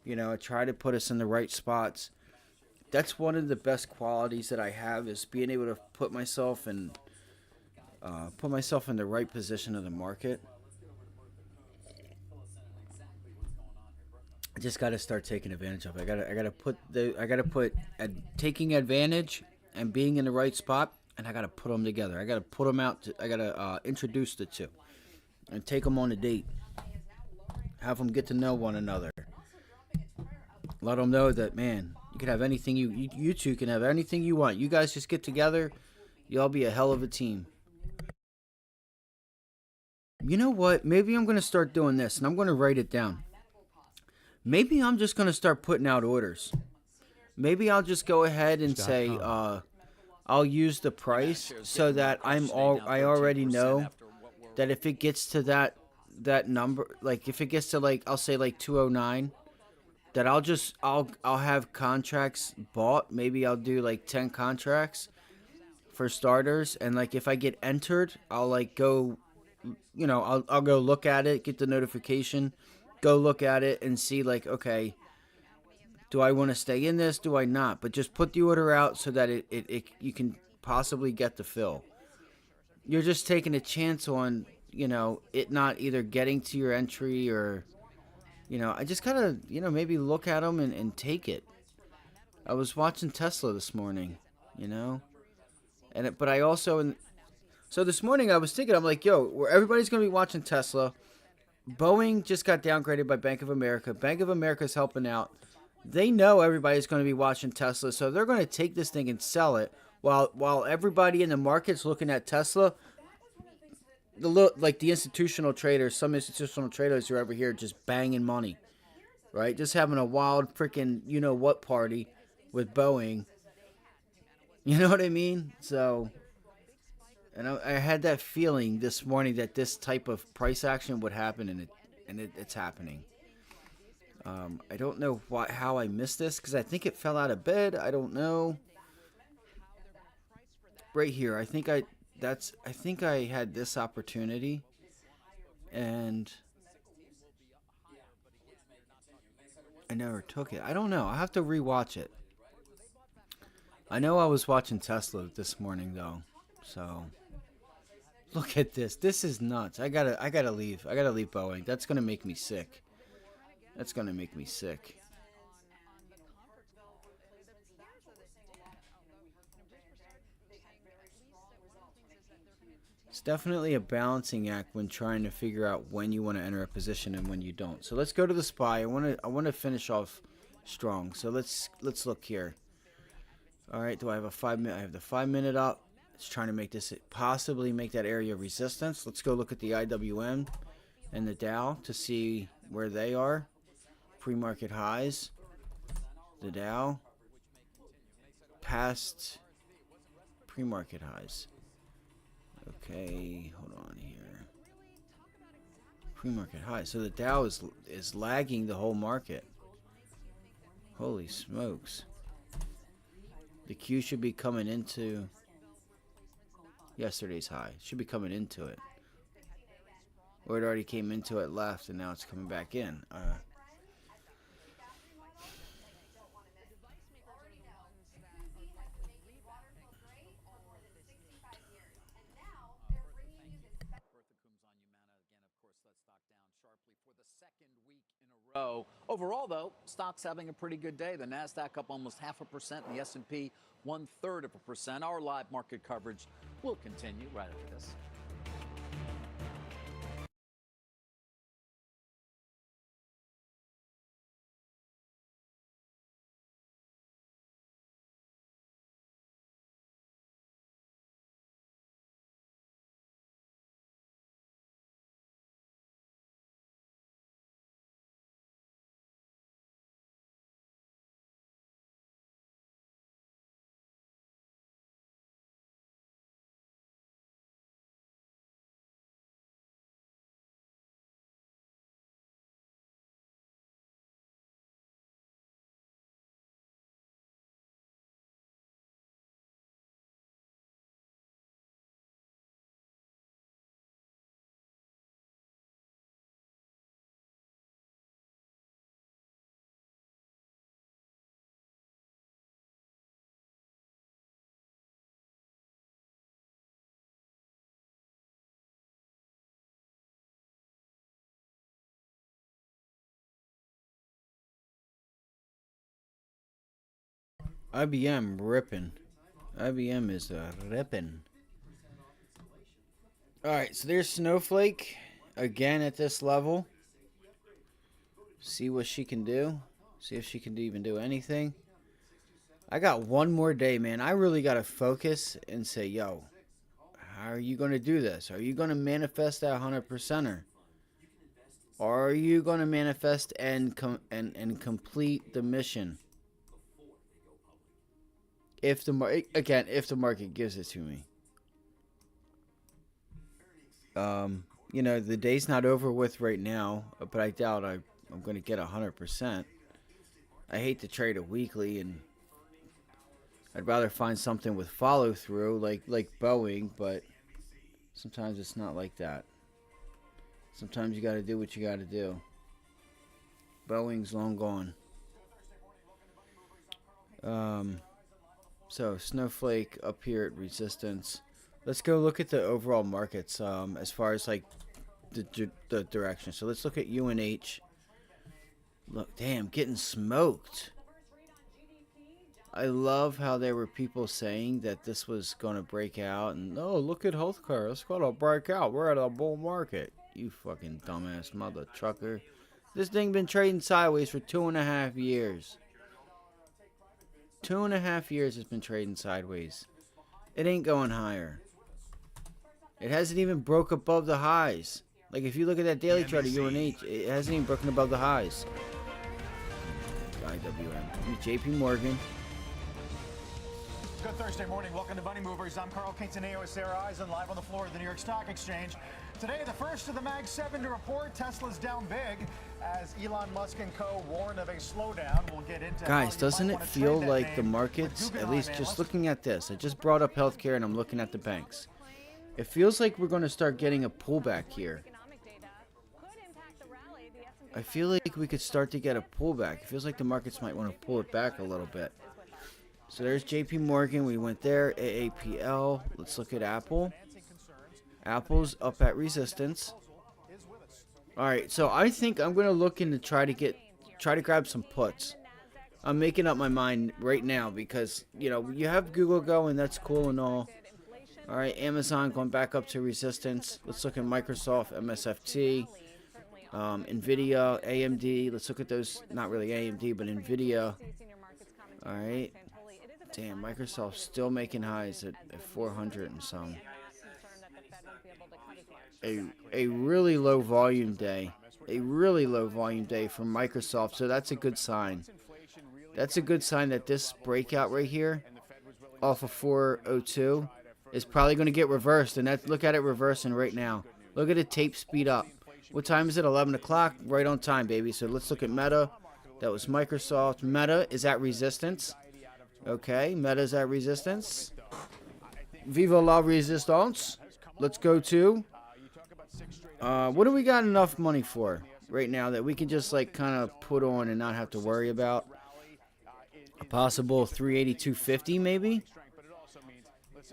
I try to put us in the right spots. That's one of the best qualities that I have, is being able to put myself in the right position of the market. I just got to start taking advantage of it. I got to put taking advantage and being in the right spot, and I got to put them together. I got to put them out. I got to introduce the two and take them on a date. Have them get to know one another. Let them know that, man, you can have anything you two can have anything you want. You guys just get together. Y'all be a hell of a team. You know what? Maybe I'm going to start doing this, and I'm going to write it down. Maybe I'm just going to start putting out orders. Maybe I'll just go ahead and say, I'll use the price so that I already know that if it gets to that number, like if it gets to like, I'll say like 209, that I'll have contracts bought. Maybe I'll do like 10 contracts for starters, and like if I get entered, I'll like go, I'll go look at it, get the notification, go look at it and see like, okay, do I want to stay in this? Do I not? But just put the order out so that it you can possibly get the fill. You're just taking a chance on, it not either getting to your entry or, I just gotta, maybe look at them and take it. I was watching Tesla this morning, but I also, so this morning I was thinking, I'm like, yo, everybody's going to be watching Tesla. Boeing just got downgraded by Bank of America. Bank of America's helping out. They know everybody's going to be watching Tesla, so they're going to take this thing and sell it while everybody in the market's looking at Tesla. The institutional traders, some institutional traders are over here just banging money, right? Just having a wild freaking what party with Boeing. You know what I mean? So, and I had that feeling this morning that this type of price action would happen, and it's happening. I don't know how I missed this because I think it fell out of bed. I don't know. Right here, I think I had this opportunity, and I never took it. I don't know. I have to rewatch it. I know I was watching Tesla this morning though, so look at this. This is nuts. I gotta leave. I gotta leave Boeing. That's gonna make me sick. That's gonna make me sick. It's definitely a balancing act when trying to figure out when you want to enter a position and when you don't. So let's go to the SPY. I want to finish off strong. So let's look here. All right, do I have a 5 minute? I have the 5 minute up. It's trying to make this possibly make that area of resistance. Let's go look at the IWM and the Dow to see where they are. Pre-market highs. The Dow past pre-market highs. Okay, hold on here. Pre-market high. So the Dow is lagging the whole market. Holy smokes. The Q should be coming into yesterday's high. Should be coming into it. Or it already came into it, left, and now it's coming back in. Overall, though, stocks having a pretty good day. The Nasdaq up almost 0.5%, and the S&P 1/3%. Our live market coverage will continue right after this. IBM ripping. IBM is ripping. Alright, so there's Snowflake again at this level. See what she can do. See if she can even do anything. I got one more day, man. I really got to focus and say, yo, how are you going to do this? Are you going to manifest that 100%er? Or are you going to manifest and complete the mission? If the market gives it to me. You know, the day's not over with right now, but I doubt I'm going to get 100%. I hate to trade a weekly, and I'd rather find something with follow through, like Boeing, but sometimes it's not like that. Sometimes you got to do what you got to do. Boeing's long gone. So Snowflake up here at resistance. Let's go look at the overall markets as far as like the direction. So let's look at UNH. Look, damn, getting smoked. I love how there were people saying that this was going to break out. And, oh, look at healthcare. It's going to break out. We're at a bull market. You fucking dumbass mother trucker. This thing been trading sideways for 2.5 years. 2.5 years it's been trading sideways. It ain't going higher. It hasn't even broke above the highs. Like, if you look at that daily chart of UNH, it hasn't even broken above the highs. IWM. JP Morgan. Good Thursday morning. Welcome to Money Movers. I'm Carl Quintanillo with Sarah Eisen, live on the floor of the New York Stock Exchange. Today, the first of the Mag 7 to report. Tesla's down big as Elon Musk and co. warn of a slowdown. We'll get into guys, doesn't it feel like the markets, at least just looking at this, I just brought up healthcare and I'm looking at the banks. It feels like we're going to start getting a pullback here. I feel like we could start to get a pullback. It feels like the markets might want to pull it back a little bit. So there's JP Morgan. We went there. AAPL. Let's look at Apple. Apple's up at resistance. All right, so I think I'm going to look into try to grab some puts. I'm making up my mind right now because, you know, you have Google going, that's cool and all. All right, Amazon going back up to resistance. Let's look at Microsoft, MSFT, Nvidia, AMD. Let's look at those, not really AMD, but Nvidia. All right. Damn, Microsoft's still making highs at 400 and some. A really low volume day. A really low volume day for Microsoft, so that's a good sign. That's a good sign that this breakout right here off of 402 is probably going to get reversed, and look at it reversing right now. Look at the tape speed up. What time is it? 11 o'clock? Right on time, baby. So let's look at Meta. That was Microsoft. Meta is at resistance. Okay, Meta's at resistance. Viva la resistance. Let's go to... what do we got enough money for right now that we can just like kind of put on and not have to worry about? A possible 382.50 maybe?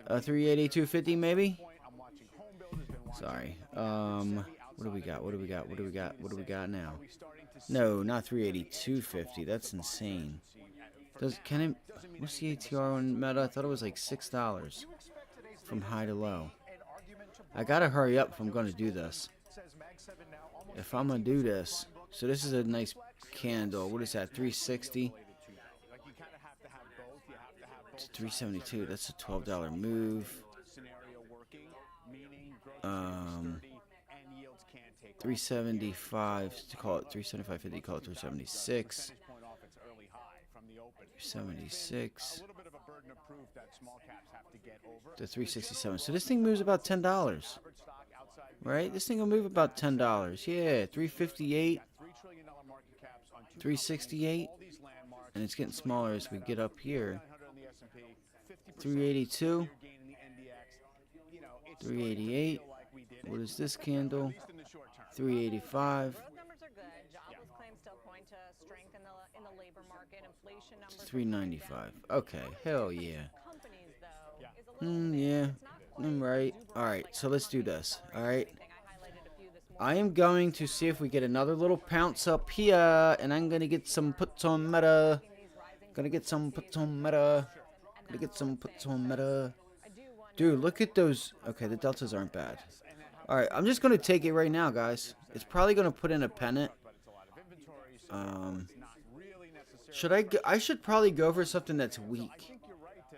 382.50 maybe? Sorry. What do we got? What do we got? What do we got? What do we got now? No, not 382.50. That's insane. What's the ATR on Meta? I thought it was like $6 from high to low. I gotta hurry up if I'm gonna do this. If I'm gonna do this, so this is a nice candle. What is that? 360 to 372. That's a $12 move. 375 to call it 375.50. Call it 376. 376 to 367. So this thing moves about $10. Right? This thing will move about $10. Yeah, 358, 368, and it's getting smaller as we get up here. 382, 388. What is this candle? 385. 395. Okay, hell yeah. Yeah, I'm right. Alright, so let's do this. Alright. I am going to see if we get another little pounce up here, and I'm gonna get some puts on Meta. Gonna get some puts on Meta. Gonna get some puts on Meta. Dude, look at those. Okay, the deltas aren't bad. Alright, I'm just gonna take it right now, guys. It's probably gonna put in a pennant. I should probably go for something that's weak.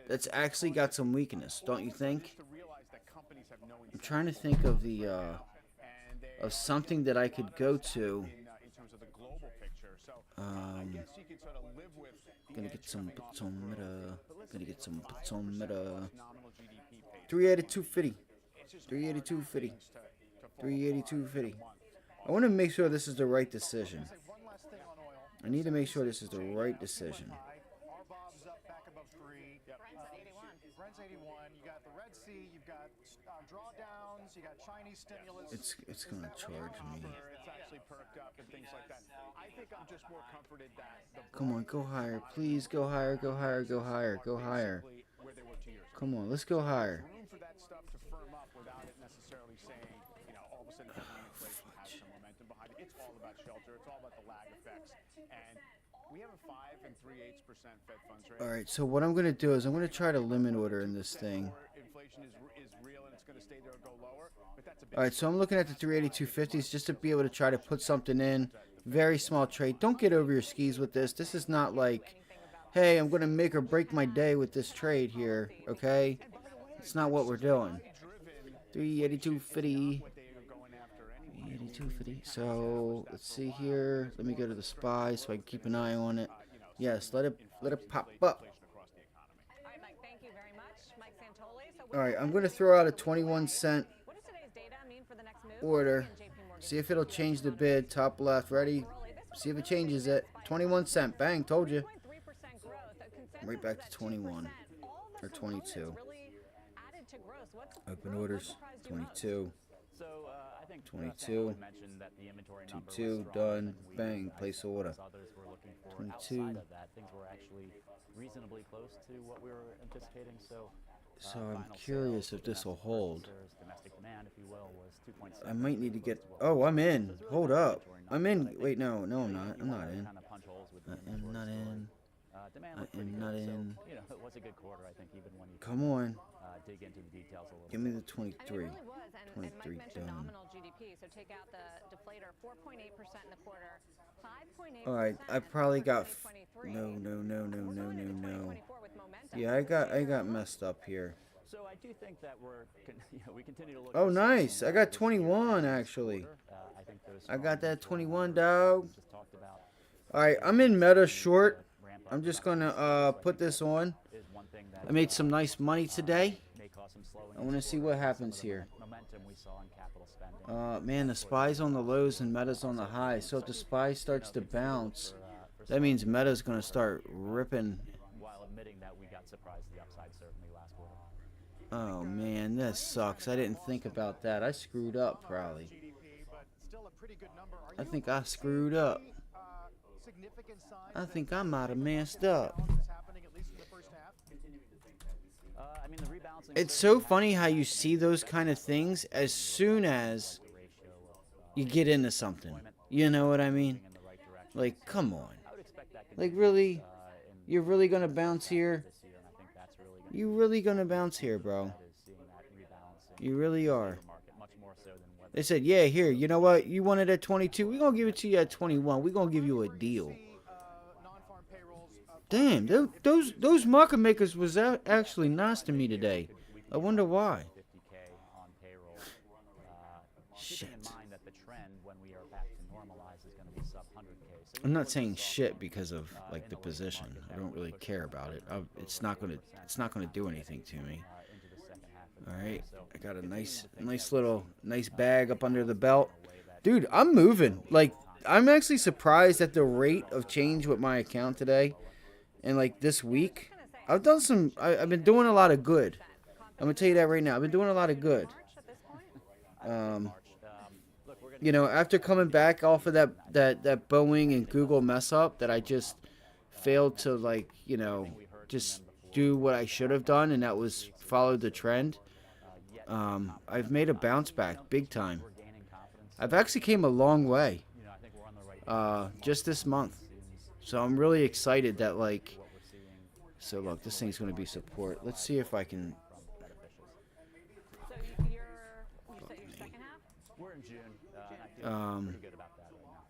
That's actually got some weakness, don't you think? I'm trying to think of the of something that I could go to. Gonna get some meta. Gonna get some meta. 382.50. 382.50. 382.50. I want to make sure this is the right decision. I need to make sure this is the right decision. RBOB's up back above 3. Brent's 81. You got the Red Sea. You've got drawdowns. You got Chinese stimulus. It's gonna charge me. It's actually perked up and things like that. I think I'm just more comforted that. Come on, go higher, please. Go higher. Go higher. Go higher. Go higher. Come on, let's go higher. Room for that stuff to firm up without it necessarily saying, all of a sudden inflation has some momentum behind it. It's all about shelter. It's all about the lag effects. And we have a 5 3/8% Fed funds rate. All right, so what I'm gonna do is I'm gonna try to limit order in this thing. Inflation is real and it's going to stay there or go lower. But that's a big All right, so I'm looking at the 382.50s just to be able to try to put something in. Very small trade. Don't get over your skis with this. This is not like, hey, I'm gonna make or break my day with this trade here. Okay, it's not what we're doing. 382.50. 382.50. So let's see here. Let me go to the SPY so I can keep an eye on it. Yes, let it pop up. All right, I'm gonna throw out a 21-cent order. See if it'll change the bid. Top left, ready? See if it changes it. 21 cent. Bang, told you. Right back to 21 or 22. Open orders. 22. 22. 22. Done. Bang. Place order. 22. So I'm curious if this will hold. I might need to get. Oh, I'm in. Hold up. I'm in. Wait, no, I'm not. I'm not in. I'm not in. I'm not in. Come on. Give me the 23. 23 done. All right, I probably got. No. Yeah, I got messed up here. So I do think that we continue to look. Oh, nice. I got 21 actually. I got that 21, dog. All right, I'm in meta short. I'm just gonna put this on. I made some nice money today. I want to see what happens here. Man, the SPY's on the lows and meta's on the highs. So if the SPY starts to bounce, that means meta's gonna start ripping. Oh man, this sucks. I didn't think about that. I screwed up probably. I think I screwed up. I think I might have messed up. It's so funny how you see those kind of things as soon as you get into something. You know what I mean? Like, come on. Like, really? You're really going to bounce here? You really going to bounce here, bro? You really are. They said, yeah, here, you know what? You want it at 22? We're going to give it to you at 21. We're going to give you a deal. Damn, those market makers was actually nice to me today. I wonder why. Shit. I'm not saying shit because of like the position. I don't really care about it. It's not gonna do anything to me. All right, I got a nice bag up under the belt, dude. I'm moving. Like, I'm actually surprised at the rate of change with my account today, and like this week, I've been doing a lot of good. I'm gonna tell you that right now. I've been doing a lot of good. You know, after coming back off of that Boeing and Google mess up that I just failed to, like, you know, just do what I should have done, and that was follow the trend. I've made a bounce back big time. I've actually came a long way just this month. So I'm really excited that, like, so look, this thing's going to be support. Let's see if I can. We're in June. Pretty good about that right now.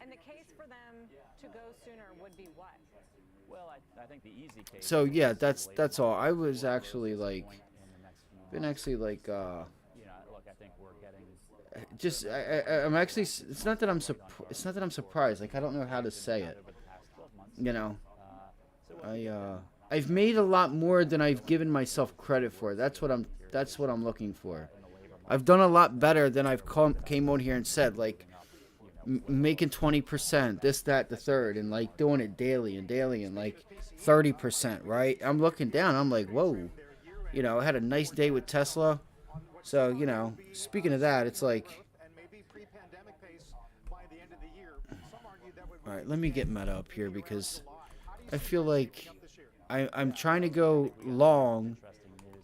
And the case for them to go sooner would be what? Well, I think the easy case. So yeah, is that's later all. I on was or actually this like, point in the next few been months. actually like, You know, look, I think we're getting just I'm actually. It's not that it's not that I'm surprised. Like I don't know how to say it. over the past 12 months. You know, So what I've made a lot more than I've given myself credit for. That's what I'm looking for. I've done a lot better than I've came on here and said, like making 20%, this, that, the third, and like doing it daily and like 30%, right? I'm looking down, I'm like, whoa. You know, I had a nice day with Tesla. So, you know, speaking of that, it's like, all right, let me get Meta up here because I feel like I'm trying to go long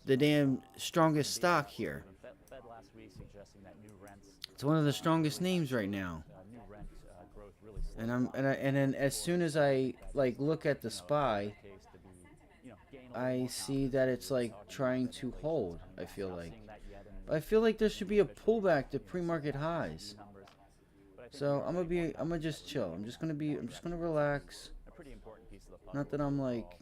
the damn strongest stock here. Fed last week suggesting that new rents, It's one of the strongest names right now. new rent growth really slowed And then as soon as I like look at the SPY, case to be, you know, gain a I see that it's like trying to hold. I feel like. seeing that yet in I feel like there should be a pullback to pre-market highs. numbers. But I think So I'm gonna just chill. I'm just gonna relax. a pretty important piece of the puzzle. Not that I'm like,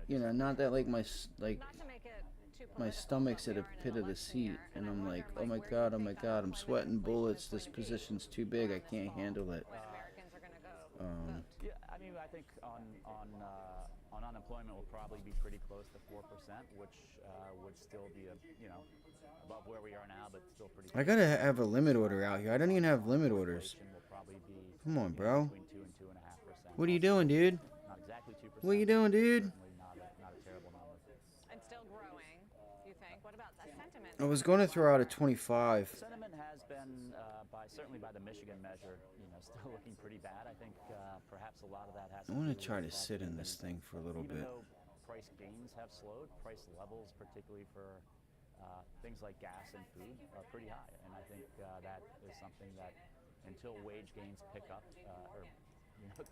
you know, not that like my like Not to make it too my political, stomach's but at we a are in pit an of the election seat, year, and I I'm wonder, like, oh like, my where god, do oh you my think god, I'm unemployment sweating is bullets. likely This to be position's too big. I can't handle it. when Americans are going to go Um, vote? Yeah, I mean, I think on unemployment will probably be pretty close to 4%, which would still be above where we are now, but still pretty. I gotta have a limit order out here. I don't even have limit orders. Inflation will probably be Come on, bro. between 2 and 2.5%. What are you doing, dude? Not exactly 2%. What are you doing, dude? Certainly not a terrible number. And still growing, you think? What about that sentiment? I was going to throw out a 25. Sentiment has been, certainly by the Michigan measure, still looking pretty bad. I think perhaps a lot of that has. I want to try to sit in this thing for a little Even bit. though price gains have slowed, price levels, particularly for things like gas and food, are pretty high. And I think that is something that, until wage gains pick up or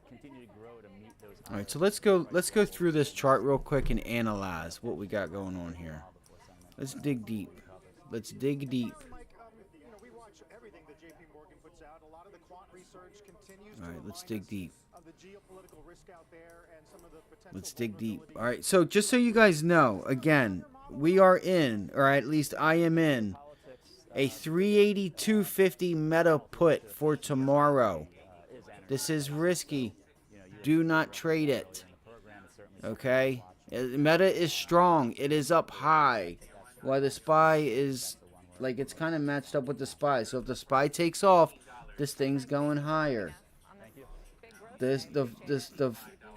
continue to grow to meet those. All right, so let's go through this chart real quick and analyze what we got going on here. Let's dig deep. Let's dig deep. We watch everything that JP Morgan puts out. A lot of the quant research continues All right, to let's remind dig us deep. of the geopolitical risk out there and some of the potential Let's dig deep. vulnerabilities. All right, so just so you guys know, again, we are in, or at least I am in, a 382.50 meta put for tomorrow. This is risky. Do not trade it. Okay? Meta is strong. It is up high. While the SPY is, like, it's kind of matched up with the SPY. So if the SPY takes off, this thing's going higher. The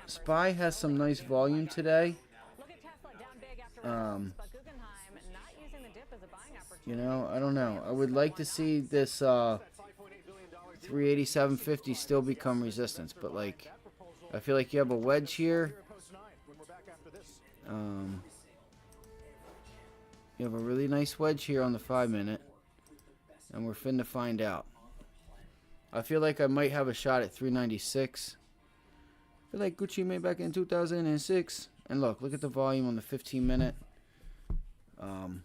SPY has some nice volume today. Look at Tesla down big after results, but Guggenheim not using the dip as a buying opportunity. You know, I don't know. I would like to see this 387.50 still become resistance, but like, I feel like you have a wedge here. You have a really nice wedge here on the 5-minute, and we're finna find out. I feel like I might have a shot at 396. I feel like Gucci made back in 2006. And look at the volume on the 15-minute. I don't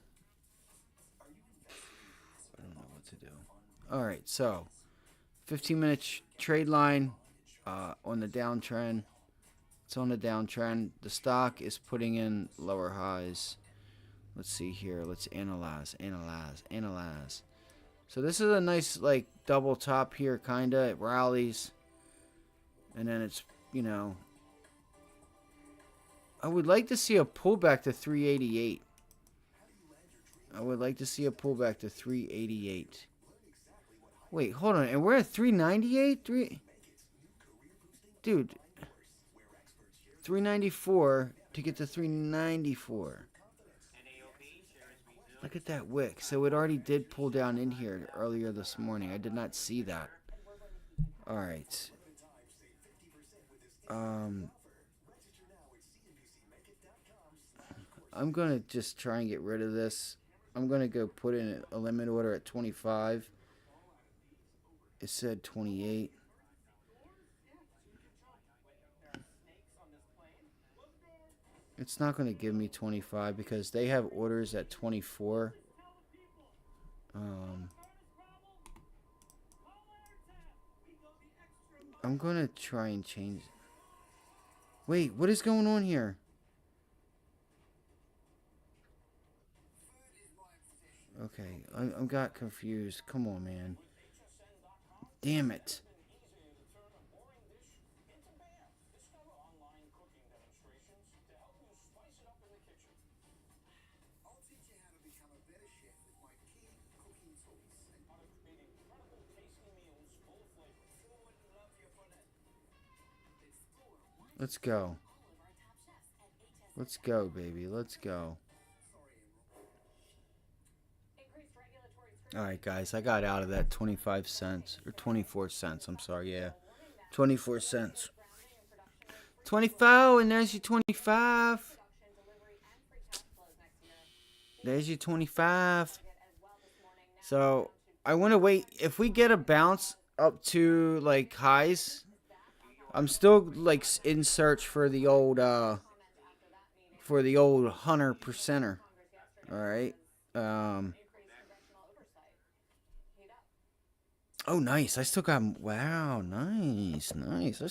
know what to do. All right, so 15-minute trade line on the downtrend. It's on the downtrend. The stock is putting in lower highs. Let's see here. Let's analyze. So this is a nice like double top here, kinda. It rallies, and then it's, I would like to see a pullback to 388. I would like to see a pullback to 388. Wait, hold on. And we're at 398? Dude. 394 to get to 394. Look at that wick. So it already did pull down in here earlier this morning. I did not see that. All right. I'm going to just try and get rid of this. I'm going to go put in a limit order at 25. It said 28. It's not going to give me 25 because they have orders at 24. I'm gonna try and change. Wait, what is going on here? Okay, I got confused. Come on, man. Damn it. Let's go. Let's go, baby. Let's go. All right, guys. I got out of that 25 cents. Or 24 cents. I'm sorry. Yeah. 24 cents. 24, and there's your 25. There's your 25. So, I want to wait. If we get a bounce up to, like, highs, I'm still, like, in search for the old, Hunter percenter. All right. Oh, nice. I still got. Wow, nice, nice.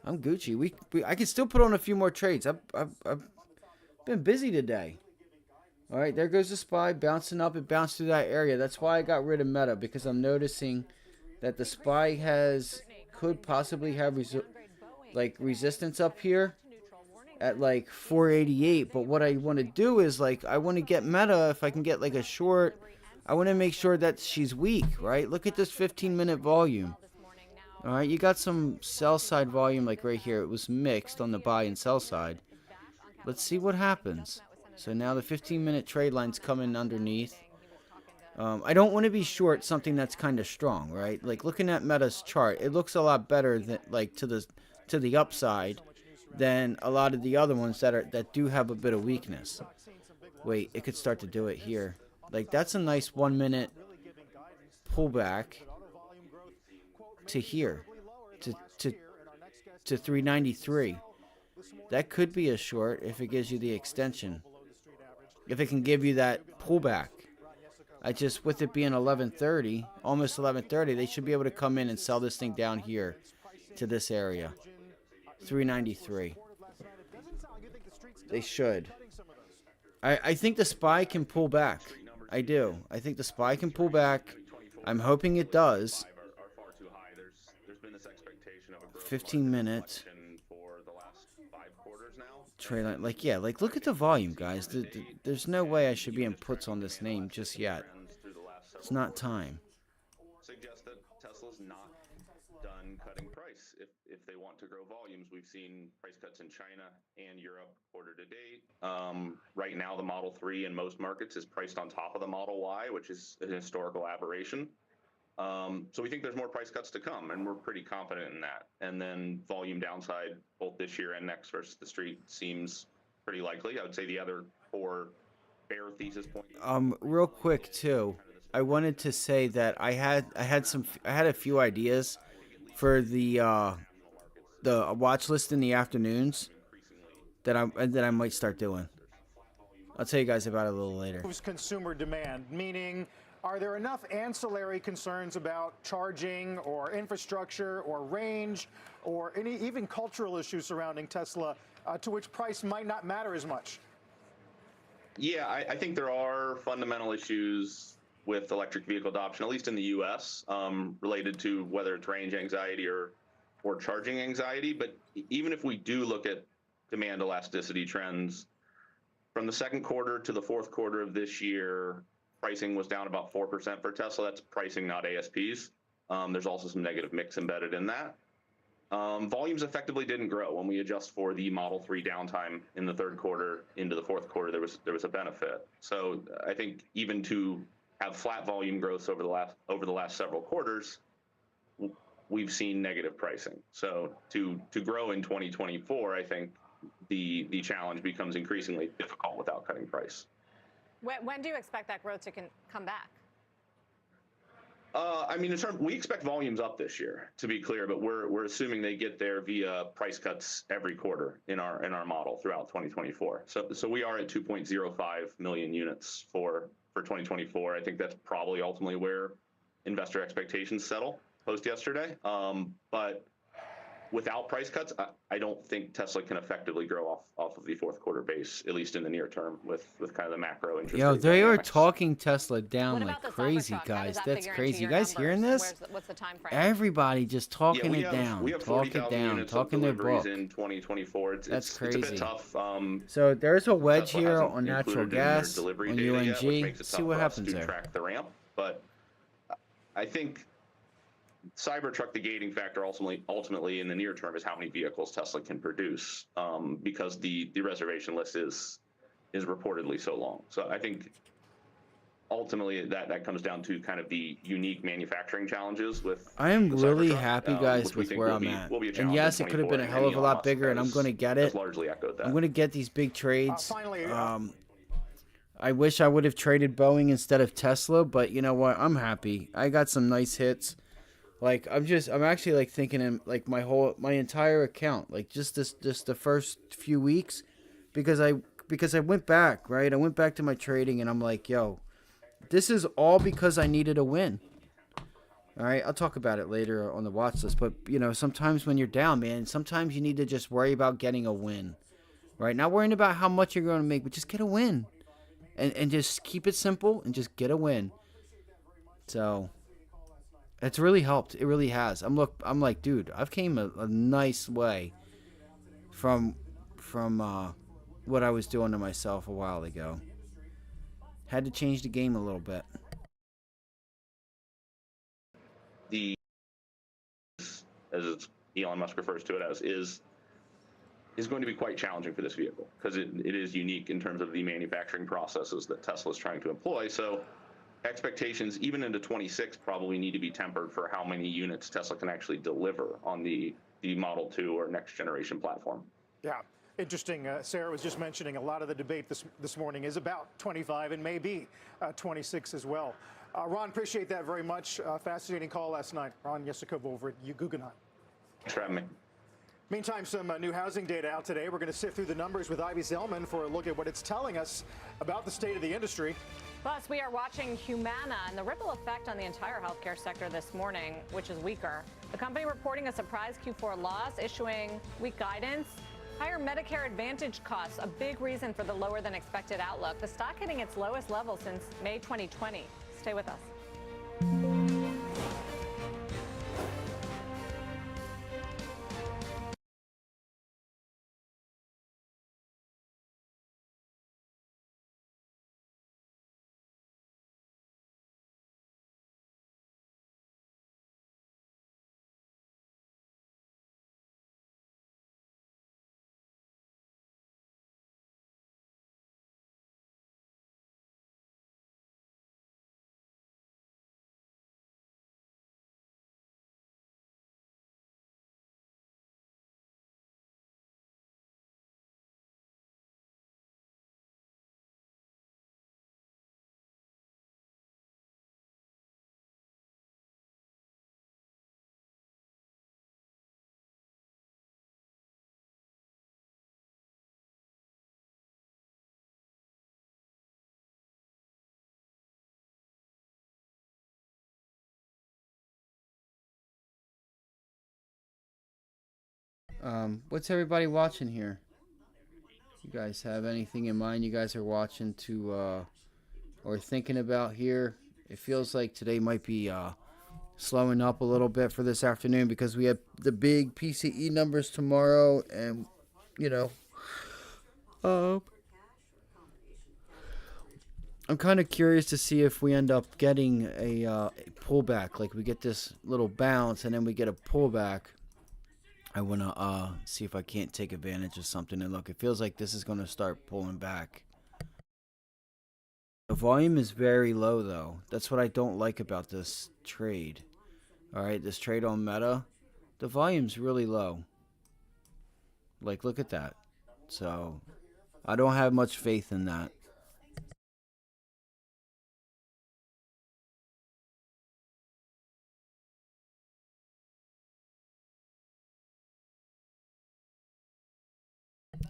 I'm Gucci. I can still put on a few more trades. I've been busy today. All right, there goes the SPY bouncing up. It bounced through that area. That's why I got rid of Meta, because I'm noticing that the SPY could possibly have resistance up here at like 488. But what I want to do is I want to get Meta. If I can get like a short, I want to make sure that she's weak, right? Look at this 15-minute volume. All right, you got some sell side volume like right here. It was mixed on the buy and sell side. Let's see what happens. So now the 15-minute trade line's coming underneath. I don't want to be short something that's kind of strong, right? Like looking at Meta's chart, it looks a lot better than to the upside than a lot of the other ones that do have a bit of weakness. Wait, it could start to do it here. Like that's a nice 1 minute pullback to here, to 393. That could be a short if it gives you the extension. If it can give you that pullback. With it being 11:30, almost 11:30, they should be able to come in and sell this thing down here to this area. 393. They should. I think the SPY can pull back. I do. I think the SPY can pull back. I'm hoping it does. 15 minutes. Trade line. Look at the volume, guys. There's no way I should be in puts on this name just yet. It's not time. Suggest that Tesla's not done cutting price if they want to grow volumes. We've seen price cuts in China and Europe quarter to date. Right now, the Model 3 in most markets is priced on top of the Model Y, which is an historical aberration. So we think there's more price cuts to come, and we're pretty confident in that. And then volume downside, both this year and next versus the street, seems pretty likely. I would say the other four bear thesis points. Real quick too, I wanted to say that I had a few ideas for the watch list in the afternoons that I might start doing. I'll tell you guys about it a little later. Consumer demand, meaning, are there enough ancillary concerns about charging or infrastructure or range or even cultural issues surrounding Tesla to which price might not matter as much? Yeah, I think there are fundamental issues with electric vehicle adoption, at least in the U.S., related to whether it's range anxiety or charging anxiety. But even if we do look at demand elasticity trends, from the second quarter to the fourth quarter of this year, pricing was down about 4% for Tesla. That's pricing, not ASPs. There's also some negative mix embedded in that. Volumes effectively didn't grow. When we adjust for the Model 3 downtime in the third quarter into the fourth quarter, there was a benefit. So I think even to have flat volume growth over the last several quarters, we've seen negative pricing. So to grow in 2024, I think the challenge becomes increasingly difficult without cutting price. When do you expect that growth to come back? We expect volumes up this year, to be clear, but we're assuming they get there via price cuts every quarter in our model throughout 2024. So we are at 2.05 million units for 2024. I think that's probably ultimately where investor expectations settle post yesterday. But without price cuts, I don't think Tesla can effectively grow off of the fourth quarter base, at least in the near term, with kind of the macro interest Yo, rate they are dynamics. talking Tesla down What like about the crazy, Cybertruck? How does guys. that That's figure crazy. into You your guys hearing numbers? And this? what's the time frame? Everybody just talking we it down. have Talk it 40,000 down. units of Talking their deliveries book. in 2024. That's It's a bit crazy. tough. So there's a wedge Tesla here hasn't on natural included it in their gas, delivery on data yet, which UNG. makes it See tough what for us happens to there. track the ramp. But I think Cybertruck, the gating factor ultimately in the near term is how many vehicles Tesla can produce, because the reservation list is reportedly so long. So I think ultimately that comes down to kind of the unique manufacturing challenges with. I am the really Cybertruck, happy, guys, which we with think where will I'm be- at. will be a And challenge yes, in it could have been a 24, hell of a and lot Elon bigger, and I'm Musk going to get has it. largely echoed that. I'm going to get these big trades. Finally, I wish I would have traded Boeing instead of Tesla, but you know what? I'm happy. I got some nice hits. Like I'm actually like thinking in like my entire account, like just the first few weeks, because I went back, right? I went back to my trading and I'm like, yo, this is all because I needed a win. All right, I'll talk about it later on the watch list, but you know, sometimes when you're down, man, sometimes you need to just worry about getting a win. Right? Not worrying about how much you're going to make, but just get a win. And just keep it simple and just get a win. So it's really helped. It really has. I'm like, dude, I've came a nice way from what I was doing to myself a while ago. Had to change the game a little bit. The, as Elon Musk refers to it as, is going to be quite challenging for this vehicle because it is unique in terms of the manufacturing processes that Tesla is trying to employ. So expectations even into 26 probably need to be tempered for how many units Tesla can actually deliver on the Model 2 or next generation platform. Yeah. Interesting. Sarah was just mentioning a lot of the debate this morning is about 25 and maybe 26 as well. Ron, appreciate that very much. Fascinating call last night. Ron Yesikov over at Guggenheim. Thanks for having me. Meantime, some new housing data out today. We're going to sift through the numbers with Ivy Zellman for a look at what it's telling us about the state of the industry. Plus, we are watching Humana and the ripple effect on the entire healthcare sector this morning, which is weaker. The company reporting a surprise Q4 loss, issuing weak guidance. Higher Medicare Advantage costs, a big reason for the lower than expected outlook. The stock hitting its lowest level since May 2020. Stay with us. What's everybody watching here? You guys have anything in mind you guys are watching to or thinking about here? It feels like today might be slowing up a little bit for this afternoon because we have the big PCE numbers tomorrow, and you know, I'm kind of curious to see if we end up getting a pullback. Like we get this little bounce and then we get a pullback. I want to see if I can't take advantage of something. And look, it feels like this is going to start pulling back. The volume is very low, though. That's what I don't like about this trade. All right, this trade on Meta, the volume's really low. Like, look at that. So, I don't have much faith in that.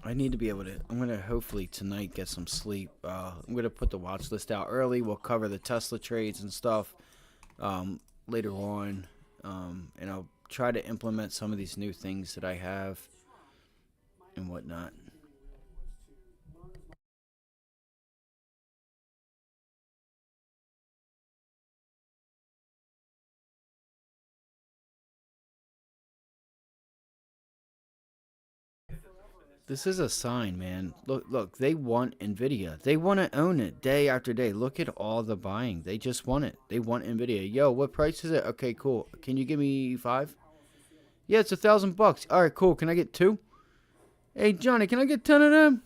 I need to be able to, I'm going to hopefully tonight get some sleep. I'm going to put the watch list out early. We'll cover the Tesla trades and stuff later on. And I'll try to implement some of these new things that I have and whatnot. This is a sign, man. Look, they want Nvidia. They want to own it day after day. Look at all the buying. They just want it. They want Nvidia. Yo, what price is it? Okay, cool. Can you give me 5? Yeah, it's $1,000. All right, cool. Can I get 2? Hey, Johnny, can I get 10 of them?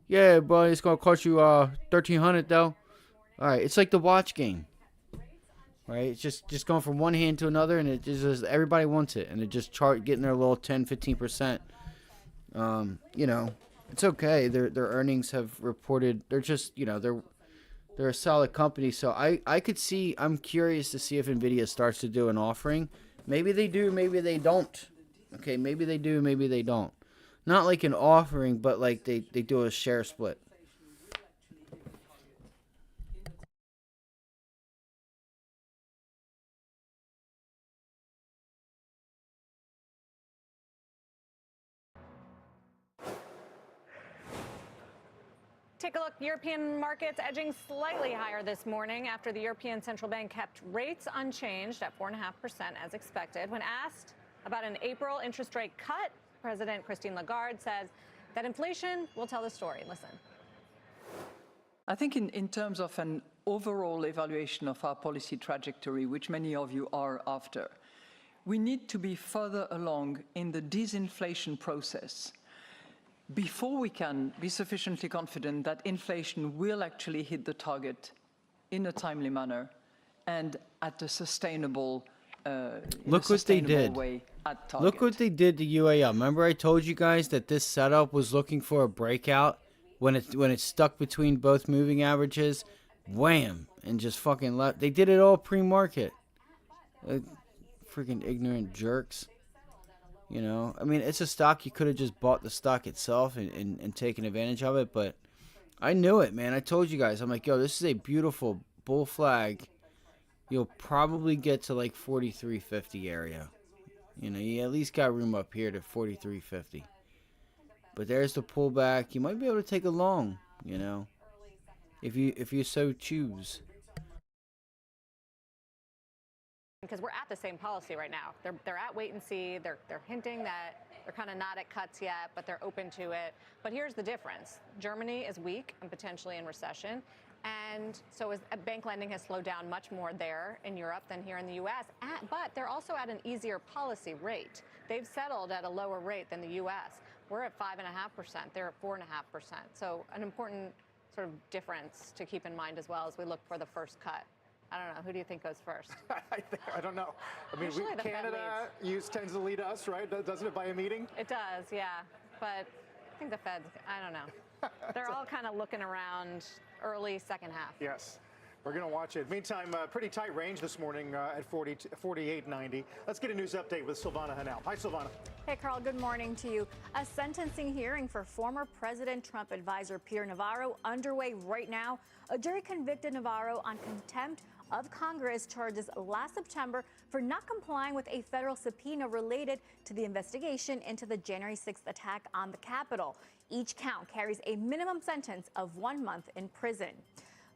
Yeah, but it's gonna cost you $1,300 though. All right, it's like the watch game, right? It's just going from one hand to another, and it just everybody wants it, and it just getting their little 10-15%. You know, it's okay. Their earnings have reported. They're just, you know, they're a solid company. So I could see. I'm curious to see if Nvidia starts to do an offering. Maybe they do. Maybe they don't. Okay, maybe they do. Maybe they don't. Not like an offering, but like they do a share split. Take a look. European markets edging slightly higher this morning after the European Central Bank kept rates unchanged at 4.5% as expected. When asked about an April interest rate cut, President Christine Lagarde says that inflation will tell the story. Listen. I think in terms of an overall evaluation of our policy trajectory, which many of you are after, we need to be further along in the disinflation process before we can be sufficiently confident that inflation will actually hit the target in a timely manner and at a sustainable Look what they did. way at target. Look what they did to UAL. Remember I told you guys that this setup was looking for a breakout when it stuck between both moving averages? Wham! And just fucking left. They did it all pre-market. Freaking ignorant jerks. You know, I mean, it's a stock. You could have just bought the stock itself and taken advantage of it, but I knew it, man. I told you guys. I'm like, yo, this is a beautiful bull flag. You'll probably get to like 43.50 area. You know, you at least got room up here to 43.50. But there's the pullback. You might be able to take a long, you know, if you so choose. Because we're at the same policy right now. They're at wait and see. They're hinting that they're kind of not at cuts yet, but they're open to it. But here's the difference. Germany is weak and potentially in recession. And so bank lending has slowed down much more there in Europe than here in the U.S. But they're also at an easier policy rate. They've settled at a lower rate than the U.S. We're at 5.5%. They're at 4.5%. So an important sort of difference to keep in mind as well as we look for the first cut. I don't know. Who do you think goes first? I don't know. I mean, Canada tends to lead us, right? Doesn't it, by a meeting? It does, yeah. But I think the Fed's, I don't know. They're all kind of looking around early second half. Yes. We're going to watch it. Meantime, pretty tight range this morning at 48.90. Let's get a news update with Silvana Hanau. Hi, Silvana. Hey, Carl. Good morning to you. A sentencing hearing for former President Trump advisor Peter Navarro underway right now. A jury convicted Navarro on contempt of Congress charges last September for not complying with a federal subpoena related to the investigation into the January 6th attack on the Capitol. Each count carries a minimum sentence of 1 month in prison.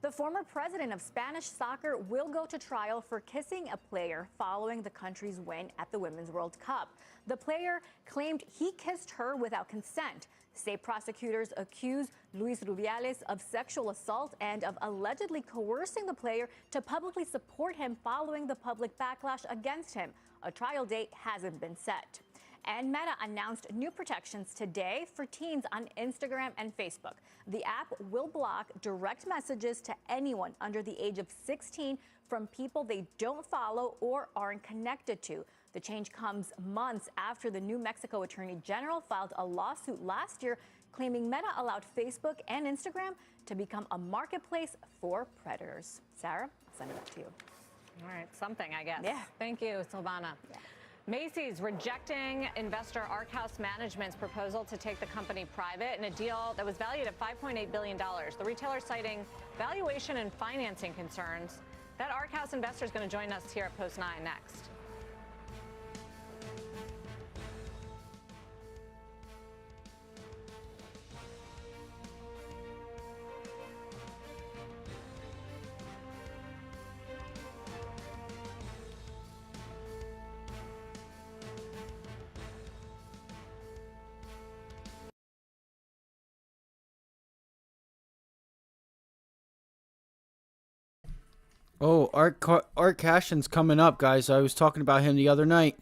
The former president of Spanish soccer will go to trial for kissing a player following the country's win at the Women's World Cup. The player claimed he kissed her without consent. State prosecutors accuse Luis Rubiales of sexual assault and of allegedly coercing the player to publicly support him following the public backlash against him. A trial date hasn't been set. And Meta announced new protections today for teens on Instagram and Facebook. The app will block direct messages to anyone under the age of 16 from people they don't follow or aren't connected to. The change comes months after the New Mexico Attorney General filed a lawsuit last year claiming Meta allowed Facebook and Instagram to become a marketplace for predators. Sarah, I'll send it back to you. All right, something, I guess. Yeah. Thank you, Silvana. Yeah. Macy's rejecting investor Arkhouse Management's proposal to take the company private in a deal that was valued at $5.8 billion. The retailer citing valuation and financing concerns. That Arkhouse investor is going to join us here at Post 9 next. Oh, Art Cashin's coming up, guys. I was talking about him the other night.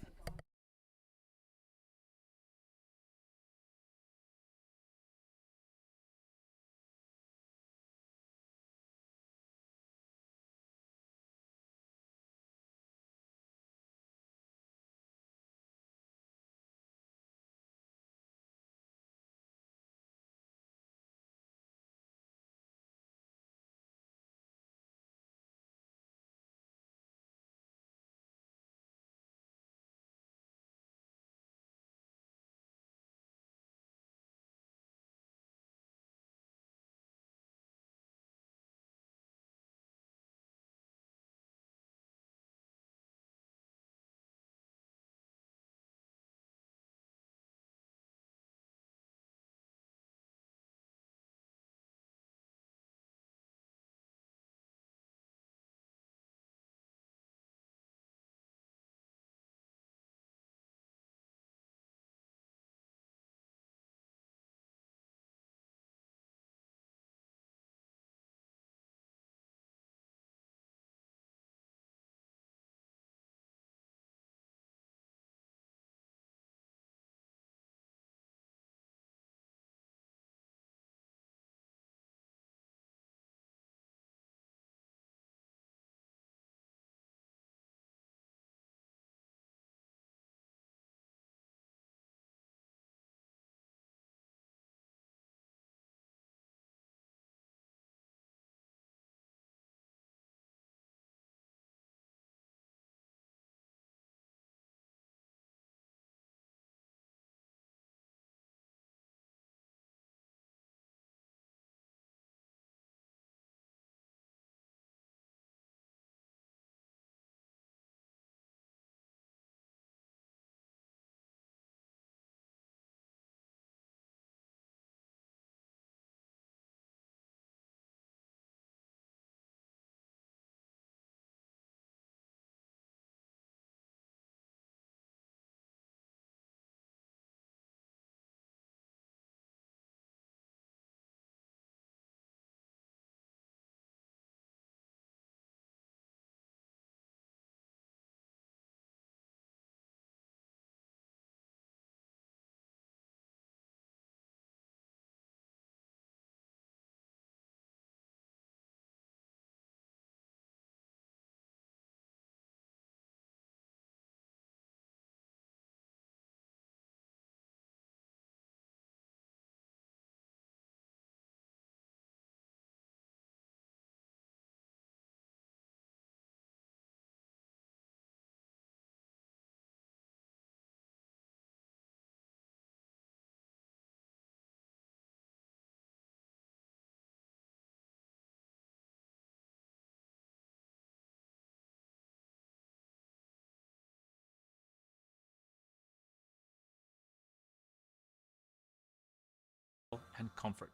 And comfort.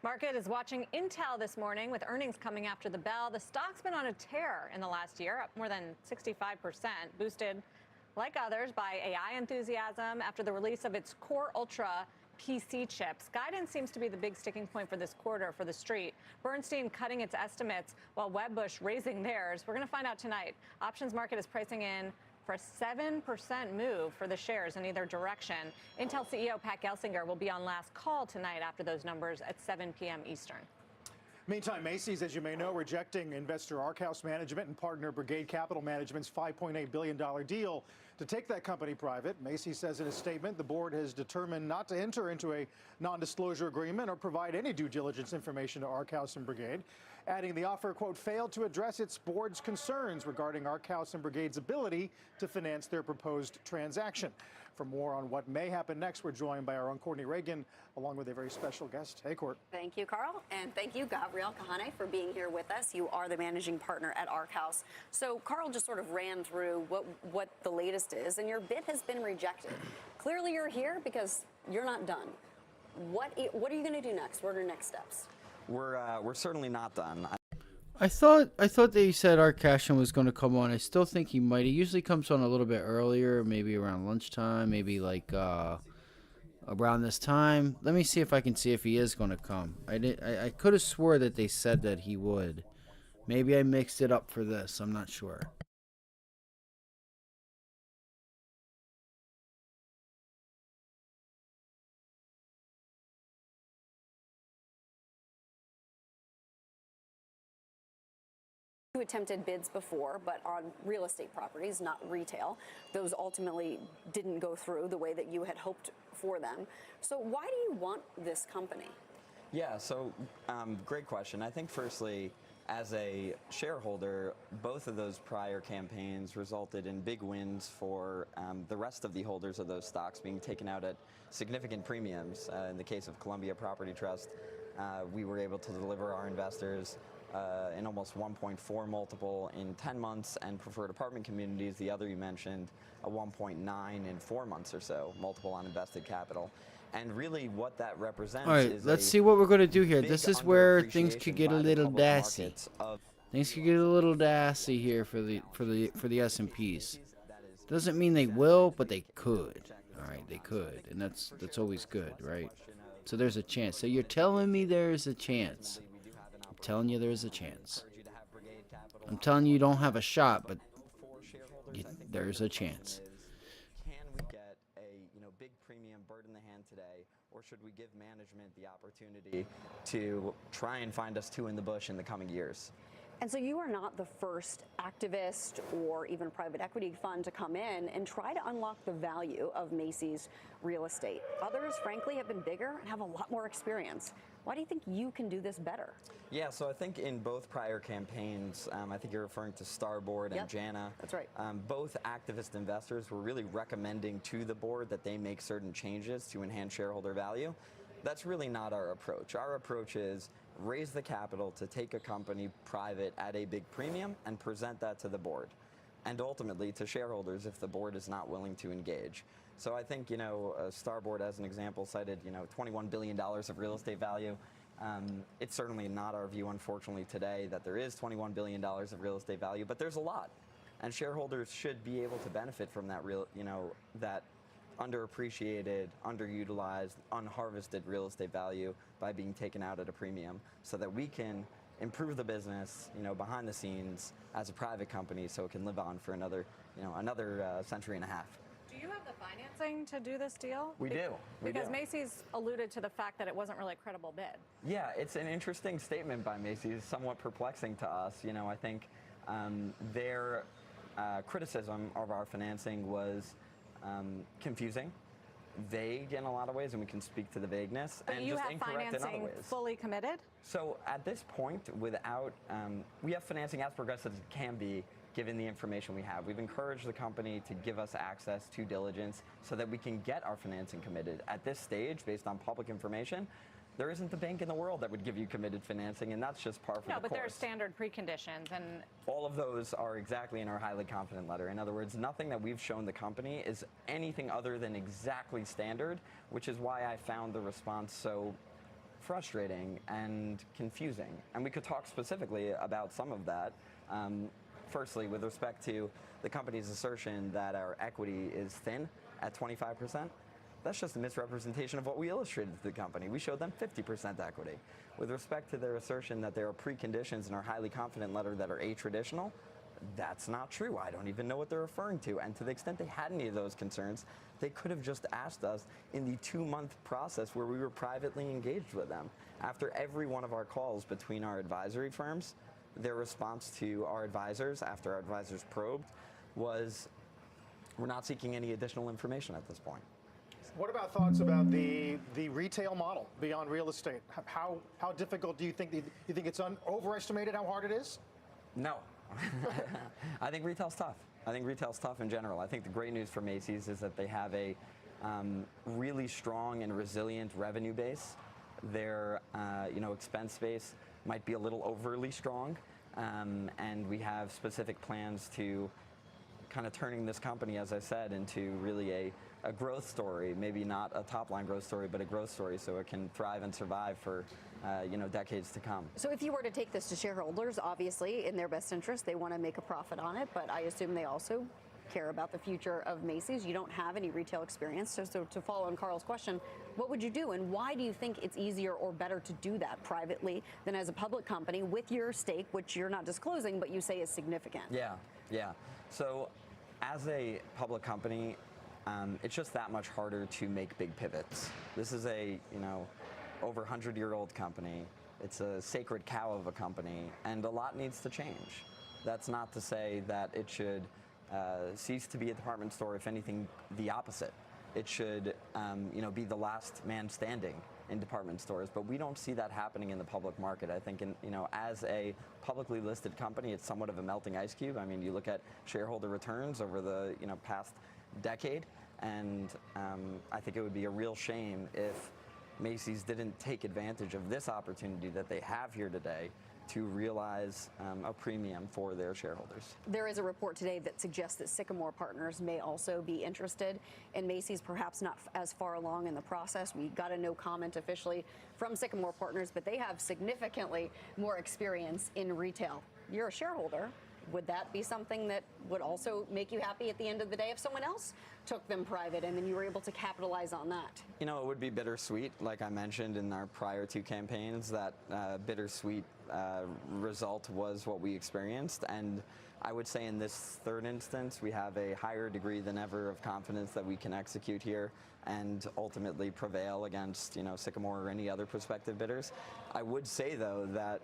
Market is watching Intel this morning with earnings coming after the bell. The stock's been on a tear in the last year, up more than 65%, boosted, like others, by AI enthusiasm after the release of its Core Ultra PC chips. Guidance seems to be the big sticking point for this quarter for the street. Bernstein cutting its estimates while Wedbush raising theirs. We're going to find out tonight. Options market is pricing in for a 7% move for the shares in either direction. Intel CEO Pat Gelsinger will be on last call tonight after those numbers at 7 p.m. Eastern. Meantime, Macy's, as you may know, rejecting investor Arkhouse Management and partner Brigade Capital Management's $5.8 billion deal to take that company private. Macy's says in a statement the board has determined not to enter into a non-disclosure agreement or provide any due diligence information to Arkhouse and Brigade, adding the offer, quote, failed to address its board's concerns regarding Arkhouse and Brigade's ability to finance their proposed transaction. For more on what may happen next, we're joined by our own Courtney Reagan, along with a very special guest. Hey, Court. Thank you, Carl. And thank you, Gabrielle Kahane, for being here with us. You are the managing partner at Arkhouse. So Carl just sort of ran through what the latest is, and your bid has been rejected. Clearly you're here because you're not done. What are you going to do next? What are your next steps? We're certainly not done. I thought they said Art Cashin was going to come on. I still think he might. He usually comes on a little bit earlier, maybe around lunchtime, maybe like around this time. Let me see if I can see if he is going to come. I could have swore that they said that he would, Maybe I mixed it up for this. I'm not sure. You attempted bids before, but on real estate properties, not retail. Those ultimately didn't go through the way that you had hoped for them. So why do you want this company? Yeah, so great question. I think firstly, as a shareholder, both of those prior campaigns resulted in big wins for the rest of the holders of those stocks being taken out at significant premiums. In the case of Columbia Property Trust, we were able to deliver our investors an almost 1.4 multiple in 10 months, and Preferred Apartment Communities, the other you mentioned, a 1.9 in 4 months or so multiple on invested capital. And really what that represents All right, is let's see what we're going to do here. big This is where things underappreciation could get a by the little public dassy. markets of Things could get a little dassy here for the S&Ps. Doesn't mean they will, but they could. All right, they could, and that's always good, right? So there's a chance. So you're telling me there's a chance. I'm telling you there's a chance. I'm telling you don't have a shot, but there's a chance. Can we get a big premium bird in the hand today, or should we give management the opportunity to try and find us two in the bush in the coming years? And so you are not the first activist or even private equity fund to come in and try to unlock the value of Macy's real estate. Others, frankly, have been bigger and have a lot more experience. Why do you think you can do this better? Yeah, so I think in both prior campaigns, I think you're referring to Starboard and Jana. That's right. Both activist investors were really recommending to the board that they make certain changes to enhance shareholder value. That's really not our approach. Our approach is raise the capital to take a company private at a big premium and present that to the board, and ultimately to shareholders if the board is not willing to engage. So I think, Starboard, as an example, cited, $21 billion of real estate value. It's certainly not our view, unfortunately, today that there is $21 billion of real estate value, but there's a lot. And shareholders should be able to benefit from that that underappreciated, underutilized, unharvested real estate value by being taken out at a premium, so that we can improve the business, behind the scenes as a private company, so it can live on for another century and a half. Do you have the financing to do this deal? We do. Because Macy's alluded to the fact that it wasn't really a credible bid. Yeah, it's an interesting statement by Macy's, somewhat perplexing to us. I think their criticism of our financing was confusing, vague in a lot of ways, and we can speak to the vagueness, but and you just have incorrect in other financing ways. fully committed? So at this point, without, we have financing as progressive as it can be, given the information we have. We've encouraged the company to give us access to diligence so that we can get our financing committed. At this stage, based on public information, there isn't a bank in the world that would give you committed financing, and that's just par for the course. No, but there are standard preconditions, and all of those are exactly in our highly confident letter. In other words, nothing that we've shown the company is anything other than exactly standard, which is why I found the response so frustrating and confusing. And we could talk specifically about some of that. Firstly, with respect to the company's assertion that our equity is thin at 25%, that's just a misrepresentation of what we illustrated to the company. We showed them 50% equity. With respect to their assertion that there are preconditions in our highly confident letter that are atraditional, that's not true. I don't even know what they're referring to. And to the extent they had any of those concerns, they could have just asked us in the 2-month process where we were privately engaged with them. After every one of our calls between our advisory firms, their response to our advisors, after our advisors probed, was, we're not seeking any additional information at this point. What about thoughts about the retail model beyond real estate? How difficult do you think it's overestimated how hard it is? No. I think retail's tough. I think retail's tough in general. I think the great news for Macy's is that they have a really strong and resilient revenue base. Their expense base might be a little overly strong, and we have specific plans to kind of turning this company, as I said, into really a growth story, maybe not a top-line growth story, but a growth story so it can thrive and survive for decades to come. So if you were to take this to shareholders, obviously in their best interest, they want to make a profit on it, but I assume they also care about the future of Macy's. You don't have any retail experience. So to follow on Carl's question, what would you do? And why do you think it's easier or better to do that privately than as a public company with your stake, which you're not disclosing, but you say is significant? Yeah. So as a public company, it's just that much harder to make big pivots. This is a, over 100-year-old company. It's a sacred cow of a company, and a lot needs to change. That's not to say that it should cease to be a department store. If anything, the opposite. It should, be the last man standing in department stores. But we don't see that happening in the public market. I think, as a publicly listed company, it's somewhat of a melting ice cube. I mean, you look at shareholder returns over the past decade, and I think it would be a real shame if Macy's didn't take advantage of this opportunity that they have here today to realize a premium for their shareholders. There is a report today that suggests that Sycamore Partners may also be interested in Macy's, perhaps not as far along in the process. We got a no comment officially from Sycamore Partners, but they have significantly more experience in retail. You're a shareholder. Would that be something that would also make you happy at the end of the day if someone else took them private and then you were able to capitalize on that? It would be bittersweet. Like I mentioned in our prior two campaigns, that bittersweet result was what we experienced. And I would say in this third instance, we have a higher degree than ever of confidence that we can execute here and ultimately prevail against, Sycamore or any other prospective bidders. I would say, though, that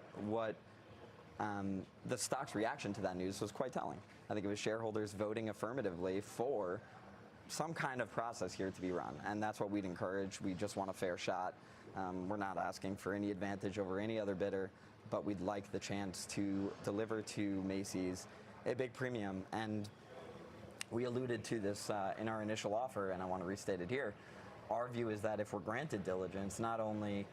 the stock's reaction to that news was quite telling. I think it was shareholders voting affirmatively for some kind of process here to be run, and that's what we'd encourage. We just want a fair shot. We're not asking for any advantage over any other bidder, but we'd like the chance to deliver to Macy's a big premium. And we alluded to this in our initial offer, and I want to restate it here. Our view is that if we're granted diligence, not only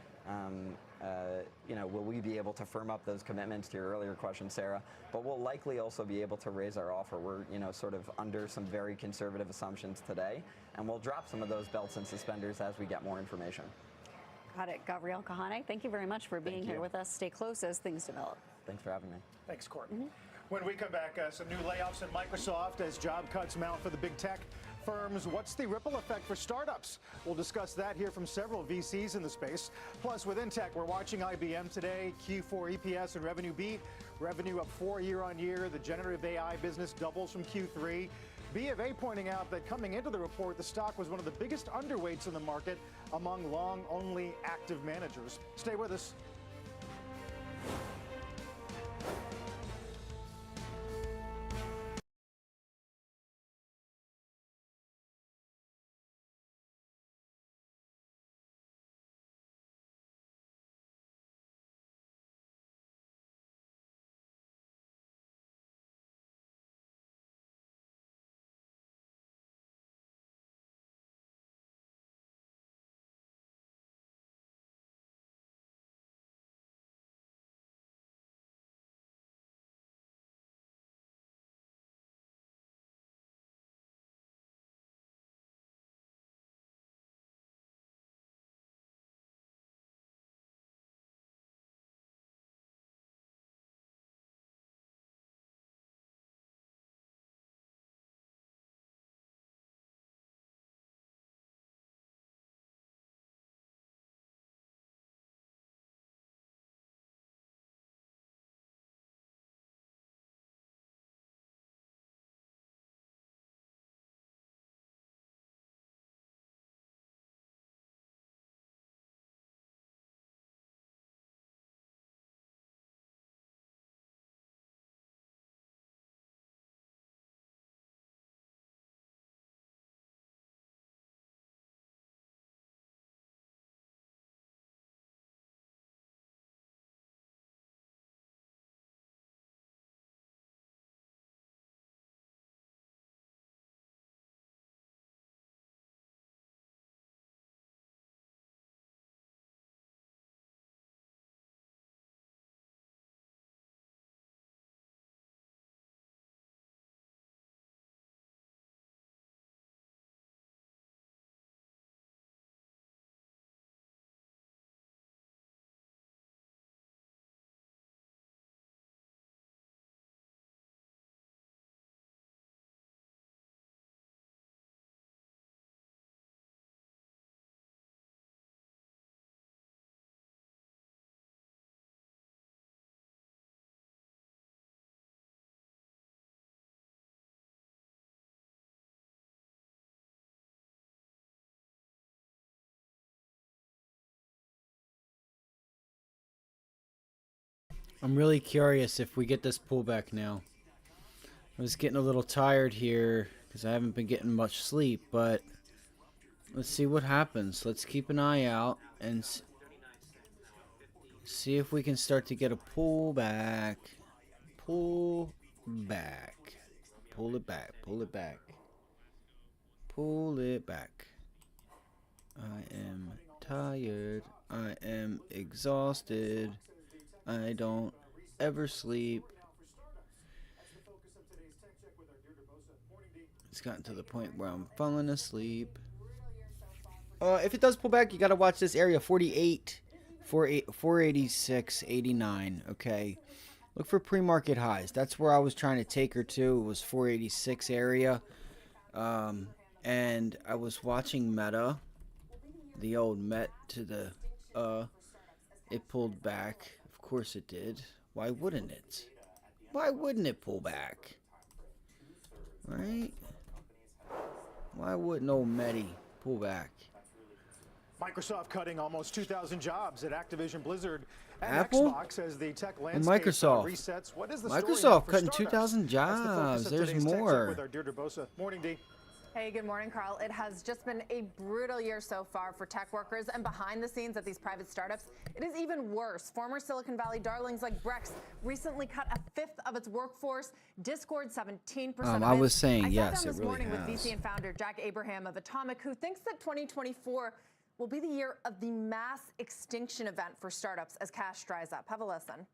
will we be able to firm up those commitments to your earlier question, Sarah, but we'll likely also be able to raise our offer. We're, sort of under some very conservative assumptions today, and we'll drop some of those belts and suspenders as we get more information. Got it. Gabrielle Kahane, thank you very much for being here with us. Stay close as things develop. Thanks for having me. Thanks, Court. When we come back, some new layoffs at Microsoft as job cuts mount for the big tech firms. What's the ripple effect for startups? We'll discuss that here from several VCs in the space. Plus, within tech, we're watching IBM today. Q4 EPS and revenue beat. Revenue up 4% year-on-year. The generative AI business doubles from Q3. B of A pointing out that coming into the report, the stock was one of the biggest underweights in the market among long-only active managers. Stay with us. I'm really curious if we get this pullback now. I was getting a little tired here because I haven't been getting much sleep, but let's see what happens. Let's keep an eye out and see if we can start to get a pullback. Pull back. Pull it back. Pull it back. Pull it back. I am tired. I am exhausted. I don't ever sleep. It's gotten to the point where I'm falling asleep. If it does pull back, you got to watch this area 48, 486, 89. Okay. Look for pre-market highs. That's where I was trying to take her to. It was 486 area. And I was watching Meta. The old Met to the, it pulled back. Of course it did. Why wouldn't it? Why wouldn't it pull back? Right? Why wouldn't old Medi pull back? Microsoft cutting almost 2,000 jobs at Activision Blizzard and Apple? Xbox as the tech landscape Microsoft. resets. What is the story now Microsoft for cutting startups? 2,000 That's the focus jobs. of There's today's Tech Check more. with our Deirdre Bosa. Morning, Dee. Hey, good morning, Carl. It has just been a brutal year so far for tech workers, and behind the scenes at these private startups, it is even worse. Former Silicon Valley darlings like Brex recently cut a fifth of its workforce. Discord 17%. I was saying, yes, I sat down it this really morning with has. VC and founder Jack Abraham of Atomic, who thinks that 2024 will be the year of the mass extinction event for startups as cash dries up. Have a listen.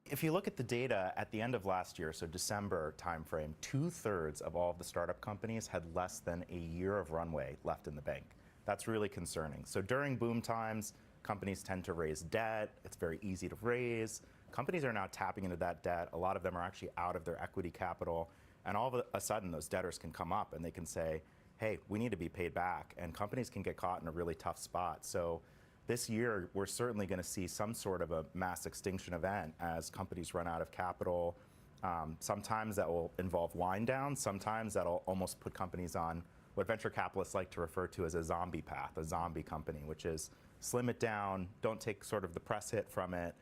If you look at the data at the end of last year, so December timeframe, 2/3 of all of the startup companies had less than a year of runway left in the bank. That's really concerning. So during boom times, companies tend to raise debt. It's very easy to raise. Companies are now tapping into that debt. A lot of them are actually out of their equity capital. And all of a sudden, those debtors can come up and they can say, hey, we need to be paid back. And companies can get caught in a really tough spot. So this year, we're certainly going to see some sort of a mass extinction event as companies run out of capital. Sometimes that will involve wind down. Sometimes that'll almost put companies on what venture capitalists like to refer to as a zombie path, a zombie company, which is slim it down, don't take sort of the press hit from it.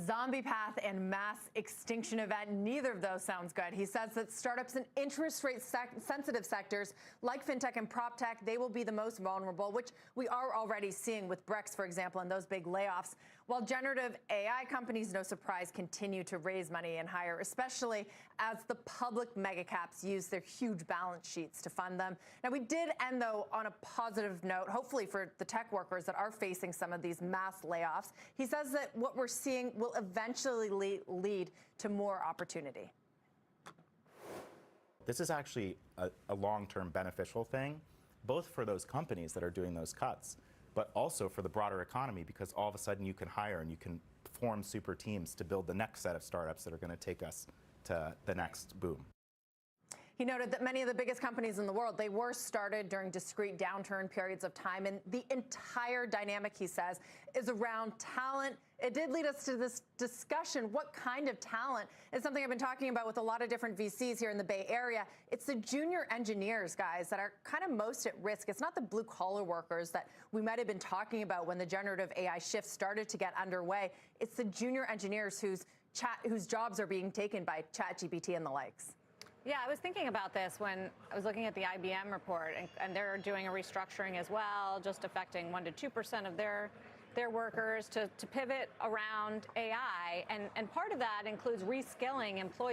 Zombie path and mass extinction event. Neither of those sounds good. He says that startups in interest rate sensitive sectors like fintech and prop tech, they will be the most vulnerable, which we are already seeing with Brex, for example, and those big layoffs. While generative AI companies, no surprise, continue to raise money and hire, especially as the public mega caps use their huge balance sheets to fund them. Now, we did end, though, on a positive note, hopefully for the tech workers that are facing some of these mass layoffs. He says that what we're seeing will eventually lead to more opportunity. This is actually a long-term beneficial thing, both for those companies that are doing those cuts, but also for the broader economy, because all of a sudden you can hire and you can form super teams to build the next set of startups that are going to take us to the next boom. He noted that many of the biggest companies in the world, they were started during discrete downturn periods of time. And the entire dynamic, he says, is around talent. It did lead us to this discussion. What kind of talent is something I've been talking about with a lot of different VCs here in the Bay Area. It's the junior engineers, guys, that are kind of most at risk. It's not the blue collar workers that we might have been talking about when the generative AI shift started to get underway. It's the junior engineers whose jobs are being taken by ChatGPT and the likes. Yeah, I was thinking about this when I was looking at the IBM report, and they're doing a restructuring as well, just affecting 1% to 2% of their workers to pivot around AI. And part of that includes reskilling employees.